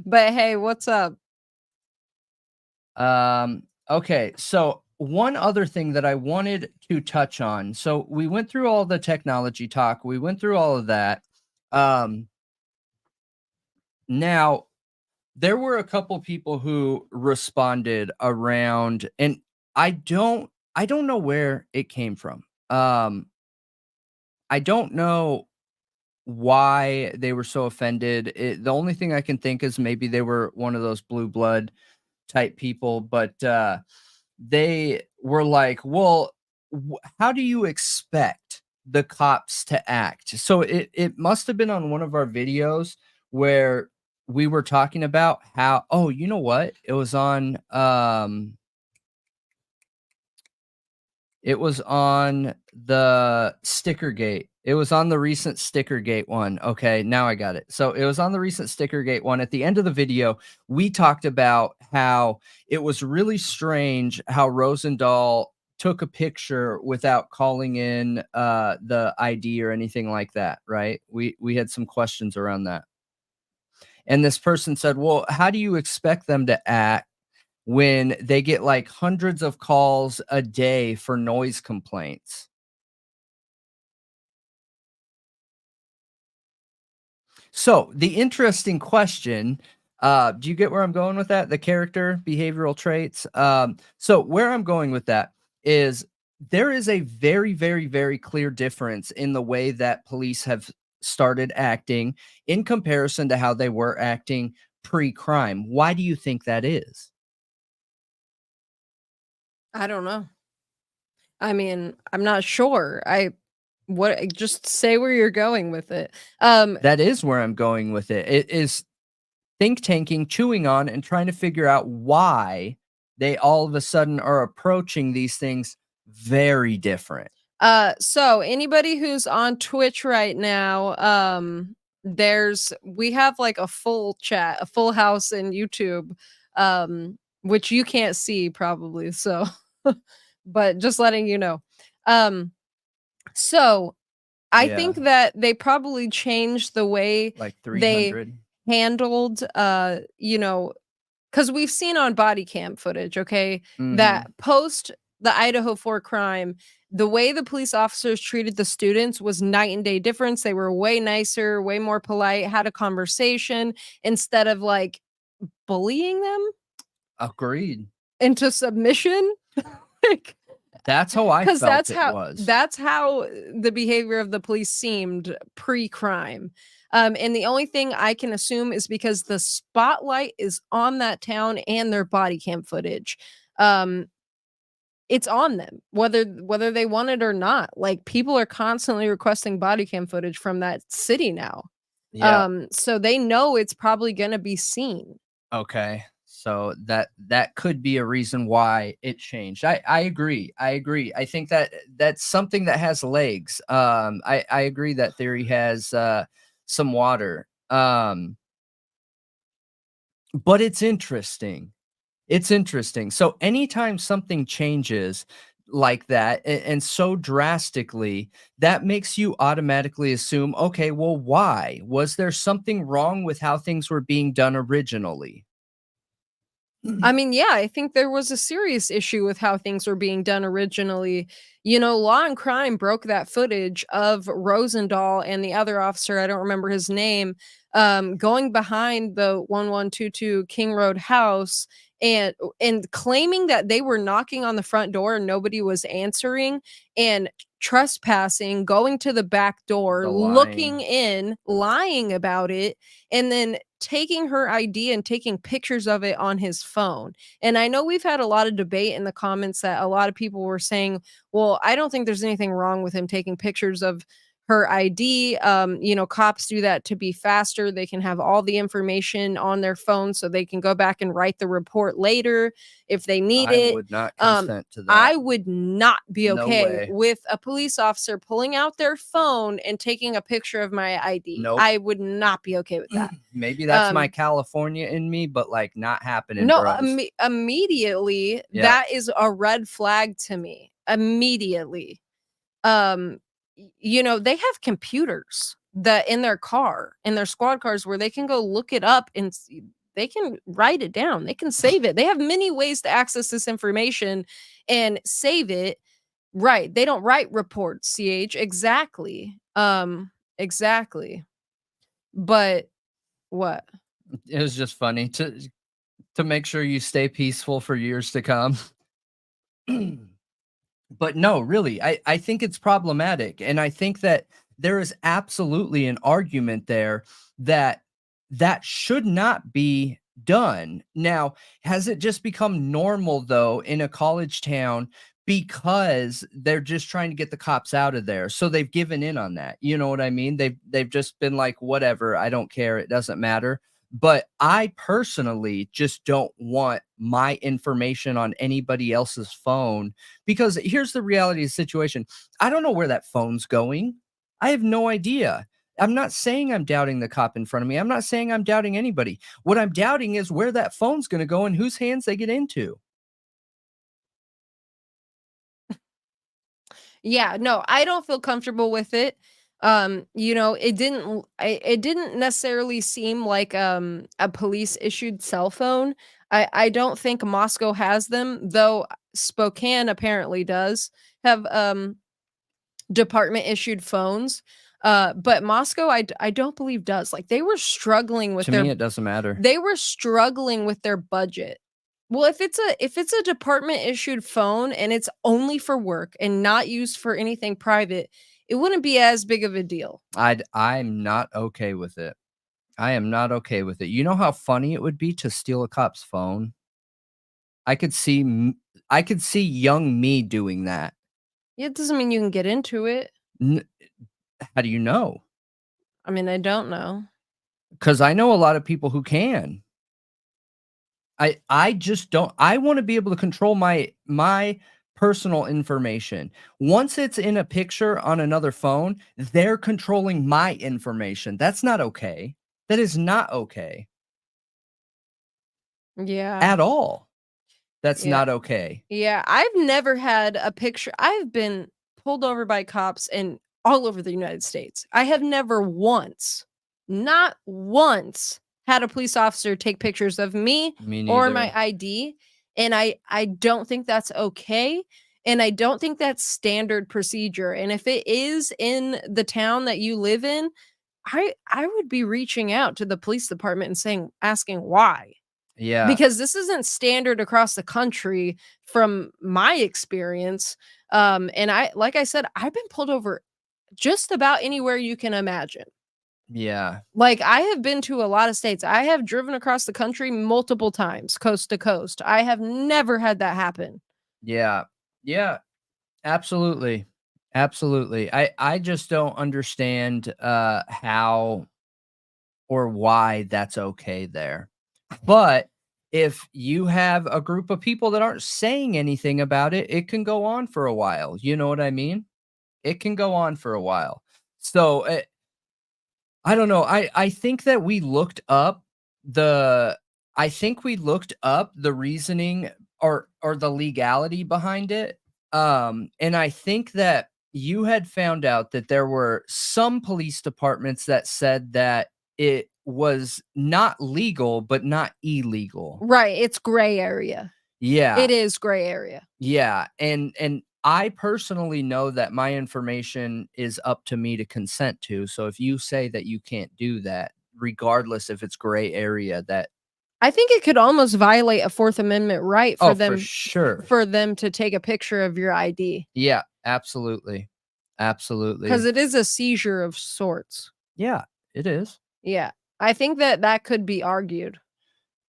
But hey, what's up? Okay, so one other thing that I wanted to touch on. So we went through all the technology talk. We went through all of that. Now there were a couple people who responded around, and I don't know where it came from. I don't know why they were so offended. The only thing I can think is maybe they were one of those blue blood type people, but they were like, well, how do you expect the cops to act? So it must have been on one of our videos where we were talking about how, oh, you know what? It was on the Stickergate. It was on the recent Stickergate one. Okay, now I got it. So it was on the recent Stickergate one. At the end of the video, we talked about how it was really strange how Rosendahl took a picture without calling in the ID or anything like that, right? We had some questions around that. And this person said, well, how do you expect them to act when they get like hundreds of calls a day for noise complaints? So the interesting question, do you get where I'm going with that? The character behavioral traits. So where I'm going with that is there is a very, very, very clear difference in the way that police have started acting in comparison to how they were acting pre-crime. Why do you think that is? I don't know. I mean, I'm not sure. Just say where you're going with it. That is where I'm going with it. It is think tanking, chewing on, and trying to figure out why they all of a sudden are approaching these things very different. So anybody who's on Twitch right now, we have like a full chat, a full house in YouTube, which you can't see probably. So, but just letting you know. So I Yeah, think that they probably changed the way like they 300. handled, because we've seen on body cam footage, okay, Mhm. that post the Idaho 4 crime, the way the police officers treated the students was night and day difference. They were way nicer, way more polite, had a conversation instead of like bullying them Agreed. into submission. Like, That's how I because felt it was. that's how the behavior of the police seemed pre-crime. And the only thing I can assume is because the spotlight is on that town and their body cam footage. It's on them whether they want it or not. Like, people are constantly requesting body cam footage from that city now. Yeah. So they know it's probably gonna be seen. Okay. So that could be a reason why it changed. I agree. I agree. I think that that's something that has legs. I agree that theory has some water. But it's interesting. It's interesting. So anytime something changes like that and so drastically, that makes you automatically assume, okay, well, why? Was there something wrong with how things were being done originally? I mean, yeah, I think there was a serious issue with how things were being done originally. Law and Crime broke that footage of Rosendahl and the other officer, I don't remember his name, going behind the 1122 King Road house and claiming that they were knocking on the front door and nobody was answering, and trespassing, going to the back door, The looking lying. in, lying about it, and then taking her ID and taking pictures of it on his phone. And I know we've had a lot of debate in the comments that a lot of people were saying, well, I don't think there's anything wrong with him taking pictures of her ID. Cops do that to be faster. They can have all the information on their phone so they can go back and write the report later if they need I it. would not consent to that. I would not be No okay way. with a police officer pulling out their phone and taking a picture of my ID. Nope. I would not be okay with that. Maybe that's my California in me, but like not happening, No, bros. immediately, Yeah. that is a red flag to me. Immediately. They have computers that in their car, in their squad cars, where they can go look it up and they can write it down. They can save it. They have many ways to access this information and save it. Right. They don't write reports, CH. Exactly. Exactly. But what? It was just funny to make sure you stay peaceful for years to come. But no, really, I think it's problematic. And I think that there is absolutely an argument there that that should not be done. Now, has it just become normal though in a college town because they're just trying to get the cops out of there? So they've given in on that. You know what I mean? They've just been like, whatever, I don't care, it doesn't matter. But I personally just don't want my information on anybody else's phone, because here's the reality of the situation. I don't know where that phone's going. I have no idea. I'm not saying I'm doubting the cop in front of me. I'm not saying I'm doubting anybody. What I'm doubting is where that phone's going to go and whose hands they get into. Yeah, no, I don't feel comfortable with it. It didn't necessarily seem like a police issued cell phone. I don't think Moscow has them, though Spokane apparently does have department issued phones. But Moscow I don't believe does. Like they were struggling with To me, it doesn't matter. they were struggling with their budget. Well, if it's a department issued phone and it's only for work and not used for anything private, it wouldn't be as big of a deal. I'm not okay with it. I am not okay with it. You know how funny it would be to steal a cop's phone? I could see I could see young me doing that. It doesn't mean you can get into it. How do you know? I mean, I don't know. Because I know a lot of people who can. I just don't. I want to be able to control my personal information. Once it's in a picture on another phone, they're controlling my information. That's not okay. That is not okay Yeah. at all. That's Yeah. not okay. Yeah, I've never had a picture. I've been pulled over by cops and all over the United States. I have never once, not once, had a police officer take pictures of me Me or neither. my ID, and I don't think that's okay, and I don't think that's standard procedure. And if it is in the town that you live in, I would be reaching out to the police department and asking why. Yeah. Because this isn't standard across the country from my experience. And like I said, I've been pulled over just about anywhere you can imagine. Yeah. Like I have been to a lot of states. I have driven across the country multiple times, coast to coast. I have never had that happen. Yeah. Yeah. Absolutely. Absolutely. I just don't understand how or why that's okay there. But if you have a group of people that aren't saying anything about it, it can go on for a while. You know what I mean? It can go on for a while. So I don't know. I think that we looked up the the reasoning or the legality behind it. And I think that you had found out that there were some police departments that said that it was not legal but not illegal. Right. It's gray area. Yeah. It is gray area. Yeah, and I personally know that my information is up to me to consent to. So if you say that you can't do that, regardless if it's gray area, that I think it could almost violate a Fourth Amendment right for Oh, for them sure. for them to take a picture of your ID. Yeah, absolutely. Because Absolutely. it is a seizure of sorts. Yeah, it is. Yeah. I think that could be argued,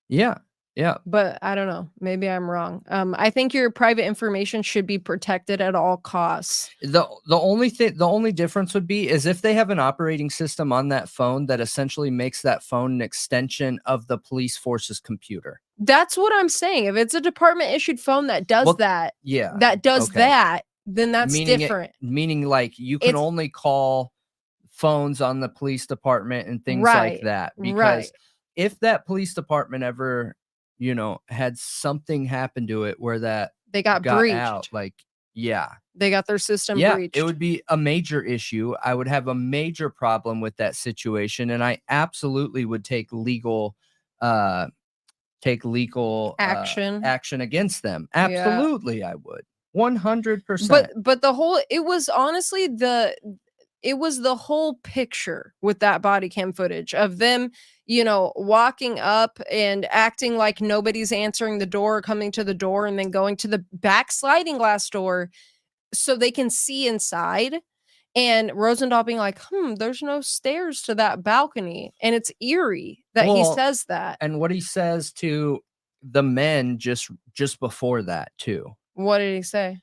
Yeah. Yeah. but I don't know. Maybe I'm wrong. I think your private information should be protected at all costs. The only difference would be is if they have an operating system on that phone that essentially makes that phone an extension of the police force's computer. That's what I'm saying. If it's a department issued phone that does Well, that, yeah. Okay. then that's different. Meaning like you can It's only call phones on the police department and things like right. that, because Right. if that police department ever, had something happen to it where that They got got out, breached. like, yeah, They got their system yeah, it breached. would be a major issue. I would have a major problem with that situation, and I absolutely would uh take legal Action. action against them. Yeah. Absolutely, I would. 100%. But the whole it was honestly the whole picture with that body cam footage of them, walking up and acting like nobody's answering the door, coming to the door, and then going to the back sliding glass door so they can see inside. And Rosendahl being like, there's no stairs to that balcony. And it's eerie that he Well, says that. and what he says to the men just before that too, What did he say?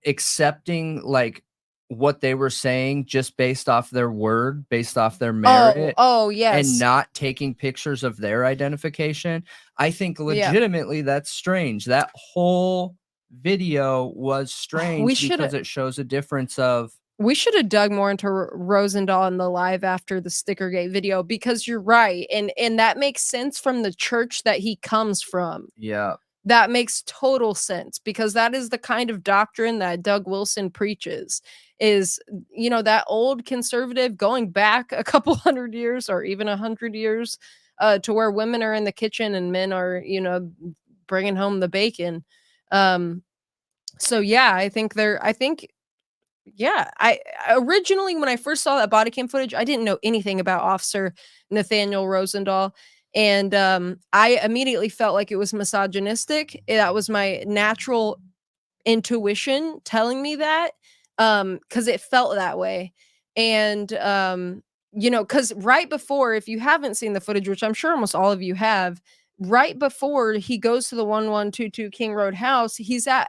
accepting like what they were saying just based off their word, based off their Oh, merit, oh, and yes. not taking pictures of their identification. I think Yeah. legitimately that's strange. That whole video was strange because it shows a difference of We should have dug more into Rosendahl in the live after the Stickergate video, because you're right, and that makes sense from the church that he comes from. yeah. That makes total sense, because that is the kind of doctrine that Doug Wilson preaches, is, that old conservative going back a couple 100 years or even 100 years, to where women are in the kitchen and men are, bringing home the bacon. So yeah, yeah, I originally, when I first saw that body cam footage, I didn't know anything about Officer Nathaniel Rosendahl, and I immediately felt like it was misogynistic. That was my natural intuition telling me that, because it felt that way. And because right before, if you haven't seen the footage, which I'm sure almost all of you have, right before he goes to the 1122 King Road house, he's at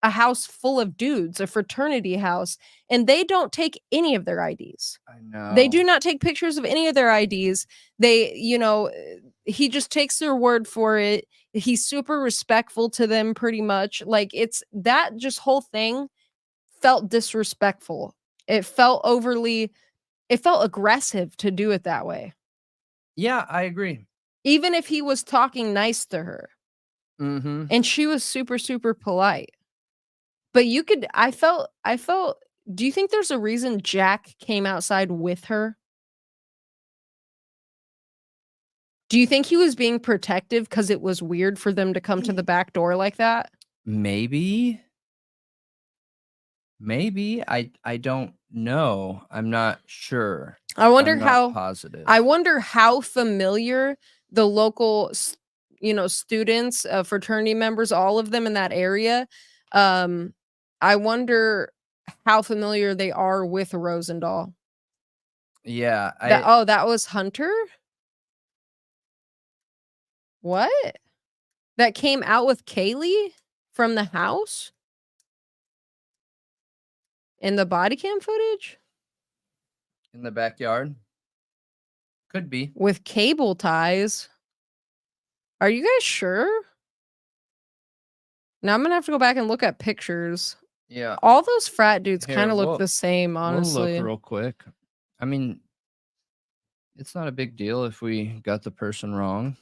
a house full of dudes, a fraternity house, and they don't take any of their IDs. I know. They do not take pictures of any of their IDs. They, he just takes their word for it. He's super respectful to them, pretty much. Like, it's that just whole thing felt disrespectful. It felt aggressive to do it that way. Yeah, I agree. Even if he was talking nice to her. Mm-hmm. And she was super, super polite. But I felt, do you think there's a reason Jack came outside with her? Do you think he was being protective because it was weird for them to come to the back door like that? Maybe. I don't know. I'm not sure. I wonder I'm not how positive. I wonder how familiar the local, students, fraternity members, all of them in that area. I wonder how familiar they are with Rosendahl. Yeah, That was Hunter? What? That came out with Kaylee from the house? In the body cam footage? in the backyard. Could be. With cable ties? Are you guys sure? Now I'm gonna have to go back and look at pictures. Yeah. All those frat dudes Here, kind of look the same, honestly. We'll look real quick. I mean, it's not a big deal if we got the person wrong.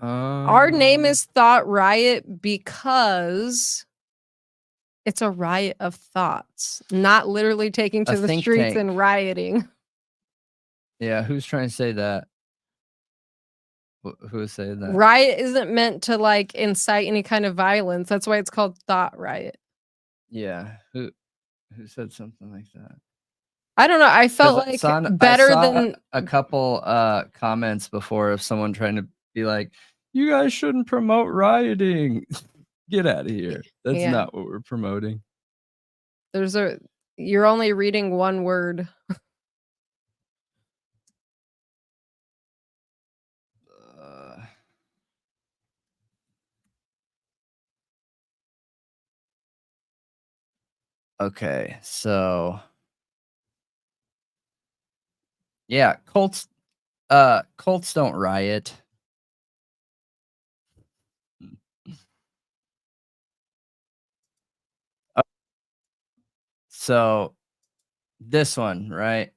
Our name is Thought Riot because it's a riot of thoughts, not literally taking to the streets and rioting. Yeah, who's trying to say that? Who is saying that? Riot isn't meant to like incite any kind of violence. That's why it's called Thought Riot. Yeah, who said something like that? I don't know. I 'Cause felt I like saw better than a couple comments before of someone trying to be like, "You guys shouldn't promote rioting." Get out of here. That's yeah. not what we're promoting. You're only reading one word. Uh, okay, so yeah, cults don't riot. Uh, so this one, right?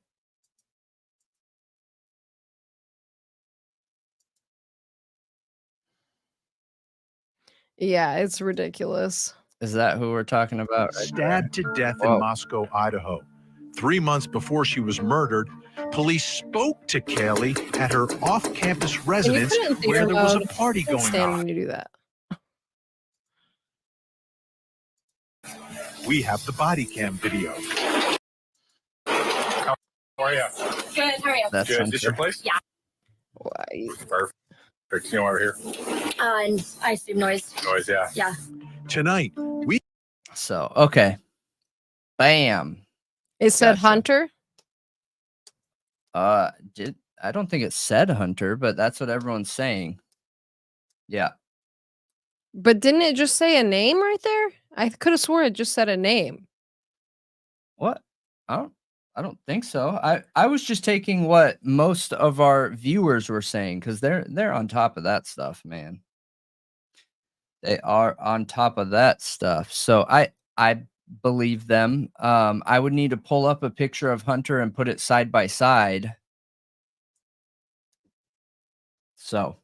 Yeah, it's ridiculous. Is that who we're talking about right there? Stabbed to death in Whoa. Moscow, Idaho. 3 months before she was murdered, police spoke to Kaylee at her off-campus And you residence put it in where theater there was a mode. party I can't going stand on. when you do that. We have the body cam video. How are you? Good, how are you? That's Good. Is this your Hunter. place? Yeah. Why? Perfect. You know why we're here? And I assume noise. Noise, yeah. Yeah. Tonight, we So, okay. Bam. It said Gotcha. Hunter. I don't think it said Hunter, but that's what everyone's saying. Yeah. But didn't it just say a name right there? I could have swore it just said a name. What? I don't think so. I was just taking what most of our viewers were saying because they're on top of that stuff, man. They are on top of that stuff. So I believe them. I would need to pull up a picture of Hunter and put it side by side. So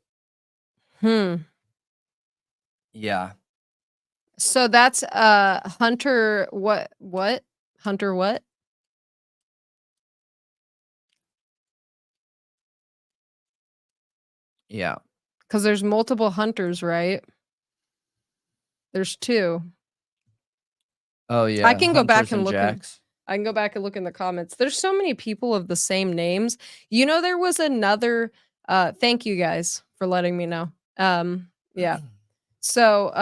yeah. So that's Hunter what? Hunter what? Yeah. Because there's multiple Hunters, right? There's 2. Oh yeah. I can go back Hunters and look. Jacks. I can go back and look in the comments. There's so many people of the same names. You know, there was another. Thank you guys for letting me know. Yeah. So,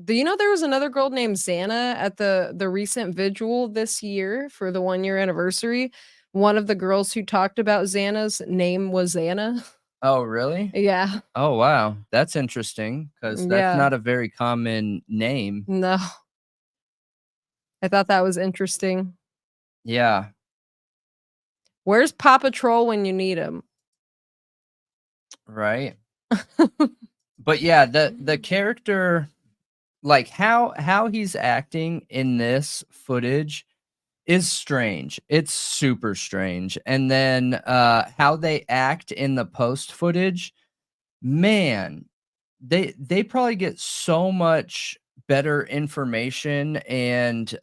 do you know there was another girl named Xana at the recent vigil this year for the 1-year anniversary? One of the girls who talked about Xana's name was Xana. Oh really? Yeah. Oh wow. That's interesting because that's Yeah. not a very common name. No. I thought that was interesting. Yeah. Where's Paw Patrol when you need him? Right. But yeah, the character, like how he's acting in this footage is strange. It's super strange. And then how they act in the post footage, man, they probably get so much better information and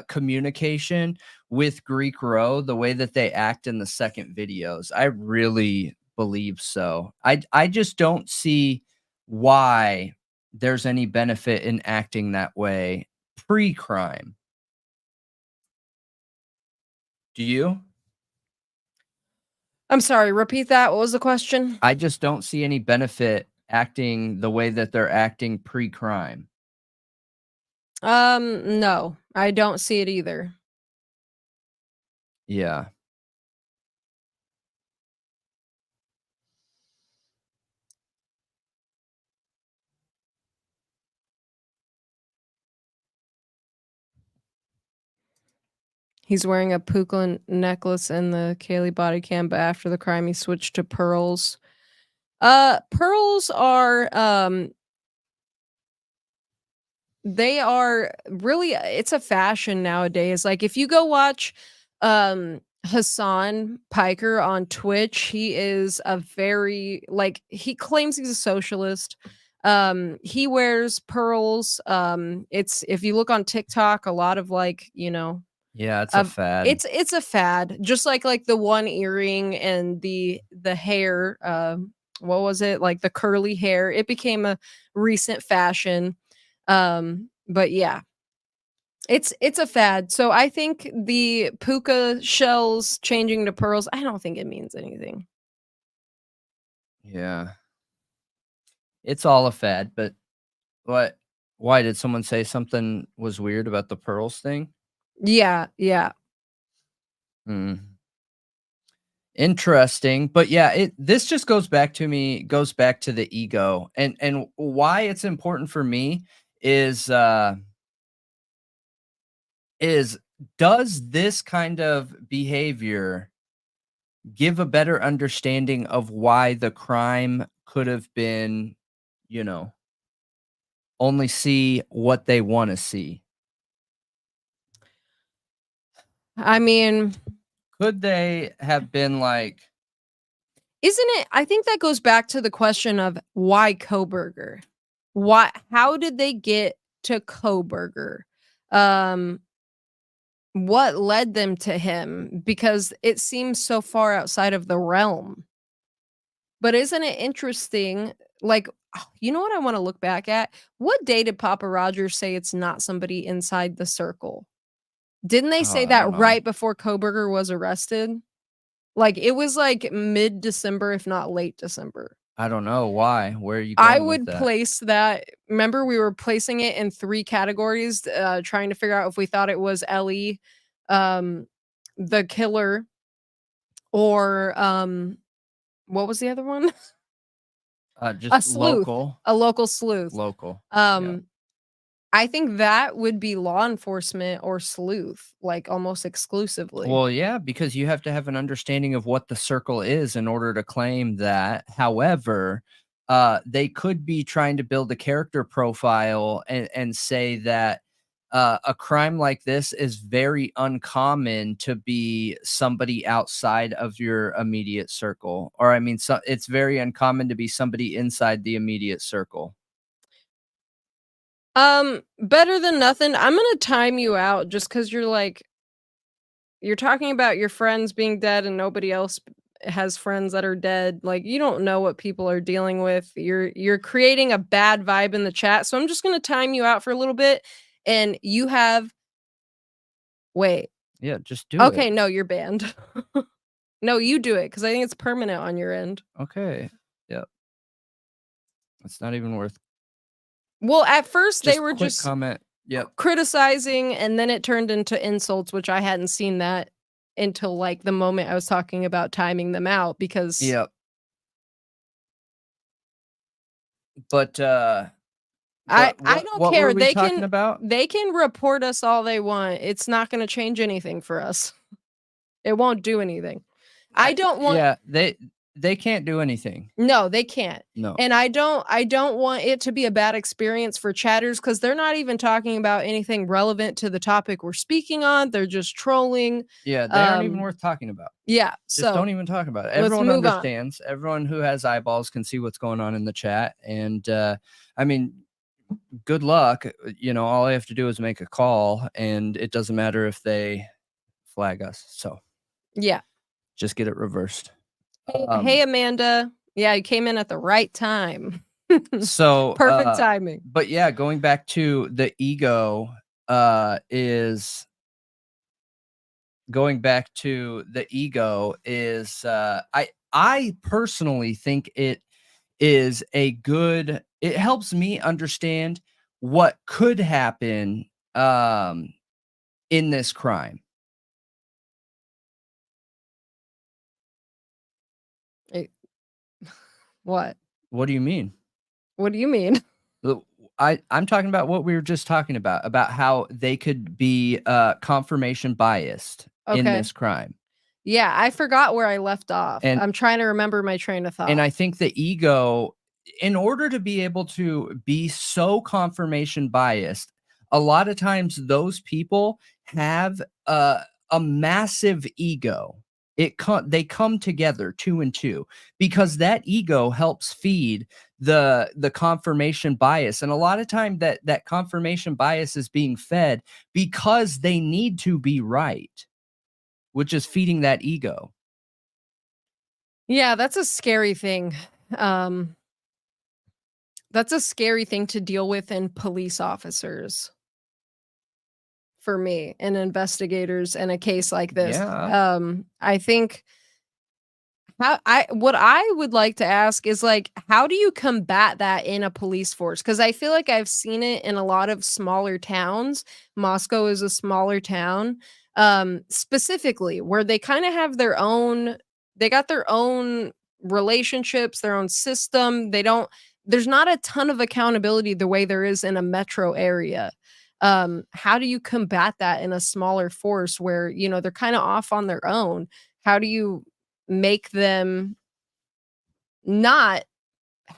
communication with Greek Row the way that they act in the second videos. I really believe so. I just don't see why there's any benefit in acting that way pre-crime. Do you? I'm sorry, repeat that. What was the question? I just don't see any benefit acting the way that they're acting pre-crime. No, I don't see it either. Yeah. He's wearing a puka necklace in the Kaylee body cam, but after the crime, he switched to pearls. Pearls are they are really it's a fashion nowadays. Like if you go watch Hassan Piker on Twitch, he is a very he claims he's a socialist. He wears pearls. It's if you look on TikTok, a lot of Yeah, it's a fad. it's a fad. Just like the one earring and the hair, what was it? Like the curly hair. It became a recent fashion. But yeah. It's a fad. So I think the puka shells changing to pearls, I don't think it means anything. Yeah. It's all a fad, but what why did someone say something was weird about the pearls thing? Yeah, yeah. Hmm. Interesting. But yeah, this just goes back to the ego. And why it's important for me is is does this kind of behavior give a better understanding of why the crime could have been, you know, only see what they want to see? I mean, Could they have been like, isn't it? I think that goes back to the question of why Koberger? Why? How did they get to Koberger? Um, what led them to him? Because it seems so far outside of the realm. But isn't it interesting? Like, you know what I want to look back at? What day did Papa Rogers say it's not somebody inside the circle? Didn't they oh, say I don't that know. right before Koberger was arrested? Like, it was like mid-December, if not late December. I don't know why. Where are you I going with would that? place that. Remember, we were placing it in 3 categories, trying to figure out if we thought it was Ellie, um, the killer, or, what was the other one? A Just sleuth, a local sleuth. local. Yeah. Um, I think that would be law enforcement or sleuth, like, almost exclusively. Well, yeah, because you have to have an understanding of what the circle is in order to claim that. However, they could be trying to build a character profile and say that a crime like this is very uncommon to be somebody outside of your immediate circle. Or, I mean, so it's very uncommon to be somebody inside the immediate circle. Better than nothing. I'm gonna time you out just because you're talking about your friends being dead and nobody else has friends that are dead. Like, you don't know what people are dealing with. You're creating a bad vibe in the chat. So I'm just gonna time you out for a little bit. And you have wait. Yeah, just do Okay, it. no, you're banned. No, you do it because I think it's permanent on your end. Okay. Yep. It's not even worth. Well, at first they Just were quick just comment. Yep. criticizing, and then it turned into insults, which I hadn't seen that until like the moment I was talking about timing them out because Yep. But I what don't what were care. we talking about? They can report us all they want. It's not going to change anything for us. It won't do anything. I don't want Yeah, they can't do anything. No, they can't. No. And I don't want it to be a bad experience for chatters cuz they're not even talking about anything relevant to the topic we're speaking on. They're just trolling. Yeah, they aren't even worth talking about. Yeah, Just so don't even talk about it. let's Everyone move on. understands. Everyone who has eyeballs can see what's going on in the chat. And I mean, good luck. All I have to do is make a call, and it doesn't matter if they flag us. So Yeah. just get it reversed. Hey, Amanda. Yeah, you came in at the right time. So Perfect timing. But yeah, going back to the ego, is going back to the ego is I personally think it helps me understand what could happen in this crime. Eh, What? What do you mean? What do you mean? I'm talking about what we were just talking about how they could be confirmation biased in Okay. this crime. Yeah, I forgot where I left off. And I'm trying to remember my train of thought. And I think the ego, in order to be able to be so confirmation biased, a lot of times those people have a massive ego. They come together 2 and 2 because that ego helps feed the confirmation bias. And a lot of time that confirmation bias is being fed because they need to be right, which is feeding that ego. Yeah, that's a scary thing. Um, that's a scary thing to deal with in police officers. for me and investigators in a case like this. Yeah. I think what I would like to ask is like, how do you combat that in a police force? Because I feel like I've seen it in a lot of smaller towns. Moscow is a smaller town, specifically where they kind of have their own. They got their own relationships, their own system. There's not a ton of accountability the way there is in a metro area. How do you combat that in a smaller force where, you know, they're kind of off on their own? How do you make them not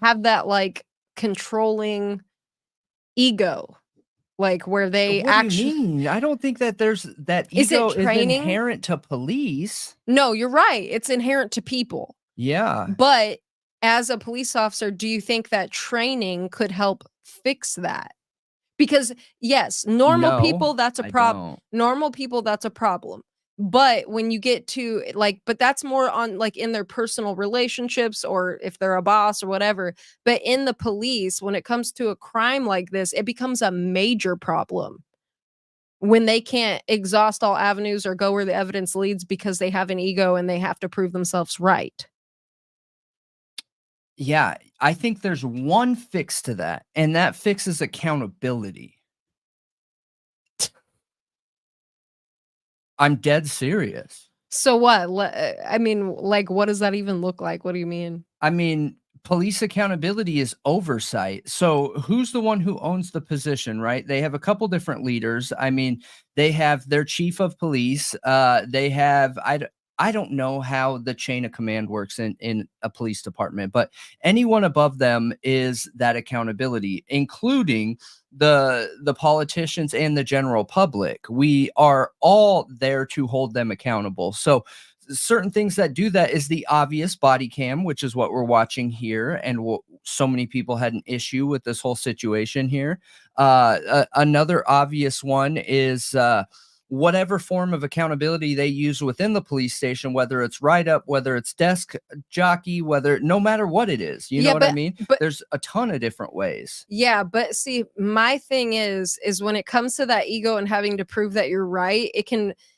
have that like controlling ego, like where they What actually do you mean? I don't think that there's that Is it ego is training? inherent to police. No, you're right. It's inherent to people. Yeah. But as a police officer, do you think that training could help fix that? Because yes, normal No, people, that's a I problem. don't. Normal people, that's a problem. But when you get to like, but that's more on like in their personal relationships or if they're a boss or whatever. But in the police, when it comes to a crime like this, it becomes a major problem when they can't exhaust all avenues or go where the evidence leads because they have an ego and they have to prove themselves right. Yeah, I think there's one fix to that, and that fix is accountability. I'm dead serious. So what? I mean, like, what does that even look like? What do you mean? I mean, police accountability is oversight. So who's the one who owns the position, right? They have a couple different leaders. I mean, they have their chief of police. They have, I don't know how the chain of command works in a police department, but anyone above them is that accountability, including the politicians and the general public. We are all there to hold them accountable. So certain things that do that is the obvious body cam, which is what we're watching here. And so many people had an issue with this whole situation here. Another obvious one is whatever form of accountability they use within the police station, whether it's write up, whether it's desk jockey, no matter what it is, you know what I mean? But there's a ton of different ways. yeah, but see, my thing is when it comes to that ego and having to prove that you're right,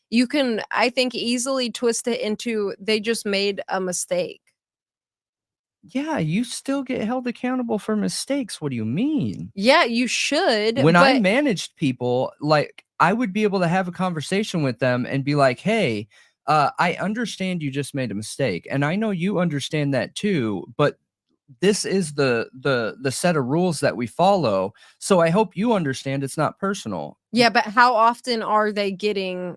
you can, I think, easily twist it into they just made a mistake. Yeah, you still get held accountable for mistakes. What do you mean? Yeah, you should. When I but managed people, like I would be able to have a conversation with them and be like, hey, I understand you just made a mistake. And I know you understand that too, but this is the set of rules that we follow. So I hope you understand it's not personal. yeah, but how often are they getting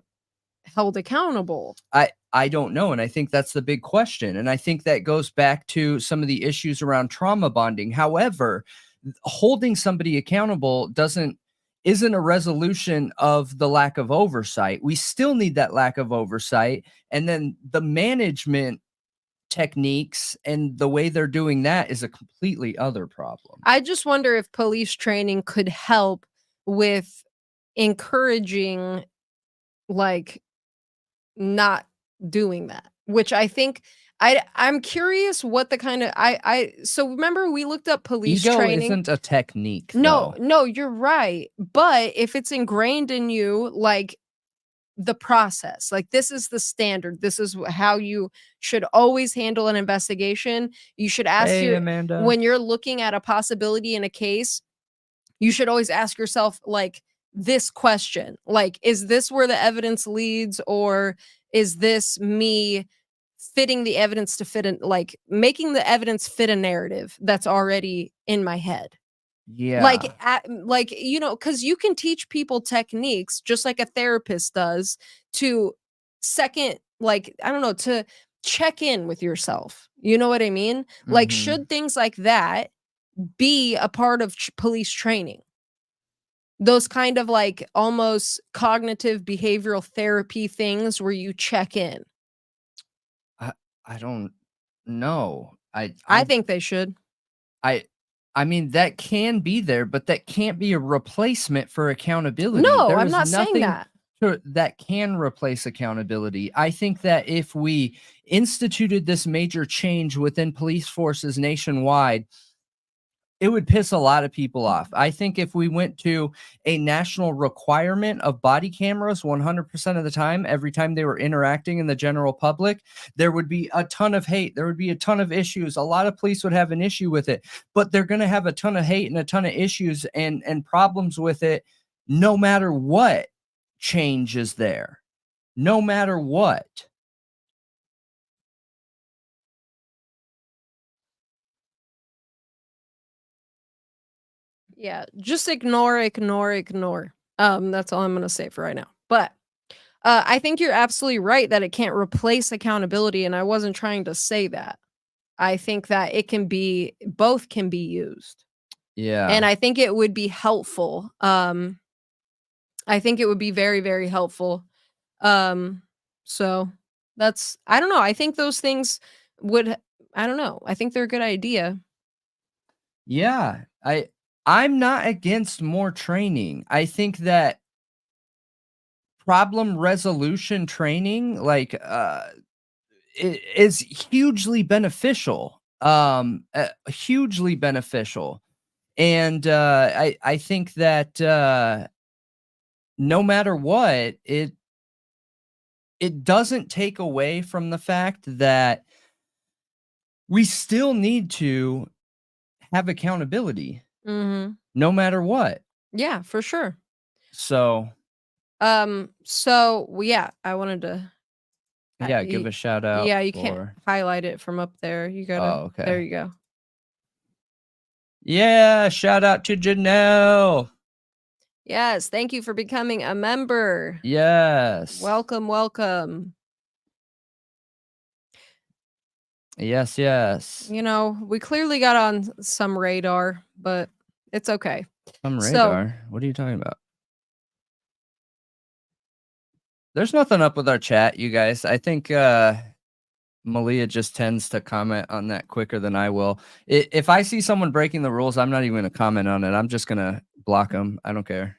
held accountable? I don't know. And I think that's the big question. And I think that goes back to some of the issues around trauma bonding. However, holding somebody accountable isn't a resolution of the lack of oversight. We still need that lack of oversight. And then the management techniques and the way they're doing that is a completely other problem. I just wonder if police training could help with encouraging, like, not doing that, which I think I'm curious what the kind of so remember we looked up police Ego training. isn't a technique. No, you're right. But if it's ingrained in you, like the process, like this is the standard, this is how you should always handle an investigation. You should ask Amanda. when you're looking at a possibility in a case, you should always ask yourself like this question, like, is this where the evidence leads, or is this me fitting the evidence to fit in, like making the evidence fit a narrative that's already in my head? Yeah. Like, you know, because you can teach people techniques just like a therapist does to to check in with yourself. You know what I mean? Like, Mhm. should things like that be a part of police training? Those kind of like almost cognitive behavioral therapy things where you check in. I don't know. I think they should. I mean, that can be there, but that can't be a replacement for accountability. No, There I'm is not saying nothing that. that can replace accountability. I think that if we instituted this major change within police forces nationwide, it would piss a lot of people off. I think if we went to a national requirement of body cameras 100% of the time, every time they were interacting in the general public, there would be a ton of hate. There would be a ton of issues. A lot of police would have an issue with it, but they're going to have a ton of hate and a ton of issues and problems with it no matter what change is there. No matter what. Yeah, just ignore. That's all I'm going to say for right now. But I think you're absolutely right that it can't replace accountability, and I wasn't trying to say that. I think that both can be used. Yeah. And I think it would be helpful. I think it would be very, very helpful. So I don't know. I think those things I don't know. I think they're a good idea. Yeah. I'm not against more training. I think that problem resolution training, like, is hugely beneficial. Hugely beneficial. And I think that no matter what, it doesn't take away from the fact that we still need to have accountability. Mm-hmm. No matter what. Yeah, for sure. So I wanted to give a shout out. Yeah, you can't highlight it from up there. You gotta okay. There you go. Yeah, shout out to Janelle. Yes, thank you for becoming a member. Yes. Welcome. Yes. You know, we clearly got on some radar, but it's okay. Some radar? What are you talking about? There's nothing up with our chat, you guys. I think Malia just tends to comment on that quicker than I will. If I see someone breaking the rules, I'm not even going to comment on it. I'm just going to block them. I don't care.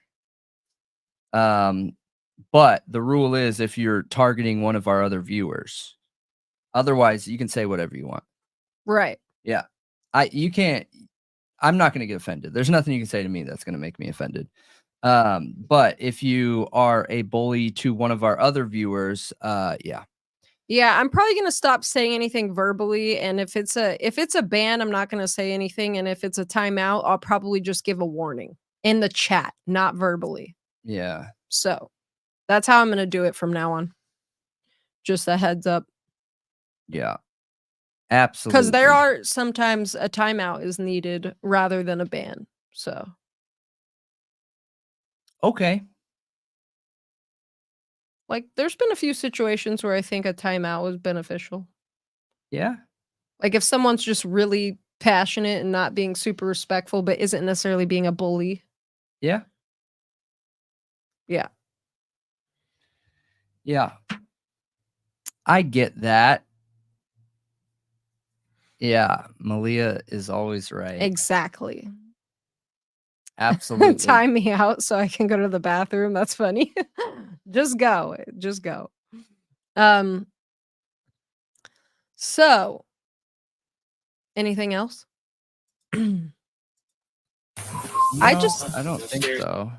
But the rule is if you're targeting one of our other viewers. Otherwise, you can say whatever you want. Right. Yeah. I'm not going to get offended. There's nothing you can say to me that's going to make me offended. But if you are a bully to one of our other viewers, yeah. Yeah, I'm probably going to stop saying anything verbally, and if it's a ban, I'm not going to say anything, and if it's a timeout, I'll probably just give a warning in the chat, not verbally. Yeah. So, that's how I'm going to do it from now on. Just a heads up. Yeah. Absolutely. Because there are sometimes a timeout is needed rather than a ban. So. Okay. Like, there's been a few situations where I think a timeout was beneficial. Yeah. Like, if someone's just really passionate and not being super respectful, but isn't necessarily being a bully. Yeah. Yeah. Yeah. I get that. Yeah. Malia is always right. Exactly. Absolutely. Time me out so I can go to the bathroom. That's funny. Just go. So anything else? No, I don't think so.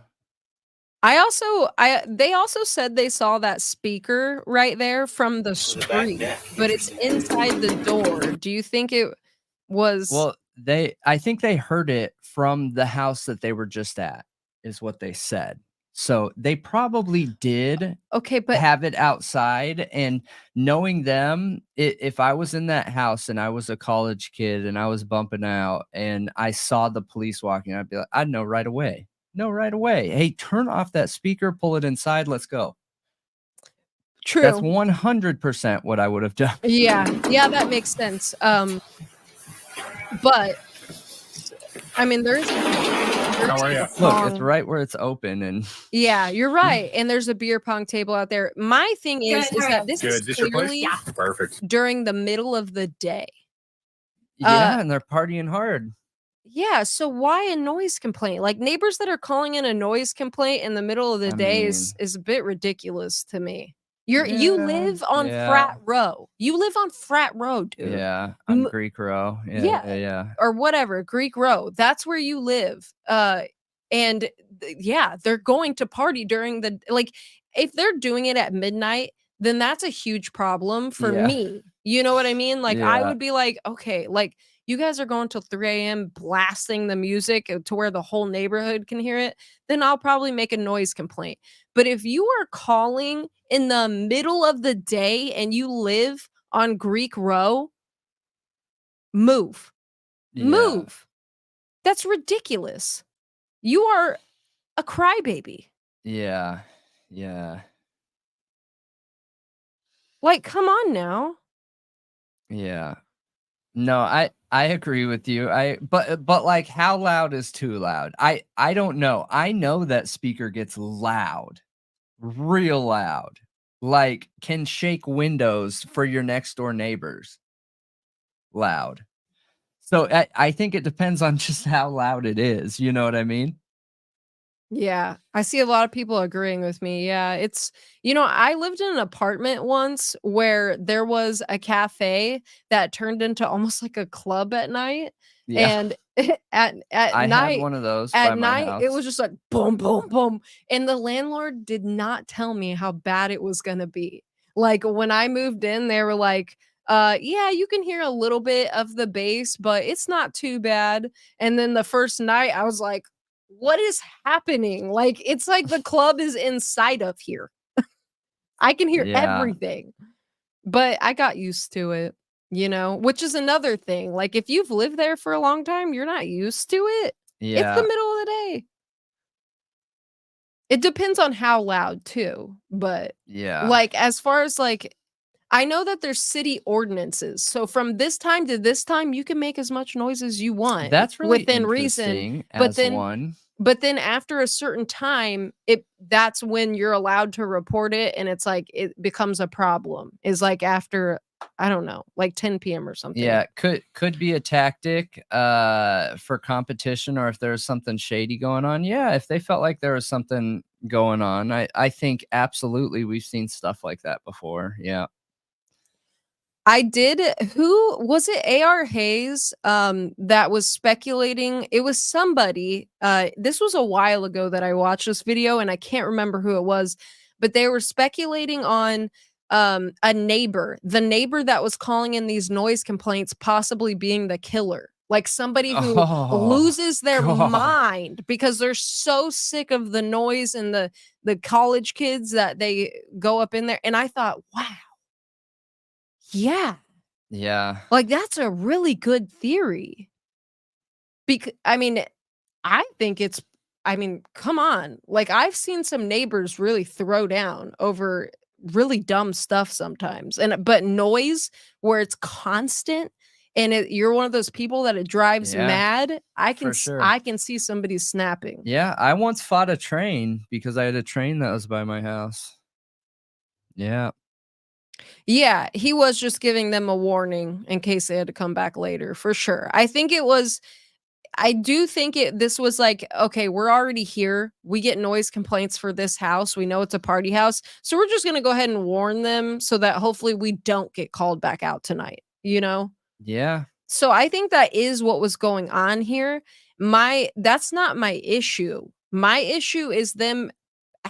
They also said they saw that speaker right there from the street, but it's inside the door. Do you think it was? Well, I think they heard it from the house that they were just at, is what they said. So they probably did but have it outside. And knowing them, if I was in that house and I was a college kid and I was bumping out and I saw the police walking, I'd be like, I'd know right away. Hey, turn off that speaker, pull it inside. Let's go. True. That's 100% what I would have done. Yeah, that makes sense. But I mean, there's How are you? Look, it's right where it's open, and yeah, you're right. And there's a beer pong table out there. My thing is that this Good. is This your place? clearly Yeah. Perfect. during the middle of the day. yeah, and they're partying hard. Yeah, so why a noise complaint? Like, neighbors that are calling in a noise complaint in the middle of the day is a bit ridiculous to me. You Yeah, live on yeah. Frat Row. You live on Frat Row, dude. Yeah, on M- Greek Row. Yeah. Yeah. Or whatever, Greek Row. That's where you live. And yeah, they're going to party during the like if they're doing it at midnight, then that's a huge problem for Yeah. me. You know what I mean? Like I Yeah. would be like, okay, like you guys are going till 3 a.m. blasting the music to where the whole neighborhood can hear it, then I'll probably make a noise complaint. But if you are calling in the middle of the day and you live on Greek Row, move. Yeah. Move. That's ridiculous. You are a crybaby. Yeah. Yeah. Like, come on now. Yeah. No, I agree with you. But like how loud is too loud? I don't know. I know that speaker gets loud. Real loud. Like can shake windows for your next door neighbors. Loud. So I think it depends on just how loud it is. You know what I mean? Yeah, I see a lot of people agreeing with me. Yeah, it's, I lived in an apartment once where there was a cafe that turned into almost like a club at night. Yeah. And at I had night, one of those by my house. it was just like boom, boom, boom. And the landlord did not tell me how bad it was going to be. Like when I moved in, they were like, yeah, you can hear a little bit of the bass, but it's not too bad. And then the first night I was like, what is happening? Like, it's like the club is inside of here. I can hear Yeah. everything. But I got used to it, which is another thing. Like, if you've lived there for a long time, you're not used to it. It's Yeah. the middle of the day. It depends on how loud, too. But, Yeah. like, as far as, like, I know that there's city ordinances. So from this time to this time, you can make as much noise as you want. That's really within reason. interesting But as then one. But then after a certain time, that's when you're allowed to report it, and it's like it becomes a problem. Is like after, I don't know, like 10 p.m. or something. Yeah, could be a tactic for competition, or if there's something shady going on. Yeah, if they felt like there was something going on, I think absolutely we've seen stuff like that before. Yeah. I did. Who was it? A.R. Hayes that was speculating. It was somebody. This was a while ago that I watched this video, and I can't remember who it was, but they were speculating on a neighbor, the neighbor that was calling in these noise complaints, possibly being the killer. Like somebody who loses their mind because they're so sick of the noise and the college kids that they go up in there. And I thought, wow. Yeah. Yeah. Like, that's a really good theory. I mean, I think come on. Like, I've seen some neighbors really throw down over really dumb stuff sometimes. But noise where it's constant and you're one of those people that it drives mad, I can see somebody snapping. Yeah, I once fought a train because I had a train that was by my house. Yeah. Yeah, he was just giving them a warning in case they had to come back later, for sure. I do think this was like, okay, we're already here. We get noise complaints for this house. We know it's a party house. So we're just going to go ahead and warn them so that hopefully we don't get called back out tonight, Yeah. So I think that is what was going on here. That's not my issue. My issue is them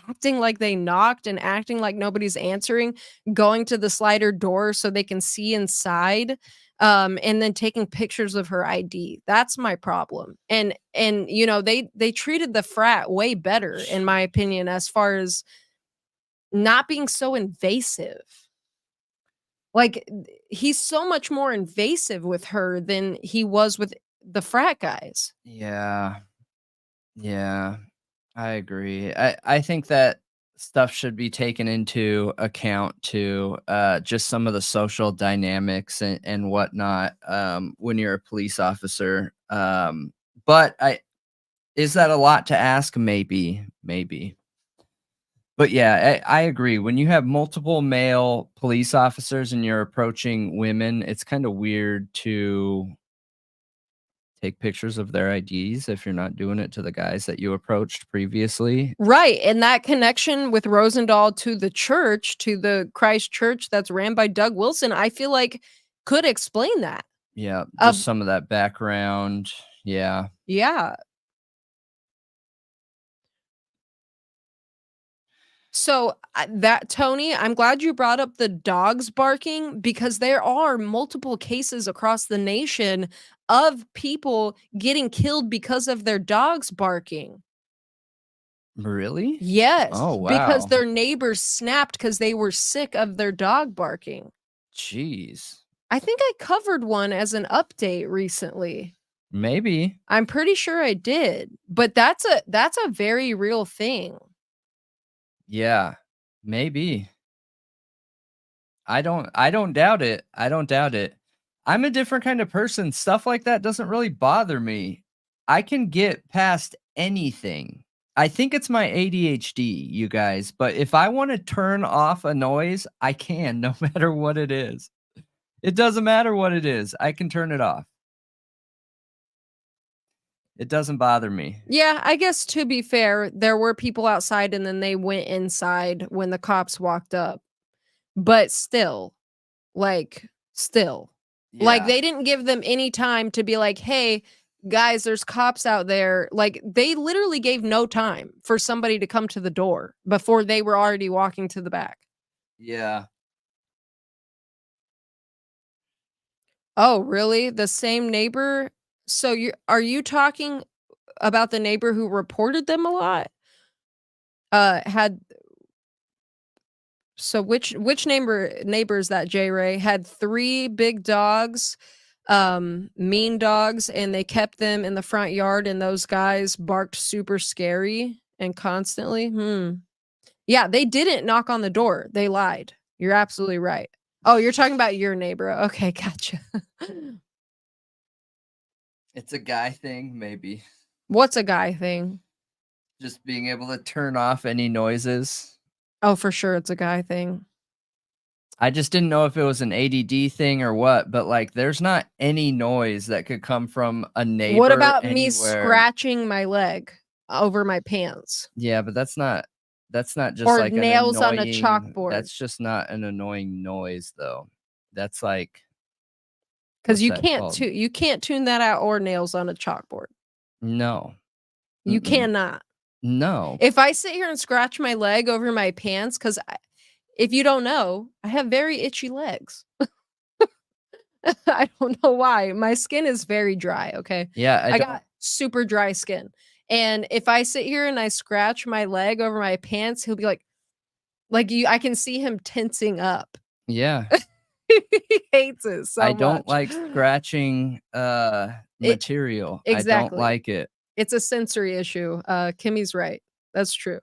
acting like they knocked and acting like nobody's answering, going to the slider door so they can see inside, and then taking pictures of her ID. That's my problem. And they treated the frat way better, in my opinion, as far as not being so invasive. Like, he's so much more invasive with her than he was with the frat guys. Yeah. Yeah. I agree. I think that stuff should be taken into account too, just some of the social dynamics and whatnot, when you're a police officer. But is that a lot to ask? Maybe. But yeah, I agree. When you have multiple male police officers and you're approaching women, it's kind of weird to take pictures of their IDs if you're not doing it to the guys that you approached previously. Right. And that connection with Rosendahl to the church, to the Christ Church that's ran by Doug Wilson, I feel like could explain that. Yeah, Of- just some of that background. Yeah. Yeah. So that, Tony, I'm glad you brought up the dogs barking, because there are multiple cases across the nation of people getting killed because of their dogs barking. Really? Yes. Oh, Because wow. their neighbors snapped because they were sick of their dog barking. Jeez. I think I covered one as an update recently. Maybe. I'm pretty sure I did, but that's a very real thing. Yeah. Maybe. I don't doubt it. I don't doubt it. I'm a different kind of person. Stuff like that doesn't really bother me. I can get past anything. I think it's my ADHD, you guys, but if I want to turn off a noise, I can, no matter what it is. It doesn't matter what it is. I can turn it off. It doesn't bother me. Yeah, I guess to be fair, there were people outside and then they went inside when the cops walked up. But still, like, Yeah. they didn't give them any time to be like, hey, guys, there's cops out there. Like, they literally gave no time for somebody to come to the door before they were already walking to the back. Yeah. Oh, really? The same neighbor? So are you talking about the neighbor who reported them a lot? So which neighbor is that, J Ray? Had 3 big dogs, mean dogs, and they kept them in the front yard, and those guys barked super scary and constantly. Yeah, they didn't knock on the door. They lied. You're absolutely right. Oh, you're talking about your neighbor. Okay, gotcha. It's a guy thing, maybe. What's a guy thing? Just being able to turn off any noises. Oh, for sure, it's a guy thing. I just didn't know if it was an ADD thing or what, but like there's not any noise that could come from a neighbor. What about me anywhere. scratching my leg over my pants? Yeah, but that's not just Or like nails an on a annoying, chalkboard. That's just not an annoying noise though. That's like, because what's that called? you can't tune that out, or nails on a chalkboard. No. You cannot. No. If I sit here and scratch my leg over my pants, because if you don't know, I have very itchy legs. I don't know why. My skin is very dry, okay? Yeah, I got super dry skin. And if I sit here and I scratch my leg over my pants, he'll be like I can see him tensing up. Yeah. He hates it so much. I don't like scratching material. I Exactly. don't like it. It's a sensory issue. Kimmy's right. That's true.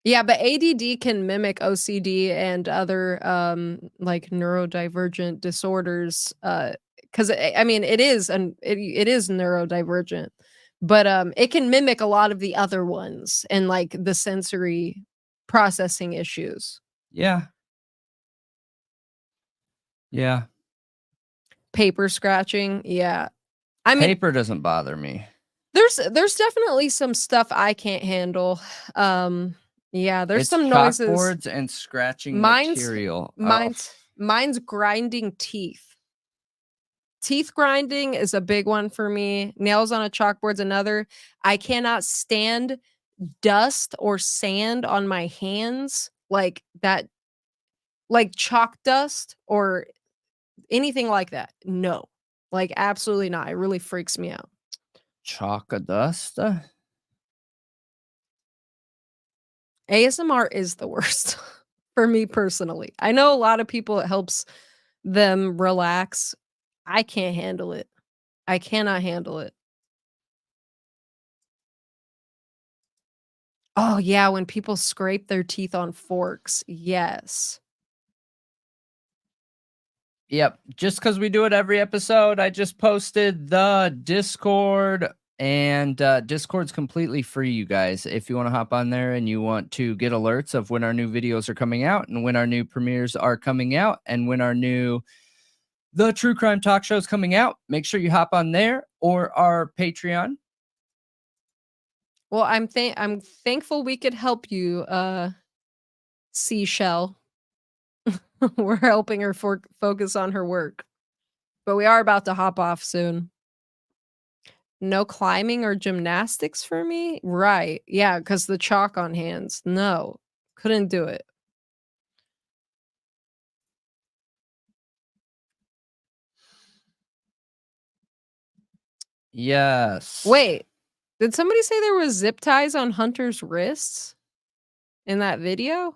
Yeah, but ADD can mimic OCD and other like neurodivergent disorders. Because I mean, it is neurodivergent, but it can mimic a lot of the other ones and like the sensory processing issues. Yeah. Yeah. Paper scratching. Yeah. I mean, Paper doesn't bother me. there's definitely some stuff I can't handle. Yeah, there's It's some noises. Chalkboards and scratching material. Mine's grinding teeth. Teeth grinding is a big one for me. Nails on a chalkboard's another. I cannot stand dust or sand on my hands, like that, like chalk dust or anything like that. No, like absolutely not. It really freaks me out. Chalk dust? ASMR is the worst for me personally. I know a lot of people, it helps them relax. I can't handle it. I cannot handle it. Oh, yeah, when people scrape their teeth on forks. Yes. Yep. Just because we do it every episode, I just posted the Discord, and Discord's completely free, you guys. If you want to hop on there and you want to get alerts of when our new videos are coming out and when our new premieres are coming out and when our new the True Crime Talk Show is coming out. Make sure you hop on there or our Patreon. Well, I'm thankful we could help you, Seashell. We're helping her focus on her work. But we are about to hop off soon. No climbing or gymnastics for me? Right. Yeah, because the chalk on hands. No, couldn't do it. Yes. Wait, did somebody say there was zip ties on Hunter's wrists in that video?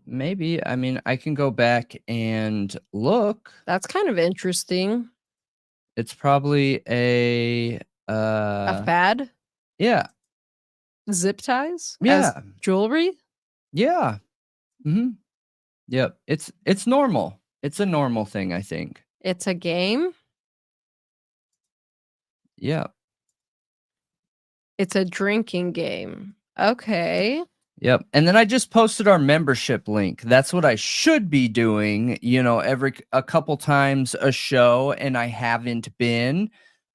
Maybe. I mean, I can go back and look. That's kind of interesting. It's probably a fad? Yeah. Zip ties? Yeah. As jewelry? Yeah. Mm-hmm. Yep. It's normal. It's a normal thing, I think. It's a game? Yeah. It's a drinking game. Okay. Yep. And then I just posted our membership link. That's what I should be doing, every a couple times a show, and I haven't been.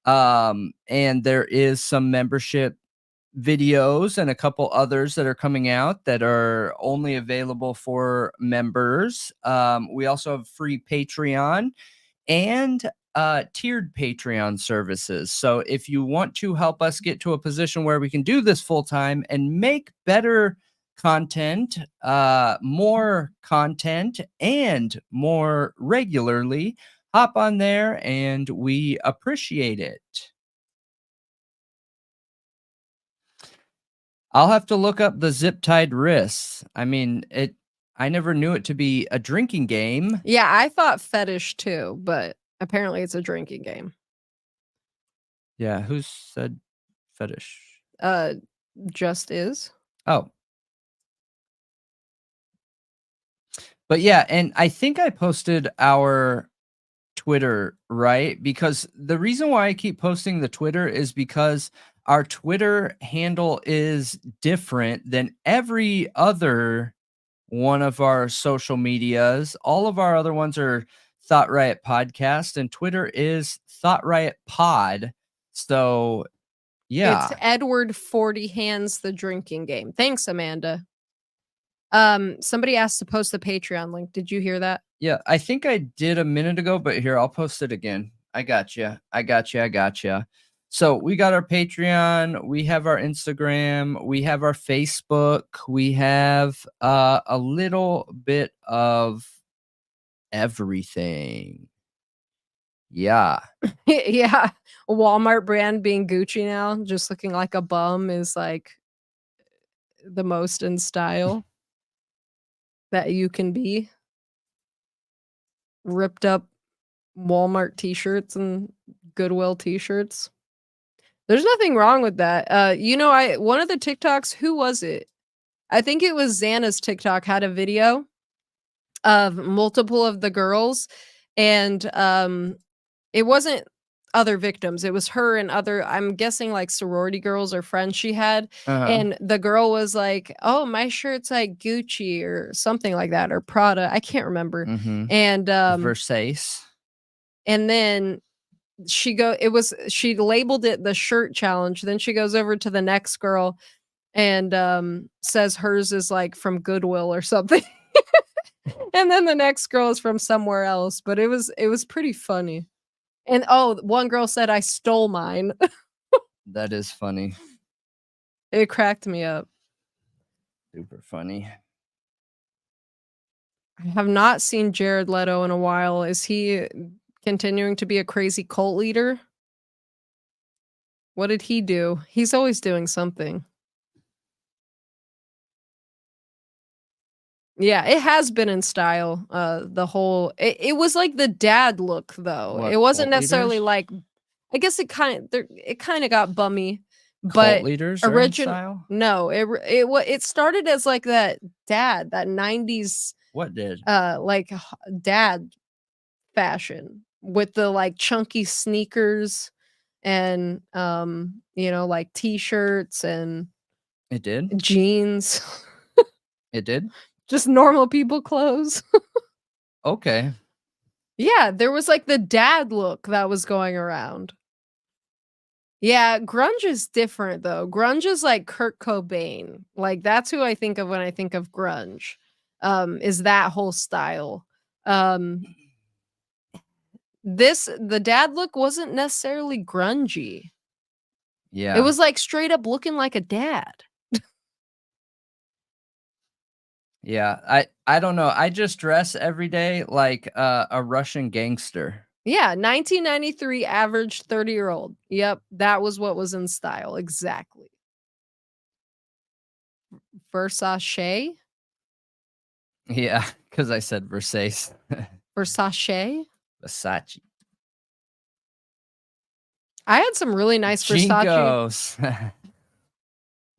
And there is some membership videos and a couple others that are coming out that are only available for members. We also have free Patreon and tiered Patreon services. So if you want to help us get to a position where we can do this full time and make better content, more content, and more regularly, hop on there and we appreciate it. I'll have to look up the zip tied wrists. I mean, I never knew it to be a drinking game. Yeah, I thought fetish too, but apparently it's a drinking game. Yeah, who said fetish? Just is. Oh. But yeah, and I think I posted our Twitter, right? Because the reason why I keep posting the Twitter is because our Twitter handle is different than every other one of our social medias. All of our other ones are Thought Riot Podcast, and Twitter is Thought Riot Pod. So, yeah. It's Edward 40 Hands the drinking game. Thanks, Amanda. Somebody asked to post the Patreon link. Did you hear that? Yeah, I think I did a minute ago, but here, I'll post it again. I got you. So we got our Patreon, we have our Instagram, we have our Facebook, we have a little bit of everything. Yeah. Yeah. Walmart brand being Gucci now, just looking like a bum is like the most in style that you can be. Ripped up Walmart t-shirts and Goodwill t-shirts. There's nothing wrong with that. One of the TikToks, who was it? I think it was Xana's TikTok had a video of multiple of the girls, and it wasn't other victims. It was her and other, I'm guessing like sorority girls or friends she had. And the girl was like, "Oh, my shirt's like Gucci or something like that, or Prada." I can't remember. And Versace. And then she labeled it the shirt challenge. Then she goes over to the next girl and says hers is like from Goodwill or something. And then the next girl is from somewhere else, but it was pretty funny. And one girl said, "I stole mine." That is funny. It cracked me up. Super funny. I have not seen Jared Leto in a while. Is he continuing to be a crazy cult leader? What did he do? He's always doing something. Yeah, it has been in style. The whole it was like the dad look though. What, it wasn't cult necessarily leaders? like, I guess it kind of got bummy. Cult But leaders are in style? no, it started as like that 90s What did? like dad fashion with the like chunky sneakers and like t-shirts and It did? jeans. It did? Just normal people clothes. Okay. Yeah, there was like the dad look that was going around. Yeah, grunge is different though. Grunge is like Kurt Cobain. Like that's who I think of when I think of grunge. Is that whole style. Um the dad look wasn't necessarily grungy. Yeah. It was like straight up looking like a dad. Yeah. I don't know. I just dress every day like a Russian gangster. Yeah, 1993 average 30-year-old. Yep, that was what was in style. Exactly. Versace? Yeah, because I said Versace. Versace? Versace. I had some really nice Versace Jinkos.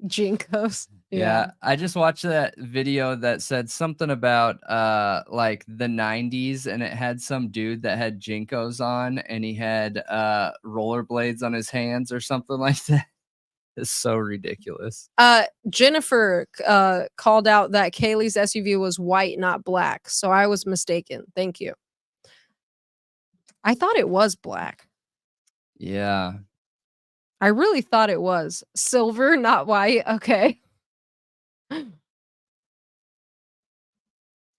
Jinkos. Yeah, I just watched that video that said something about like the 90s, and it had some dude that had Jinkos on and he had rollerblades on his hands or something like that. It's so ridiculous. Jennifer called out that Kaylee's SUV was white, not black. So I was mistaken. Thank you. I thought it was black. Yeah. I really thought it was silver, not white. Okay.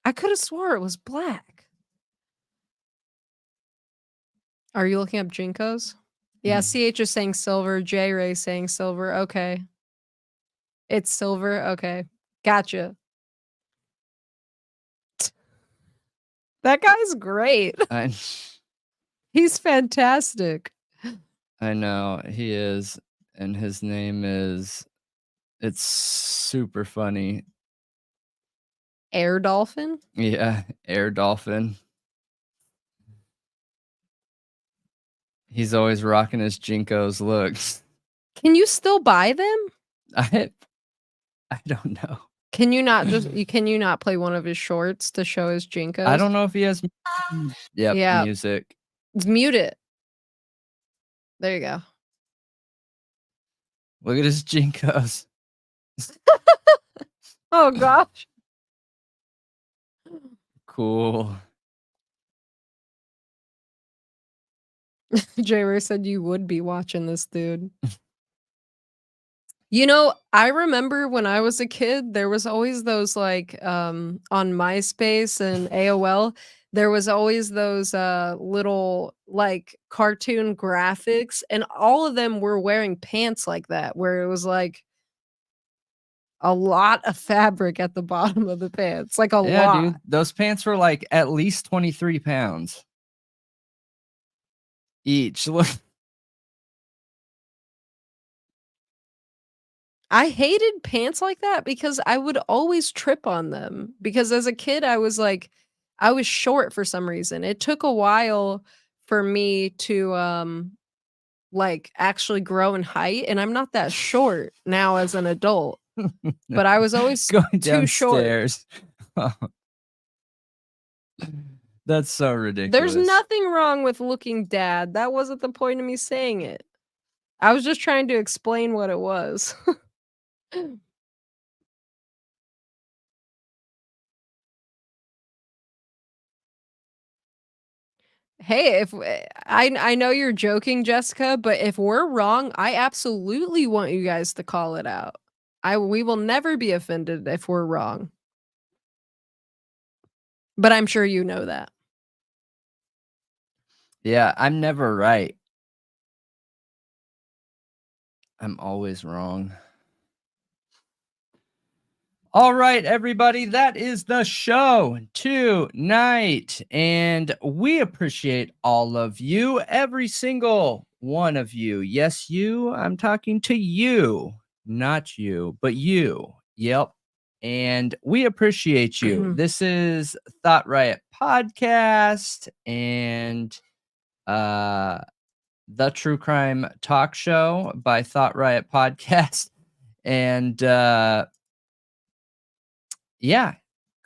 I could have swore it was black. Are you looking up Jinkos? Yeah, CH is saying silver. J Ray saying silver. Okay. It's silver. Okay. Gotcha. That guy's great. He's fantastic. I know he is, and his name is. It's super funny. Air Dolphin? Yeah, Air Dolphin. He's always rocking his Jinkos looks. Can you still buy them? I don't know. Can you not can you not play one of his shorts to show his Jinkos? I don't know if he has Yeah. music. Mute it. There you go. Look at his Jinkos. Oh gosh. Cool. J Ray said you would be watching this dude. You know, I remember when I was a kid, there was always those like on MySpace and AOL, there was always those little like cartoon graphics, and all of them were wearing pants like that, where it was like a lot of fabric at the bottom of the pants. Like a lot. Dude. Those pants were like at least 23 pounds each. Look. I hated pants like that because I would always trip on them. Because as a kid, I was short for some reason. It took a while for me to like actually grow in height, and I'm not that short now as an adult. But I was always going too short. downstairs. That's so ridiculous. There's nothing wrong with looking dad. That wasn't the point of me saying it. I was just trying to explain what it was. Hey, if I know you're joking, Jessica, but if we're wrong, I absolutely want you guys to call it out. We will never be offended if we're wrong. But I'm sure you know that. Yeah, I'm never right. I'm always wrong. All right, everybody, that is the show tonight. And we appreciate all of you, every single one of you. Yes, you. I'm talking to you, not you, but you. Yep. And we appreciate you. This is Thought Riot Podcast and the True Crime Talk Show by Thought Riot Podcast. And yeah,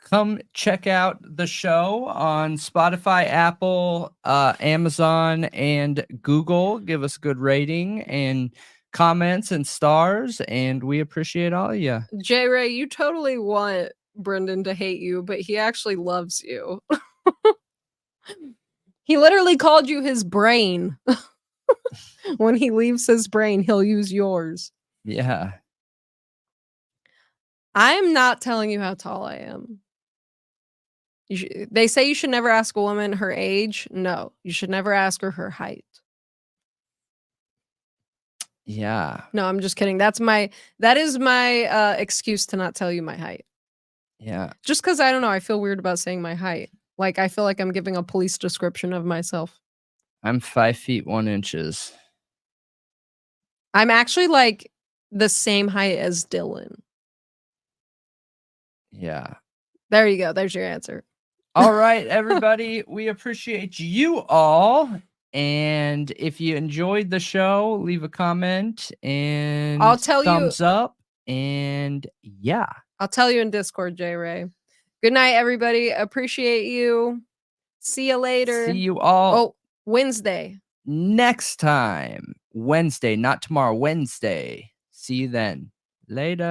come check out the show on Spotify, Apple, Amazon, and Google. Give us a good rating and comments and stars, and we appreciate all of you. J Ray, you totally want Brendan to hate you, but he actually loves you. He literally called you his brain. When he leaves his brain, he'll use yours. Yeah. I'm not telling you how tall I am. They say you should never ask a woman her age. No, you should never ask her height. Yeah. No, I'm just kidding. That is my excuse to not tell you my height. Yeah. Just because I don't know, I feel weird about saying my height. Like I feel like I'm giving a police description of myself. I'm 5 feet 1 inches. I'm actually like the same height as Dylan. Yeah. There you go. There's your answer. All right, everybody. We appreciate you all. And if you enjoyed the show, leave a comment and I'll tell you- thumbs up. And yeah. I'll tell you in Discord, J Ray. Good night, everybody. Appreciate you. See you later. See you all Oh, Wednesday. next time. Wednesday, not tomorrow, Wednesday. See you then. Later.